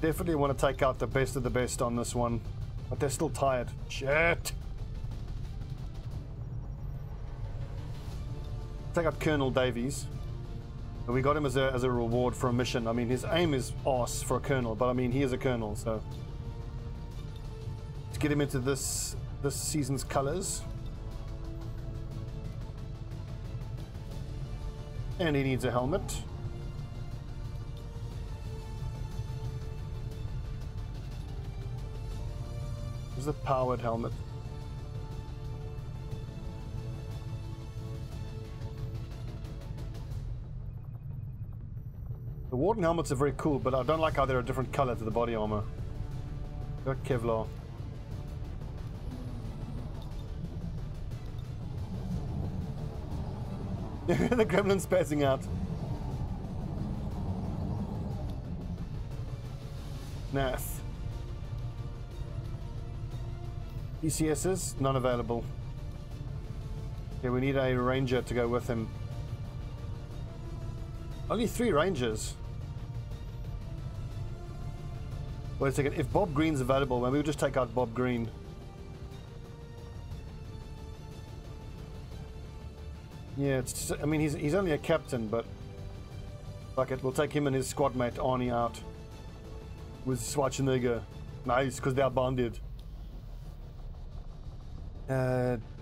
Definitely want to take out the best of the best on this one. But they're still tired. Shit! Take out Colonel Davies. We got him as a reward for a mission. I mean, his aim is arse for a colonel, but I mean, he is a colonel, so... Let's get him into this season's colors. And he needs a helmet. Where's the powered helmet? The Warden helmets are very cool, but I don't like how they're a different color to the body armor. Got Kevlar. The gremlin's passing out. Nath. ECSs, none available. Okay, we need a ranger to go with him. Only 3 rangers. Wait a second, if Bob Green's available, maybe we'll just take out Bob Green. Yeah, it's, I mean, he's only a captain, but fuck it, we'll take him and his squad mate Arnie out with Schwarzenegger. Nice, because they're bonded.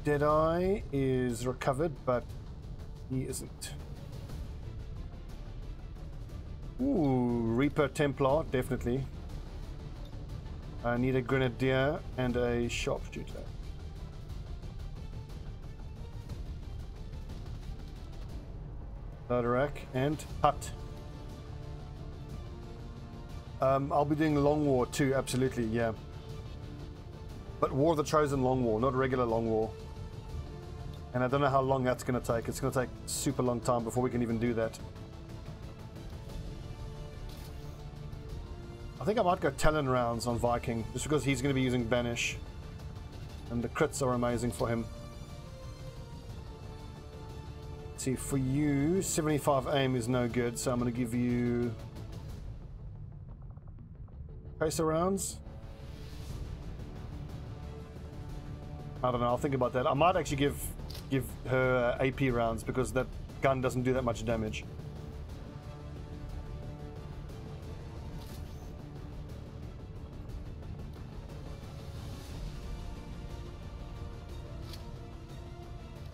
Deadeye is recovered, but he isn't. Ooh, Reaper Templar, definitely. I need a Grenadier and a Sharpshooter. Loderak and Hut. I'll be doing Long War too, absolutely, yeah. But War of the Chosen Long War, not regular Long War. And I don't know how long that's going to take. It's going to take a super long time before we can even do that. I think I might go Talon rounds on Viking, just because he's going to be using Banish. And the crits are amazing for him. Let's see, for you, 75 aim is no good, so I'm going to give you... Tracer rounds? I don't know, I'll think about that. I might actually give her AP rounds, because that gun doesn't do that much damage.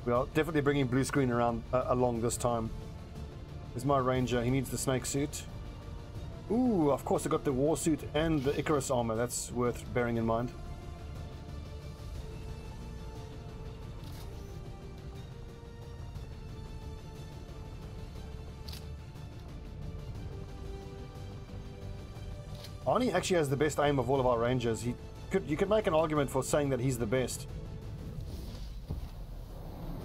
We are definitely bringing blue screen around along this time. There's my ranger. He needs the snake suit. Ooh, of course I got the war suit and the Icarus armor. That's worth bearing in mind. Arnie actually has the best aim of all of our rangers. You could make an argument for saying that he's the best.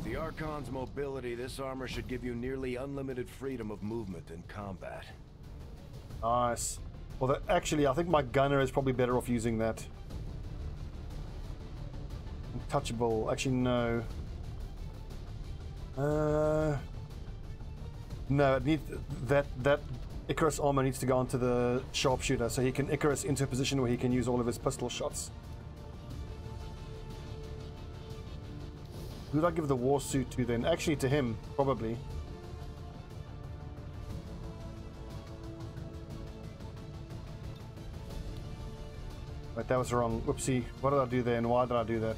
The Archon's mobility, this armor should give you nearly unlimited freedom of movement in combat. Nice. Well, actually, I think my gunner is probably better off using that. Untouchable. Actually, no. No, it needs that Icarus armor needs to go onto the sharpshooter, so he can Icarus into a position where he can use all of his pistol shots. Who would I give the war suit to then? Actually, to him, probably. Wait, that was wrong. Whoopsie. What did I do there and why did I do that?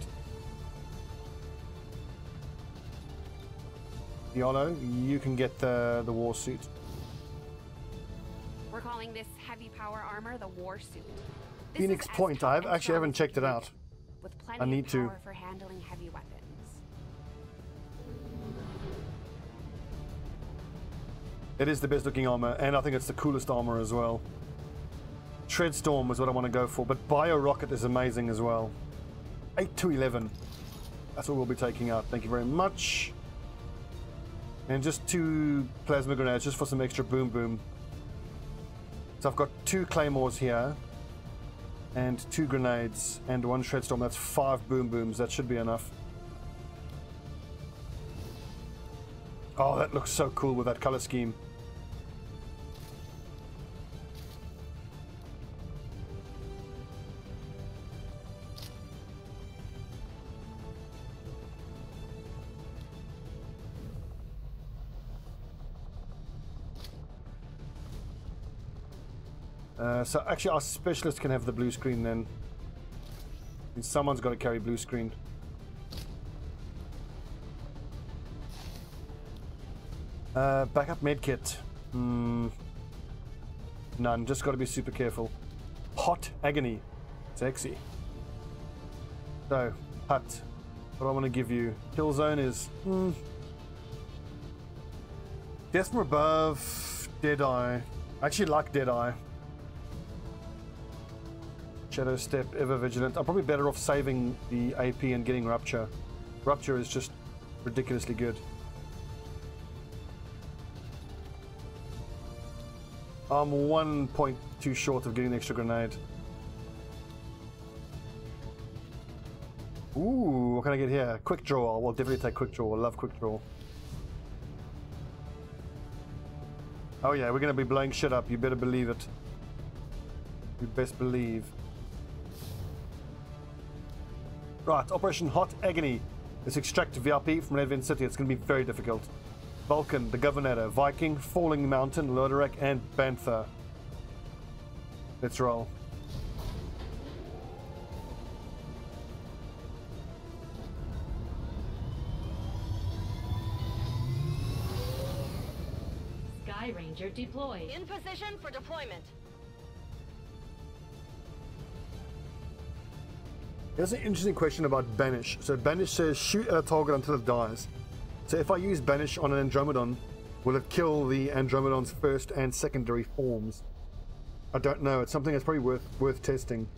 Yolo, you can get the war suit. We're calling this heavy power armor the war suit. This Phoenix Point. I actually haven't checked it out. With I plenty need of to. power for handling heavy weapons. It is the best looking armor, and I think it's the coolest armor as well. Treadstorm is what I want to go for, but Bio Rocket is amazing as well. 8 to 11. That's what we'll be taking out. Thank you very much. And just 2 plasma grenades, just for some extra boom boom. So I've got 2 claymores here, and 2 grenades, and 1 Treadstorm. That's 5 boom booms. That should be enough. Oh, that looks so cool with that color scheme. So actually our specialist can have the blue screen then. And someone's got to carry blue screen. Backup medkit. None, just got to be super careful. Hot agony. Sexy. So, hut. What I want to give you. Kill zone is... Death from above. Deadeye. I actually like Deadeye. Shadow step, ever vigilant. I'm probably better off saving the AP and getting Rupture. Rupture is just ridiculously good. I'm 1 point too short of getting the extra grenade. Ooh, what can I get here? Quick draw. We'll definitely take quick draw. I love quick draw. Oh yeah, we're going to be blowing shit up. You better believe it. You best believe. Right, Operation Hot Agony. Let's extract VIP from Advent City. It's going to be very difficult. Vulcan, the Governor, Viking, Falling Mountain, Lodorak, and Bantha. Let's roll. Sky Ranger deployed. In position for deployment. Here's an interesting question about Banish. So Banish says shoot at a target until it dies. So if I use Banish on an Andromedon, will it kill the Andromedon's first and secondary forms? I don't know. It's something that's probably worth testing.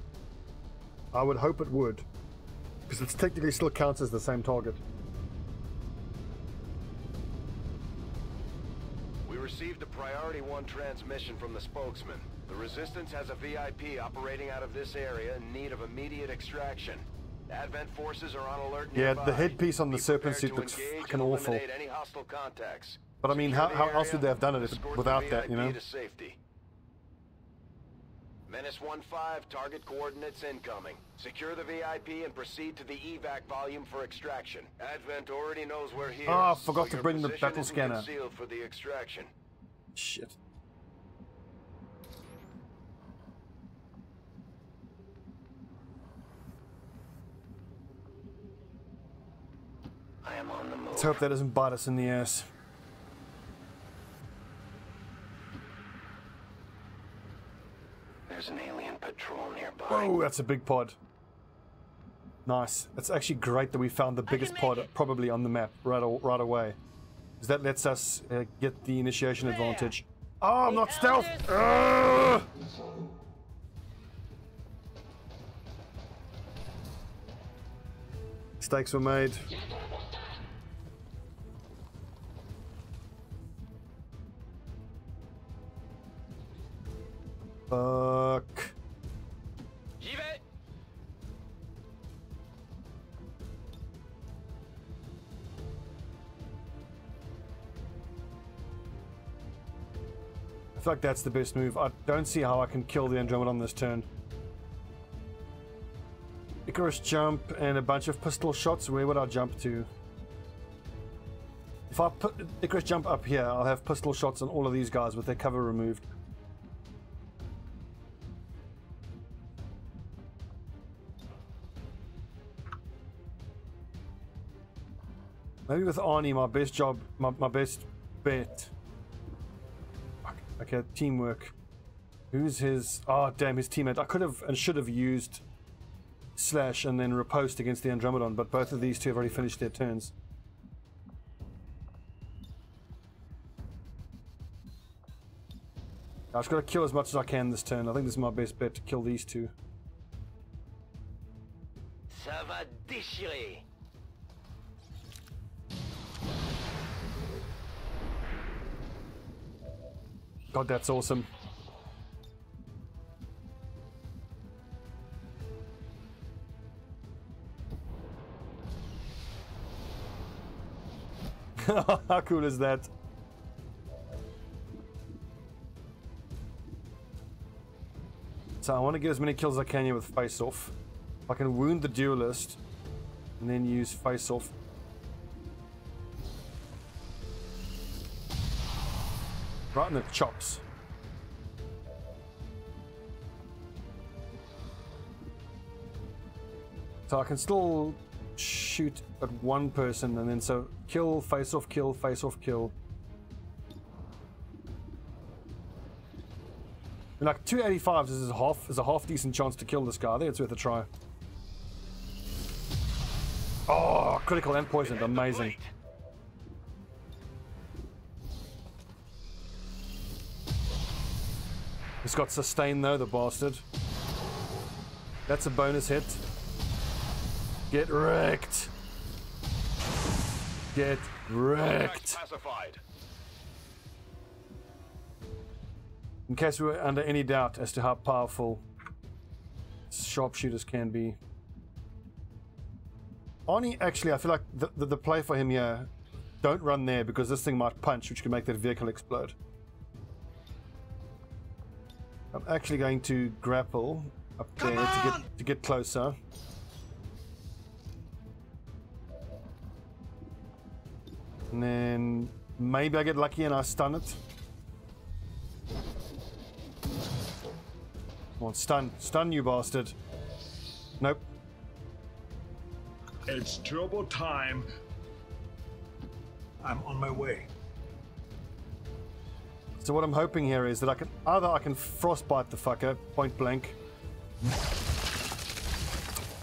I would hope it would, because it technically still counts as the same target. We received a Priority 1 transmission from the spokesman. The Resistance has a VIP operating out of this area in need of immediate extraction. Advent forces are on alert nearby. Yeah, the headpiece on the Serpent suit looks fucking awful. Any hostile contacts. But I mean, how else would they have done it without that, you know? Menace 1-5, target coordinates incoming. Secure the VIP and proceed to the evac volume for extraction. Advent already knows we're here. Oh, I forgot to bring the battle scanner. Concealed for the extraction. Shit. I am on the move. Let's hope that doesn't bite us in the ass. There's an alien patrol nearby. Oh, that's a big pod. Nice. It's actually great that we found the biggest pod probably on the map right away. Because that lets us get the initiation advantage. Oh, I'm not stealth! Mistakes were made. Fuck. I feel like that's the best move. I don't see how I can kill the Andromedon this turn. Icarus jump and a bunch of pistol shots. Where would I jump to? If I put Icarus jump up here, I'll have pistol shots on all of these guys with their cover removed. Maybe with Arnie, my best bet. Okay, teamwork. Who's his... Oh, damn, his teammate. I could have and should have used Slash and then riposte against the Andromedon, but both of these two have already finished their turns. I've just got to kill as much as I can this turn. I think this is my best bet, to kill these two. Ça va déchirer. God, that's awesome. How cool is that? So I want to get as many kills as I can here with Face Off. If I can wound the duelist and then use Face Off. Right in the chops. So I can still shoot at one person, and then so kill, face off, kill, face off, kill. And like 285s is a half decent chance to kill this guy. I think it's worth a try. Oh, critical and poisoned, amazing. He's got sustain though, the bastard. That's a bonus hit. Get wrecked. Get wrecked. In case we were under any doubt as to how powerful sharpshooters can be. Arnie, actually, I feel like the play for him here, don't run there because this thing might punch, which can make that vehicle explode. I'm actually going to grapple up there to get closer. And then maybe I get lucky and I stun it. Come on, stun you bastard. Nope. It's turbo time. I'm on my way. So what I'm hoping here is that I can frostbite the fucker point blank.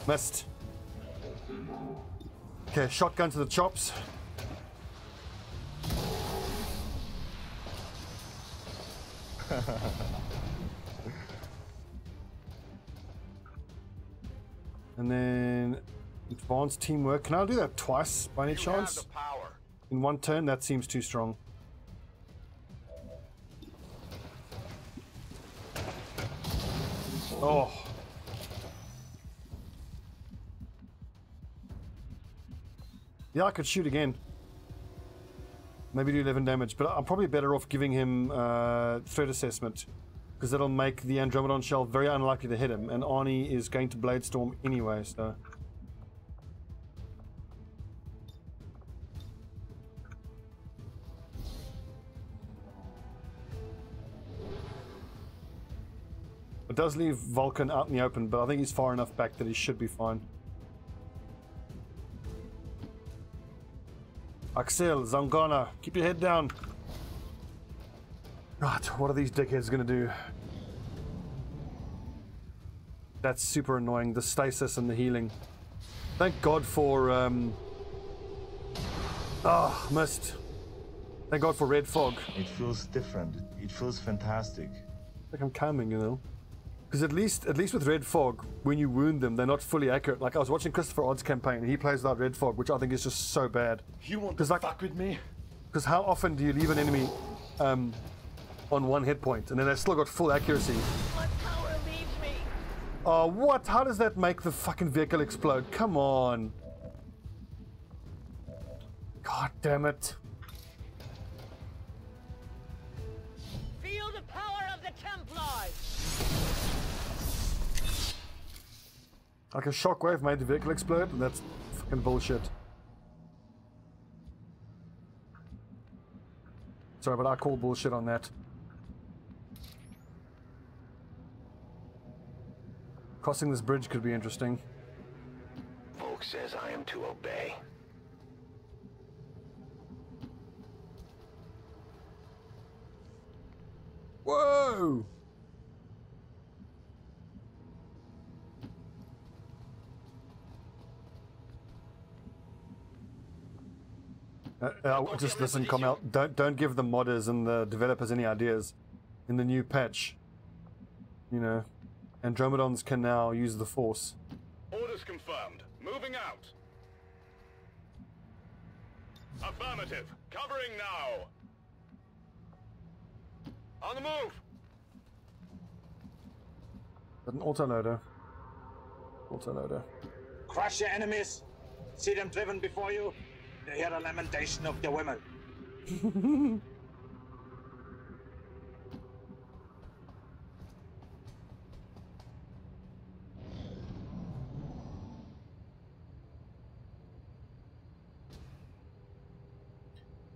Missed. Okay, shotgun to the chops. And then advanced teamwork. Can I do that twice by any chance? In one turn? That seems too strong. Oh. Yeah, I could shoot again. Maybe do 11 damage, but I'm probably better off giving him threat assessment, because that'll make the Andromedon shell very unlikely to hit him, and Arnie is going to Blade Storm anyway, so... It does leave Vulcan out in the open, but I think he's far enough back that he should be fine. Axel, Zangana, keep your head down. God, what are these dickheads gonna do? That's super annoying, the stasis and the healing. Thank God for, missed. Thank God for red fog. It feels different. It feels fantastic. Like I'm coming, you know? Because at least with red fog, when you wound them, they're not fully accurate. Like I was watching Christopher Odd's campaign, and he plays without red fog, which I think is just so bad. You want to fuck with me? Because how often do you leave an enemy on one hit point, and then they've still got full accuracy? My power leaves me. Oh, what? How does that make the fucking vehicle explode? Come on. God damn it. Feel the power of the Templars. Like a shockwave made the vehicle explode, and that's fucking bullshit. Sorry, but I call bullshit on that. Crossing this bridge could be interesting. Volk says I am to obey. Whoa! Just listen, come out. Don't give the modders and the developers any ideas. In the new patch, you know, Andromedons can now use the Force. Orders confirmed. Moving out. Affirmative. Covering now. On the move. But an autoloader. Autoloader. Crush your enemies. See them driven before you. They hear the lamentation of the women.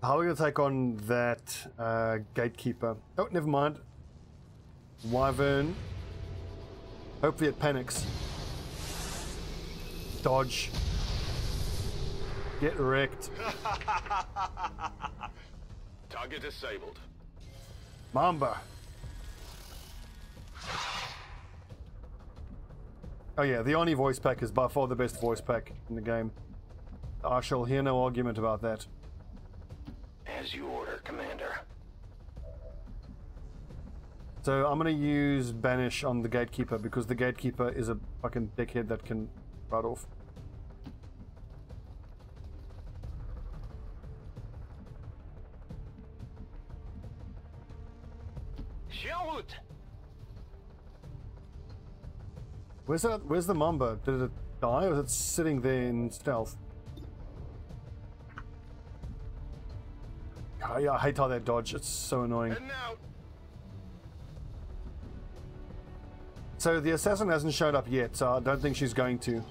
How are we going to take on that gatekeeper? Oh, never mind. Wyvern. Hopefully it panics. dodge. Get wrecked. Target disabled. Mamba. Oh yeah, the Oni voice pack is by far the best voice pack in the game. I shall hear no argument about that. As you order, Commander. So I'm gonna use Banish on the Gatekeeper because the Gatekeeper is a fucking dickhead that can ride off. Where's the Mamba? Did it die or is it sitting there in stealth? Oh, yeah, I hate how they dodge. It's so annoying. So the assassin hasn't showed up yet, so I don't think she's going to.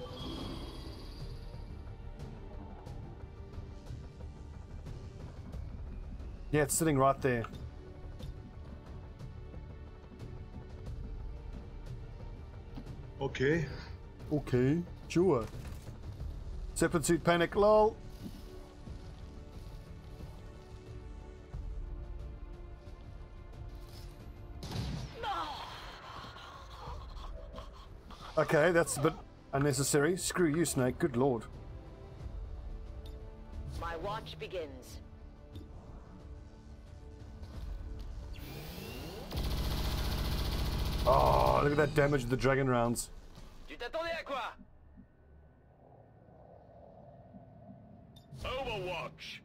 Yeah, it's sitting right there. Okay. Okay, sure. Separate suit panic, lol. Okay, that's a bit unnecessary. Screw you, Snake. Good lord. My watch begins. Oh, look at that damage of the dragon rounds. Tu t'attendais à quoi? Overwatch.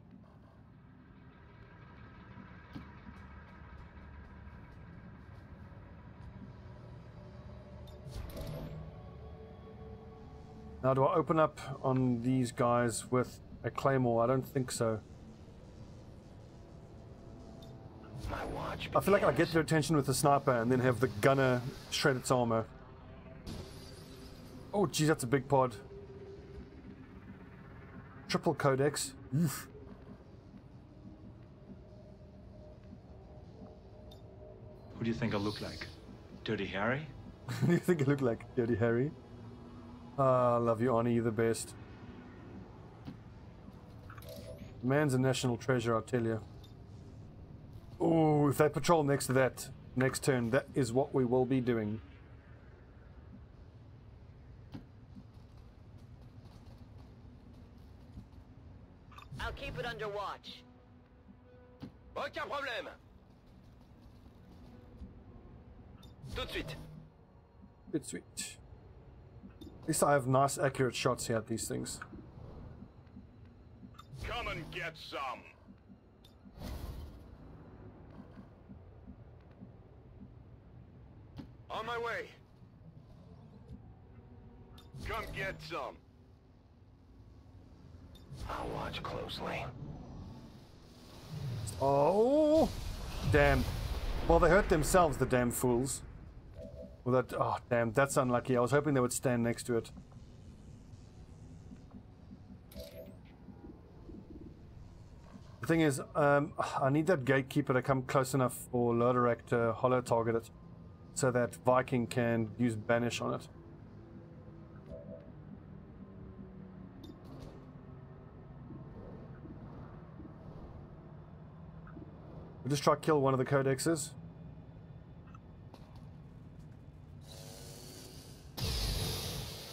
Now, do I open up on these guys with a claymore? I don't think so. My watch I feel like I get their attention with the sniper and then have the gunner shred its armor. Oh, geez, that's a big pod. Triple codex. Oof. Who do you think I look like? Dirty Harry? You think I look like Dirty Harry? Ah, I love you, Arnie. You're the best. Man's a national treasure, I'll tell you. Oh, if they patrol next to that next turn, that is what we will be doing. I'll keep it under watch. Aucun problème. Tout de suite. Good sweet. At least I have nice accurate shots here at these things. Come and get some. On my way. Come get some. I'll watch closely. Oh, damn. Well, they hurt themselves, the damn fools. Well, that, oh, damn, that's unlucky. I was hoping they would stand next to it. The thing is, I need that gatekeeper to come close enough for Loderak to hollow target it, so that Viking can use Banish on it. We'll just try to kill one of the codexes.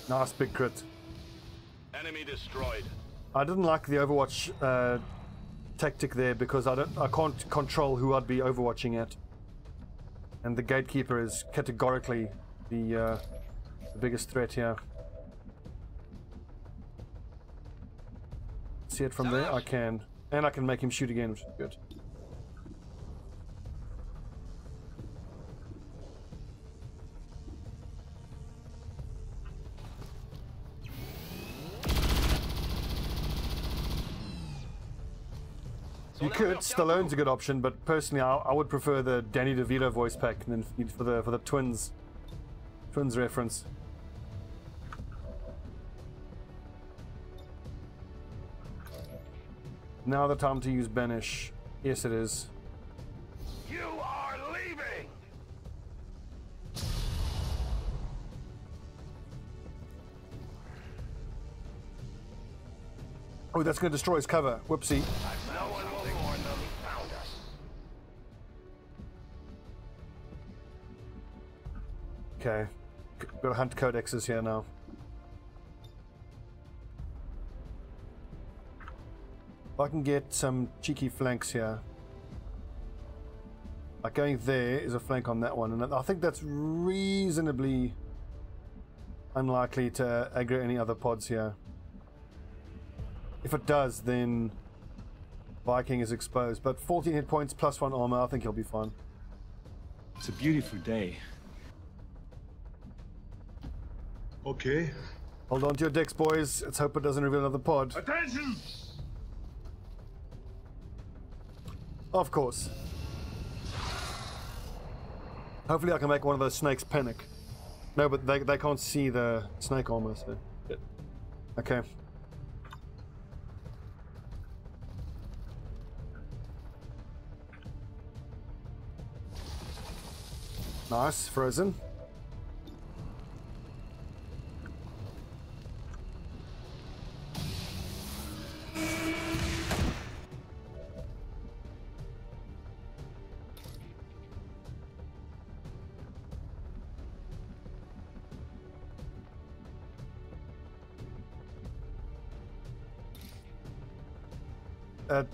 Nice big crit. Enemy destroyed. I didn't like the Overwatch tactic there because I can't control who I'd be overwatching at. And the gatekeeper is categorically the biggest threat here. See it from there? I can. And I can make him shoot again, which is good. You could. Stallone's a good option, but personally, I would prefer the Danny DeVito voice pack than for the twins reference. Now the time to use Banish. Yes, it is. You are leaving. Oh, that's going to destroy his cover. Whoopsie. No one will warn them. Found us. Okay. Got to hunt codexes here now. If I can get some cheeky flanks here. Like going there is a flank on that one, and I think that's reasonably unlikely to aggro any other pods here. If it does, then Viking is exposed. But 14 hit points plus 1 armor, I think he'll be fine. It's a beautiful day. Okay. Hold on to your decks, boys. Let's hope it doesn't reveal another pod. Attention! Of course. Hopefully I can make one of those snakes panic. No, but they can't see the snake armor, so... Okay. Nice, frozen.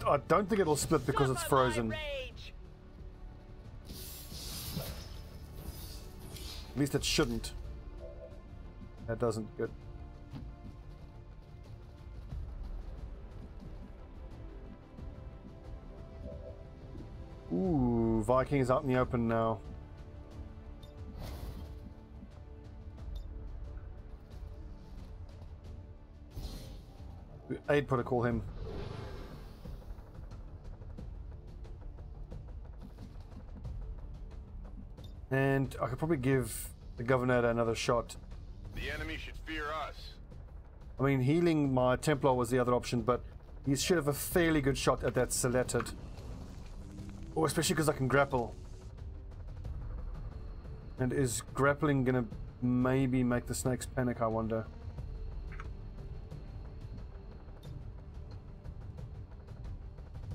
I don't think it'll split because it's frozen. At least it shouldn't. That doesn't. Good. Ooh, Viking is out in the open now. Aid protocol him. And I could probably give the Governor another shot. The enemy should fear us. I mean, healing my Templar was the other option, but he should have a fairly good shot at that Selected. Oh, especially because I can grapple. And is grappling gonna maybe make the snakes panic, I wonder?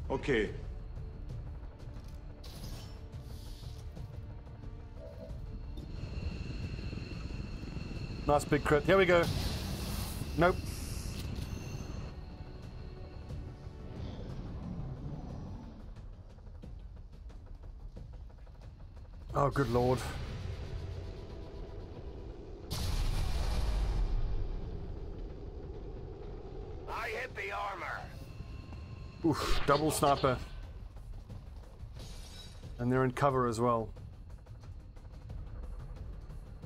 Okay. Nice big crit. Here we go. Nope. Oh, good lord. I hit the armor. Oof, double sniper. And they're in cover as well.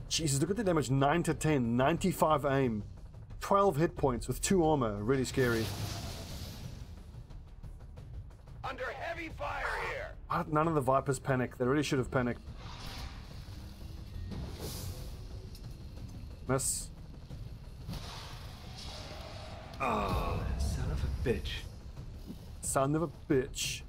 Jesus, look at the damage. 9 to 10, 95 aim, 12 hit points with 2 armor. Really scary. Under heavy fire here. None of the Vipers panic. They really should have panicked. Miss. Oh, son of a bitch. Son of a bitch.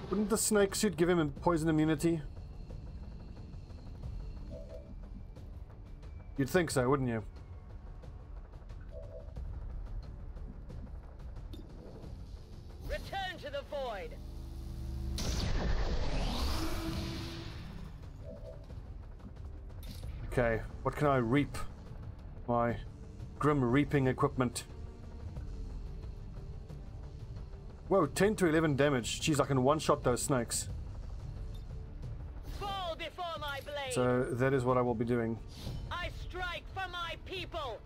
Wouldn't the snake suit give him poison immunity? You'd think so, wouldn't you? Return to the void. Okay, what can I reap? My grim reaping equipment. Whoa, 10 to 11 damage. Jeez, I can one-shot those snakes. Fall before my blade. So that is what I will be doing. I strike for my people.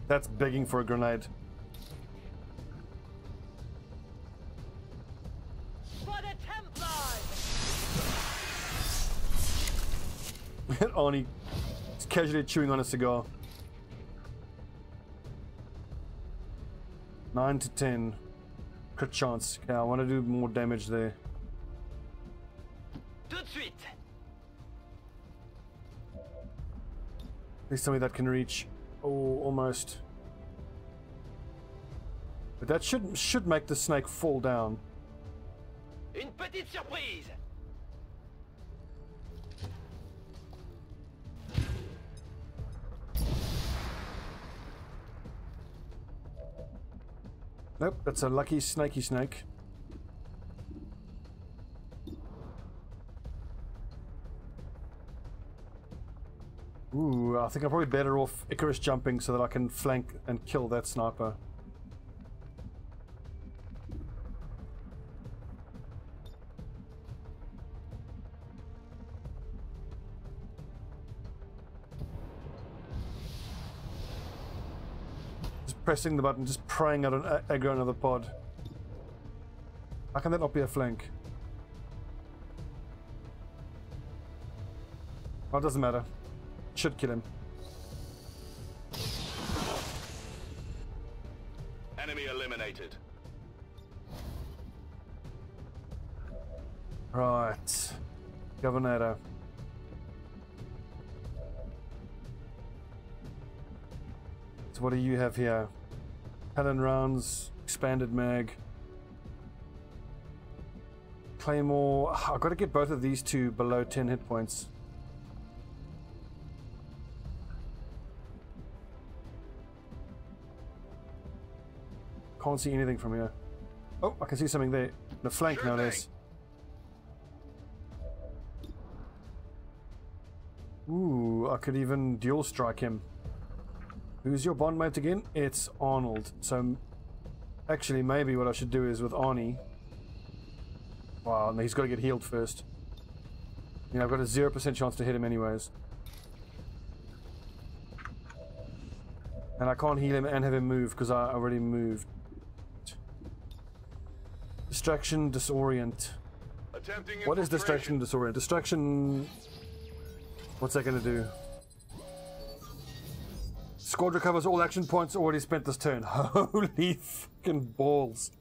That's begging for a grenade. For the Templars. Arnie is casually chewing on a cigar. 9 to 10. Crit chance. Okay, I want to do more damage there. Tout de suite. Please tell me that can reach. Oh, almost. But that should make the snake fall down. Une petite surprise. Nope, that's a lucky snaky snake. Ooh, I think I'm probably better off Icarus jumping so that I can flank and kill that sniper. Just pressing the button, just praying out an aggro another pod. How can that not be a flank? Oh, it doesn't matter. Should kill him. Enemy eliminated. Right. Governor. So what do you have here? Cannon rounds, expanded mag. Claymore. I've got to get both of these two below 10 hit points. Can't see anything from here. Oh, I can see something there. The flank, no less. Ooh, I could even dual strike him. Who's your bondmate again? It's Arnold. So, actually, maybe what I should do is with Arnie. Wow, no, he's got to get healed first. You know, I've got a 0% chance to hit him anyways. And I can't heal him and have him move because I already moved. Distraction, disorient. What is distraction, disorient? Distraction... What's that going to do? Squad recovers all action points already spent this turn. Holy fucking balls.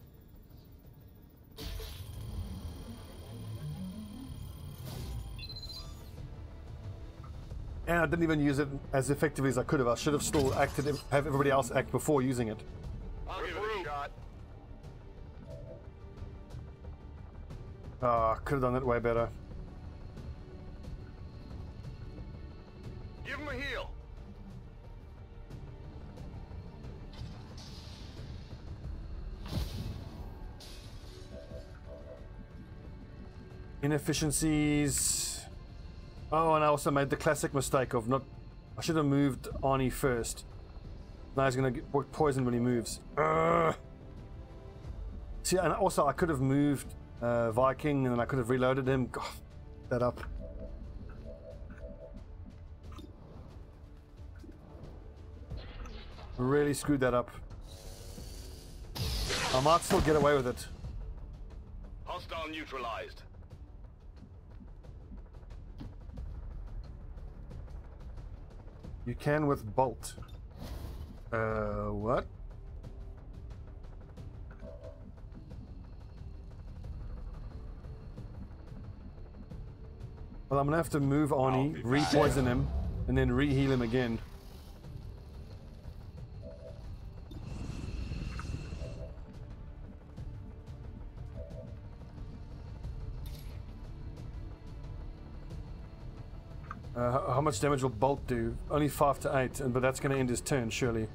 And I didn't even use it as effectively as I could have. I should have still acted, have everybody else act before using it. I'll give it a shot. Ah, could have done that way better. Give him a heal. Inefficiencies. Oh, and I also made the classic mistake of not... I should have moved Arnie first. Now he's going to get poisoned when he moves. See, and also I could have moved Viking and then I could have reloaded him. God, that up. Really screwed that up. I might still get away with it. Hostile neutralized. You can with bolt. What? Well, I'm gonna have to move Arnie, re-poison him, and then re-heal him again. How much damage will Bolt do? Only 5 to 8, but that's going to end his turn, surely.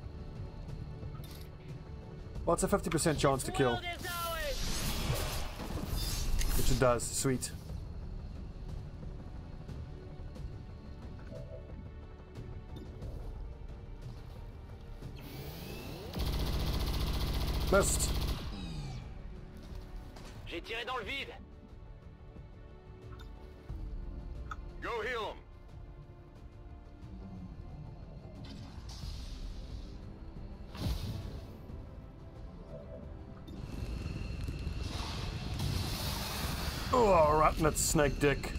Well, it's a 50% chance to kill. Which it does. Sweet. Missed. J'ai tiré dans le vide. Go heal him. Oh, right in that snake dick.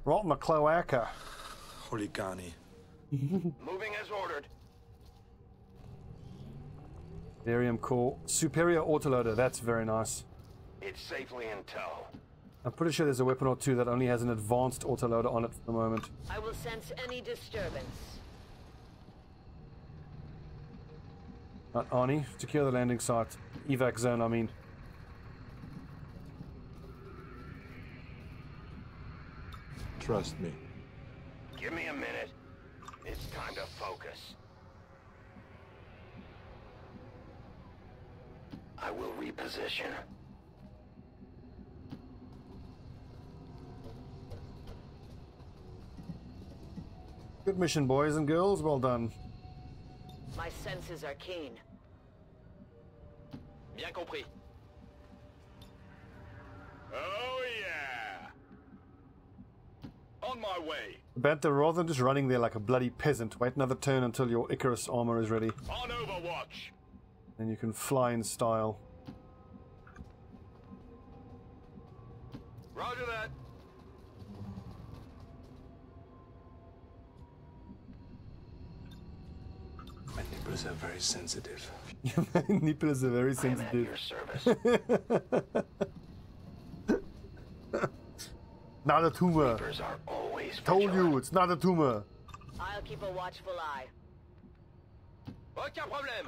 Right in the cloaca. Holigani. Moving as ordered. Barium core. Superior autoloader. That's very nice. It's safely in tow. I'm pretty sure there's a weapon or two that only has an advanced autoloader on it for the moment. I will sense any disturbance. Arnie, secure the landing site. Evac zone, I mean. Trust me. Give me a minute. It's time to focus. I will reposition. Good mission, boys and girls. Well done. My senses are keen. Bien compris. Oh yeah! On my way. Bantha, rather than just running there like a bloody peasant, wait another turn until your Icarus armor is ready. On Overwatch. And you can fly in style. Roger that. My nipples are very sensitive. My nipples are very sensitive. Your service. Not a tumor. Are always Told you, it's not a tumor. I'll keep a watchful eye. Aucun problème.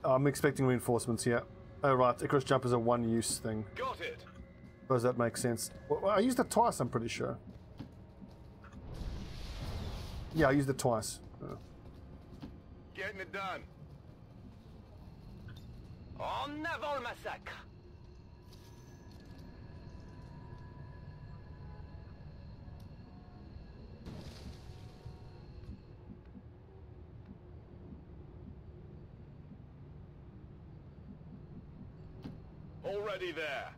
I'm expecting reinforcements here. Oh right, Icarus Jump is a one-use thing. Got it. Does that make sense? Well, I used it twice, I'm pretty sure. Yeah, I used it twice. Getting it done. En avant le massacre. Already there.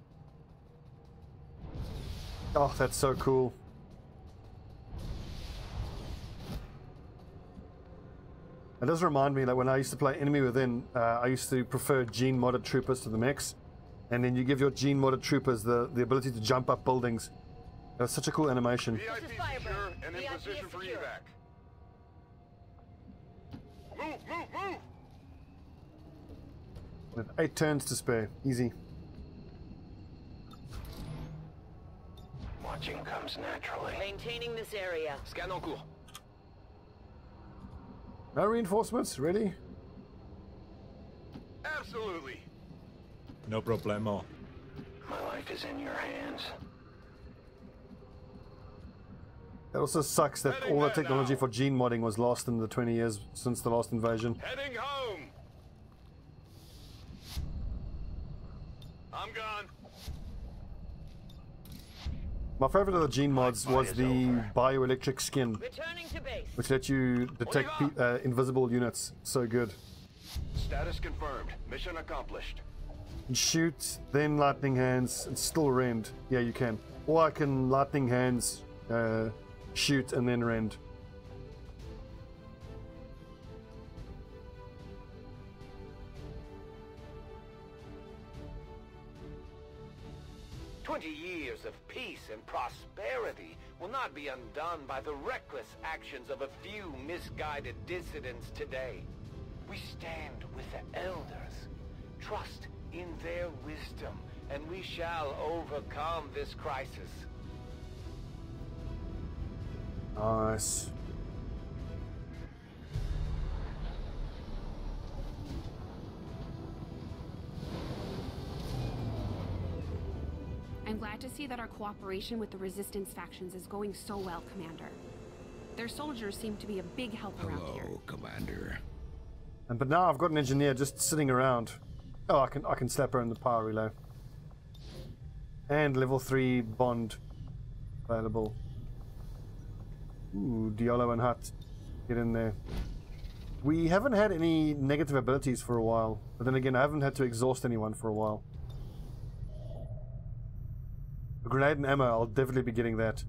Oh, that's so cool. It does remind me, like when I used to play Enemy Within, I used to prefer gene-modded troopers to the mechs. And then you give your gene-modded troopers the ability to jump up buildings. That was such a cool animation. VIP secure and in position for evac. Move, move, move! With 8 turns to spare. Easy. Watching comes naturally. Maintaining this area. Scan en cours. No reinforcements? Ready? Absolutely. No problemo. My life is in your hands. It also sucks that all the technology for gene modding was lost in the 20 years since the last invasion. Heading home. I'm gone. My favorite of the gene mods was the bioelectric skin, Returning to base. which let you detect invisible units. So good. Status confirmed. Mission accomplished. And shoot, then lightning hands, and still rend. Yeah, you can. Or I can lightning hands, shoot, and then rend. Years of peace and prosperity will not be undone by the reckless actions of a few misguided dissidents today. We stand with the elders, trust in their wisdom, and we shall overcome this crisis. Nice. I'm glad to see that our cooperation with the Resistance factions is going so well, Commander. Their soldiers seem to be a big help around here. Hello, Commander. But now I've got an engineer just sitting around. Oh, I can slap her in the power relay. And level 3 bond available. Ooh, Diallo and Hut. Get in there. We haven't had any negative abilities for a while. But then again, I haven't had to exhaust anyone for a while. A grenade and ammo, I'll definitely be getting that.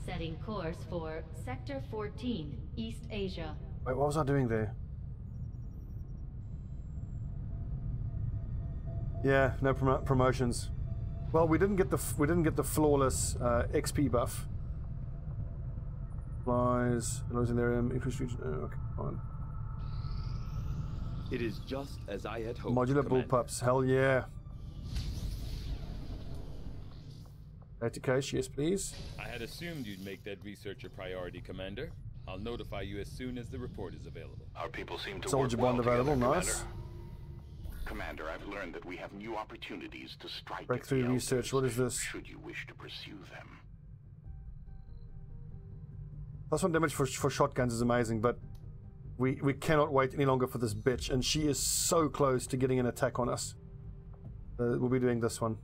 Setting course for Sector 14, East Asia. Wait, what was I doing there? Yeah, no promotions. Well, we didn't get the flawless XP buff. Flies, Elizalarium, increased region. Oh, okay, fine. It is just as I had hoped. Modular Commander. bullpups, hell yeah. Data cache, yes please. I had assumed you'd make that research a priority, Commander. I'll notify you as soon as the report is available. Our people seem to Soldier work well bond available, together, nice. Commander, I've learned that we have new opportunities to strike Breakthrough at the research, elders, what is this? should you wish to pursue them. +1 damage for shotguns is amazing, but we cannot wait any longer for this bitch, and she is so close to getting an attack on us. We'll be doing this one.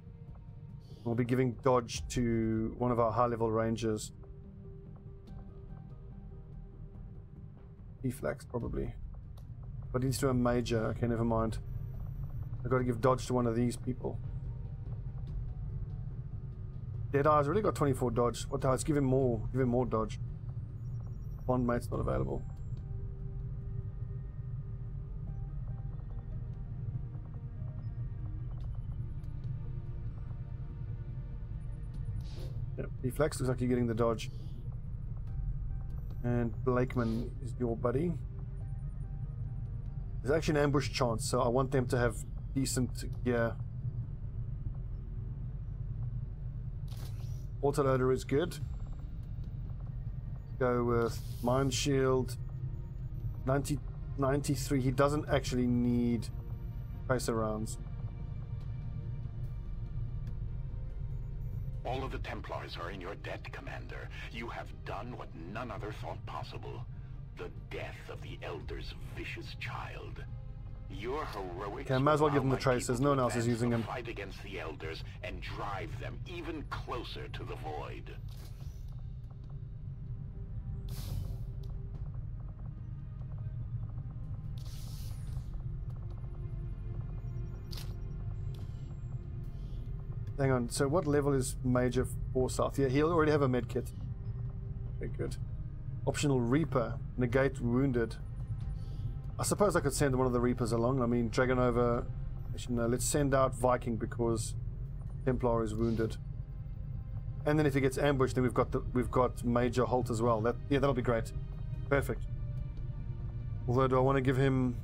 We'll be giving dodge to one of our high-level rangers. Deflex, probably. But he needs to do a major. Okay, never mind. I've got to give dodge to one of these people. Deadeye's already got 24 dodge. What the hell? Let's give him more. Give him more dodge. Bondmate's not available. Yep, Deflex looks like you're getting the dodge. And Blakeman is your buddy. There's actually an ambush chance, so I want them to have decent gear. Autoloader is good. Go with Mind Shield. 93. He doesn't actually need tracer rounds. All of the Templars are in your debt, Commander. You have done what none other thought possible. The death of the Elder's vicious child. Your heroics. Okay, I might as well give them the tracers. No one else is using them. Fight against the Elders and drive them even closer to the Void. Hang on, so what level is Major Forsyth? Yeah, he'll already have a medkit. Very good. Optional Reaper. Negate Wounded. I suppose I could send one of the Reapers along. I mean, Dragonova... Actually, no, let's send out Viking because Templar is wounded. And then if he gets ambushed, then we've got Major Holt as well. That'll be great. Perfect. Although, do I want to give him...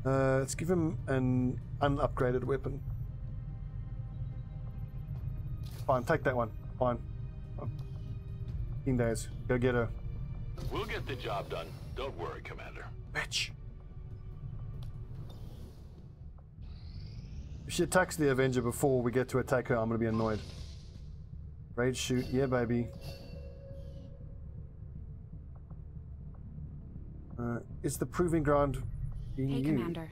let's give him an unupgraded weapon. Fine, take that one. Fine. 15 days. Go get her. We'll get the job done. Don't worry, Commander. Bitch. If she attacks the Avenger before we get to attack her, I'm gonna be annoyed. Raid shoot, yeah, baby. It's the proving ground. Hey, Commander.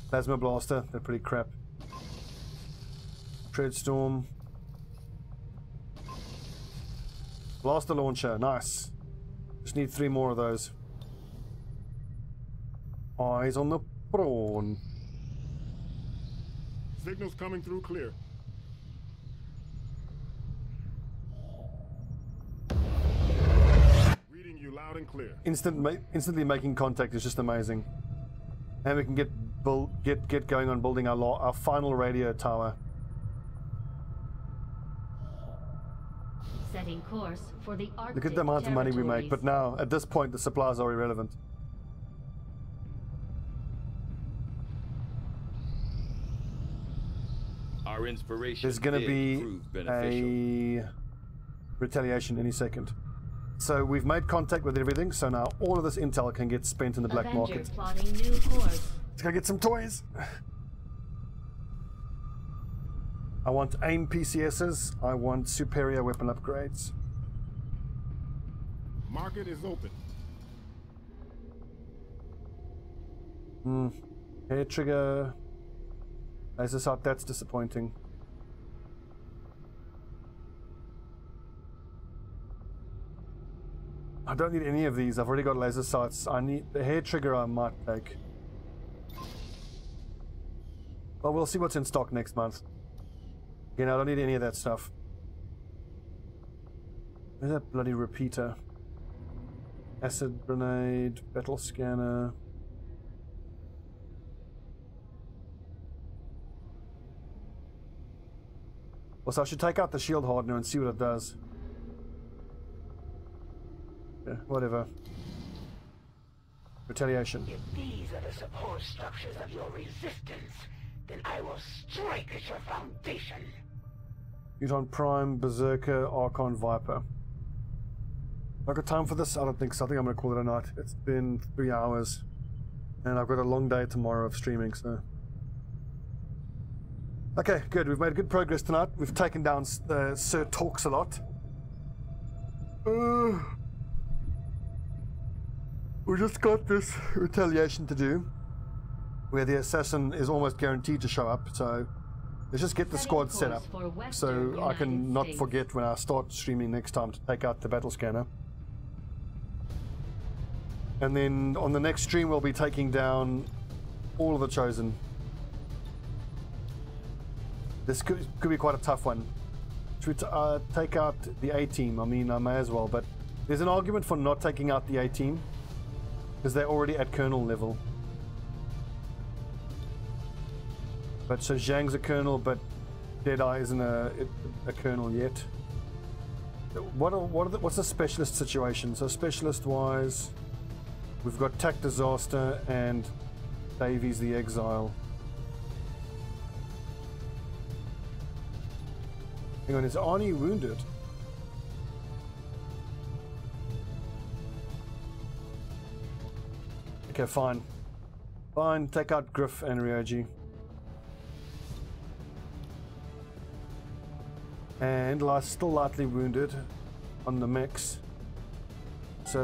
Plasma Blaster, they're pretty crap. Treadstorm. Blaster Launcher, nice. Just need 3 more of those. Eyes on the prawn. Signals coming through clear. Reading you loud and clear. Instantly making contact is just amazing. And we can get going on building our final radio tower. Setting course for the Arctic Look at the amount of money we make, but now, at this point, the supplies are irrelevant. Our inspiration There's going to be a retaliation any second. So we've made contact with everything, so now all of this intel can get spent in the black market. Plotting new course. Let's go get some toys. I want AIM PCSs. I want superior weapon upgrades. Market is open. Hair trigger. Laser sight, that's disappointing. I don't need any of these. I've already got laser sights. I need the hair trigger. I might take. Well, we'll see what's in stock next month. Again, I don't need any of that stuff. Where's that bloody repeater? Acid grenade, battle scanner. Also, I should take out the shield hardener and see what it does. Yeah, whatever. Retaliation. If these are the support structures of your resistance, then I will strike at your foundation. Muton Prime, Berserker, Archon, Viper. I got time for this? I don't think so. I think I'm going to call it a night. It's been 3 hours. And I've got a long day tomorrow of streaming, so... Okay, good. We've made good progress tonight. We've taken down Sir Talks a lot. We just got this retaliation to do, where the assassin is almost guaranteed to show up, so let's just get the squad set up so I can not forget when I start streaming next time to take out the battle scanner. And then on the next stream we'll be taking down all of the Chosen. This could be quite a tough one. Should we take out the A-team? I mean, I may as well, but there's an argument for not taking out the A-team because they're already at Colonel level. But so Zhang's a Colonel, but Deadeye isn't a Colonel yet. What's the specialist situation? So specialist-wise, we've got Tac Disaster and Davies the Exile. Hang on, is Arnie wounded? Okay, fine. Fine, take out Griff and Ryoji. And still lightly wounded on the mix. So,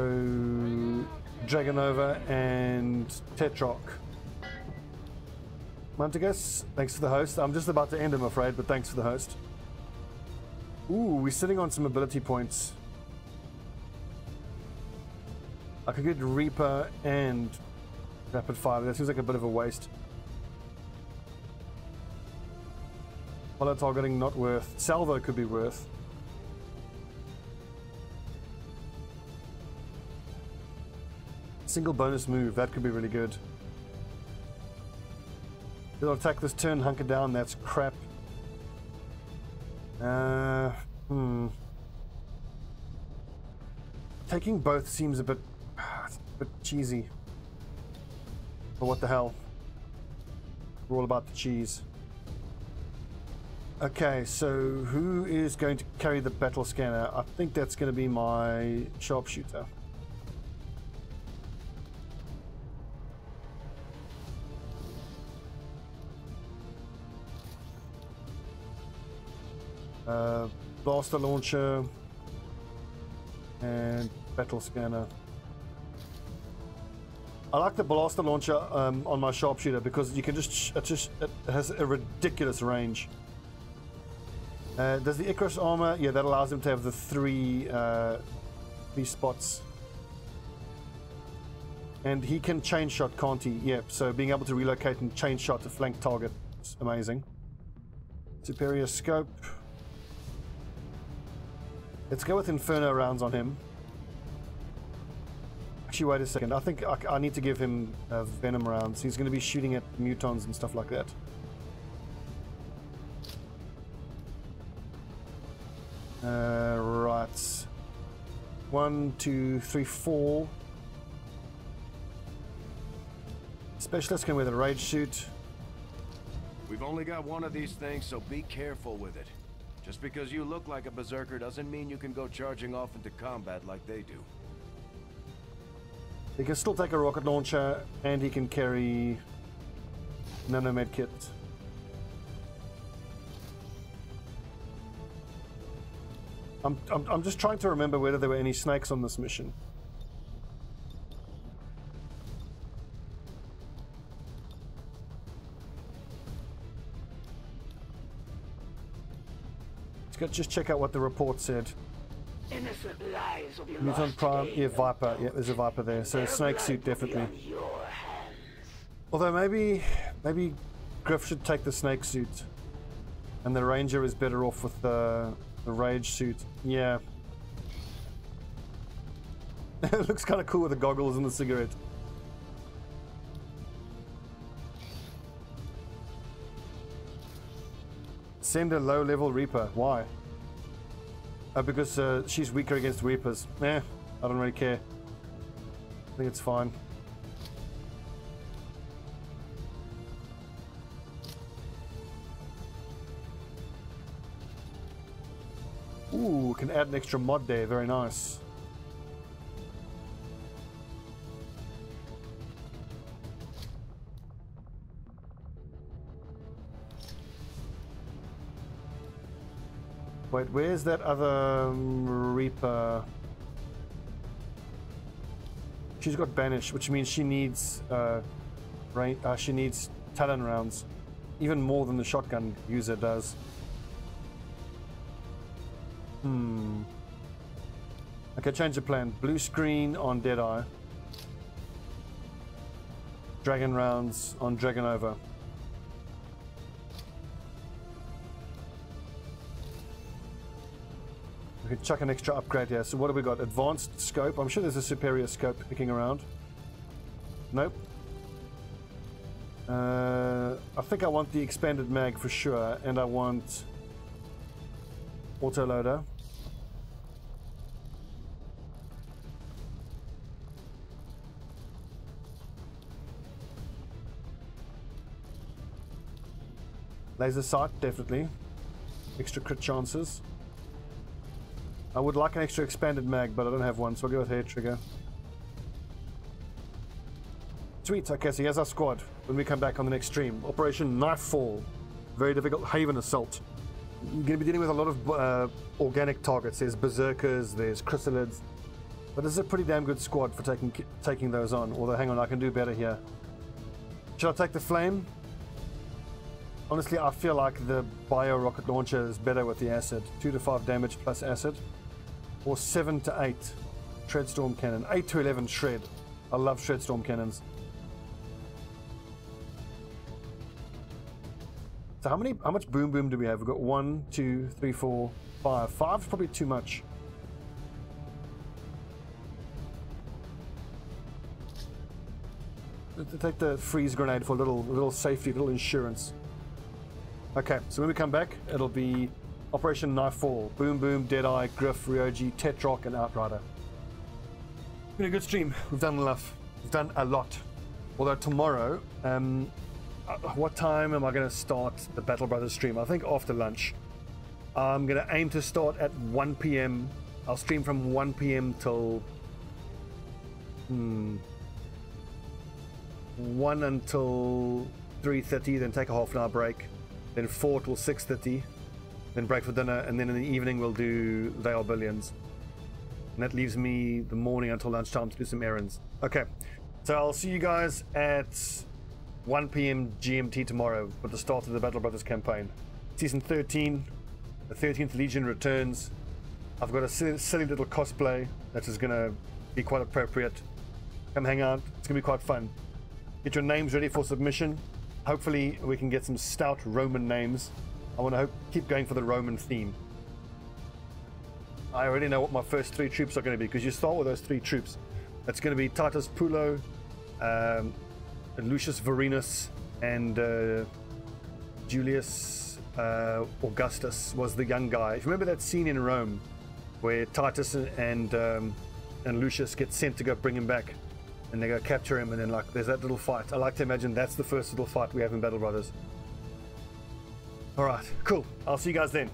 Dragonova and Tetrarch. Montagus, thanks for the host. I'm just about to end, I'm afraid, but thanks for the host. Ooh, we're sitting on some ability points. I could get Reaper and Rapid Fire. That seems like a bit of a waste. Follow targeting not worth. Salvo could be worth. Single bonus move, that could be really good. They'll attack this turn, hunker down, that's crap. Taking both seems a bit cheesy. But what the hell? We're all about the cheese. Okay, so who is going to carry the battle scanner? I think that's going to be my sharpshooter. Blaster launcher and battle scanner. I like the blaster launcher on my sharpshooter because you can it has a ridiculous range. Does the Icarus armor? Yeah, that allows him to have the three spots. And he can chain shot, can't he? Yep, so being able to relocate and chain shot a flank target is amazing. Superior scope. Let's go with Inferno rounds on him. Actually, wait a second. I think I need to give him Venom rounds. He's going to be shooting at mutons and stuff like that. Right. 1, 2, 3, 4. Specialist can wear the rage suit. We've only got one of these things, so be careful with it. Just because you look like a berserker doesn't mean you can go charging off into combat like they do. He can still take a rocket launcher, and he can carry nanomed kit. I'm just trying to remember whether there were any snakes on this mission. Just check out what the report said. Innocent lives will be Mutant lost Prime, today, yeah, Viper. Yeah, there's a Viper there. So Their snake blood suit will be definitely. on your hands. Although maybe Griff should take the snake suit, and the Ranger is better off with the rage suit. Yeah. It looks kind of cool with the goggles and the cigarette. Send a low-level Reaper. Why? Because she's weaker against Reapers. I don't really care. I think it's fine. Ooh, can add an extra mod there. Very nice. Wait, where's that other Reaper? She's got Banish, which means she needs she needs Talon rounds, even more than the shotgun user does. Okay, change the plan. Blue screen on Deadeye. Dragon rounds on Dragonova. We could chuck an extra upgrade here. So what have we got? Advanced scope. I'm sure there's a superior scope picking around. Nope. I think I want the expanded mag for sure, and I want autoloader. Laser sight, definitely. Extra crit chances. I would like an extra expanded mag, but I don't have one, so I'll go with hair trigger. Sweet, okay, so here's our squad when we come back on the next stream. Operation Knifefall. Very difficult Haven Assault. You're going to be dealing with a lot of organic targets. There's Berserkers, there's Chrysalids. But this is a pretty damn good squad for taking those on. Although, hang on, I can do better here. Should I take the Flame? Honestly, I feel like the Bio Rocket Launcher is better with the acid. 2 to 5 damage plus acid. Or 7 to 8 Shredstorm Cannon. 8 to 11 Shred. I love Shredstorm Cannons. So how much boom boom do we have? We've got 1, 2, 3, 4, 5. 5 is probably too much. Let's take the freeze grenade for a little safety, little insurance. Okay, so when we come back, it'll be Operation Knifefall. Boom Boom, Deadeye, Griff, Ryoji, Tetrock, and Outrider. It's been a good stream. We've done enough. We've done a lot. Although tomorrow, what time am I going to start the Battle Brothers stream? I think after lunch. I'm going to aim to start at 1 p.m. I'll stream from 1 p.m. till 1 until 3:30, then take a half an hour break. Then 4 till 6:30, then break for dinner, and then in the evening we'll do They Are Billions. And that leaves me the morning until lunchtime to do some errands. Okay, so I'll see you guys at 1 p.m. GMT tomorrow for the start of the Battle Brothers campaign. Season 13, the 13th Legion returns. I've got a silly little cosplay that is going to be quite appropriate. Come hang out, it's going to be quite fun. Get your names ready for submission. Hopefully we can get some stout Roman names. I want to keep going for the Roman theme. I already know what my first 3 troops are going to be, because you start with those 3 troops. It's going to be Titus Pulo, Lucius Vorenus, and Julius Augustus was the young guy. If you remember that scene in Rome where Titus and Lucius get sent to go bring him back, and they go capture him, and then like there's that little fight. I like to imagine that's the first little fight we have in Battle Brothers. Alright, cool. I'll see you guys then.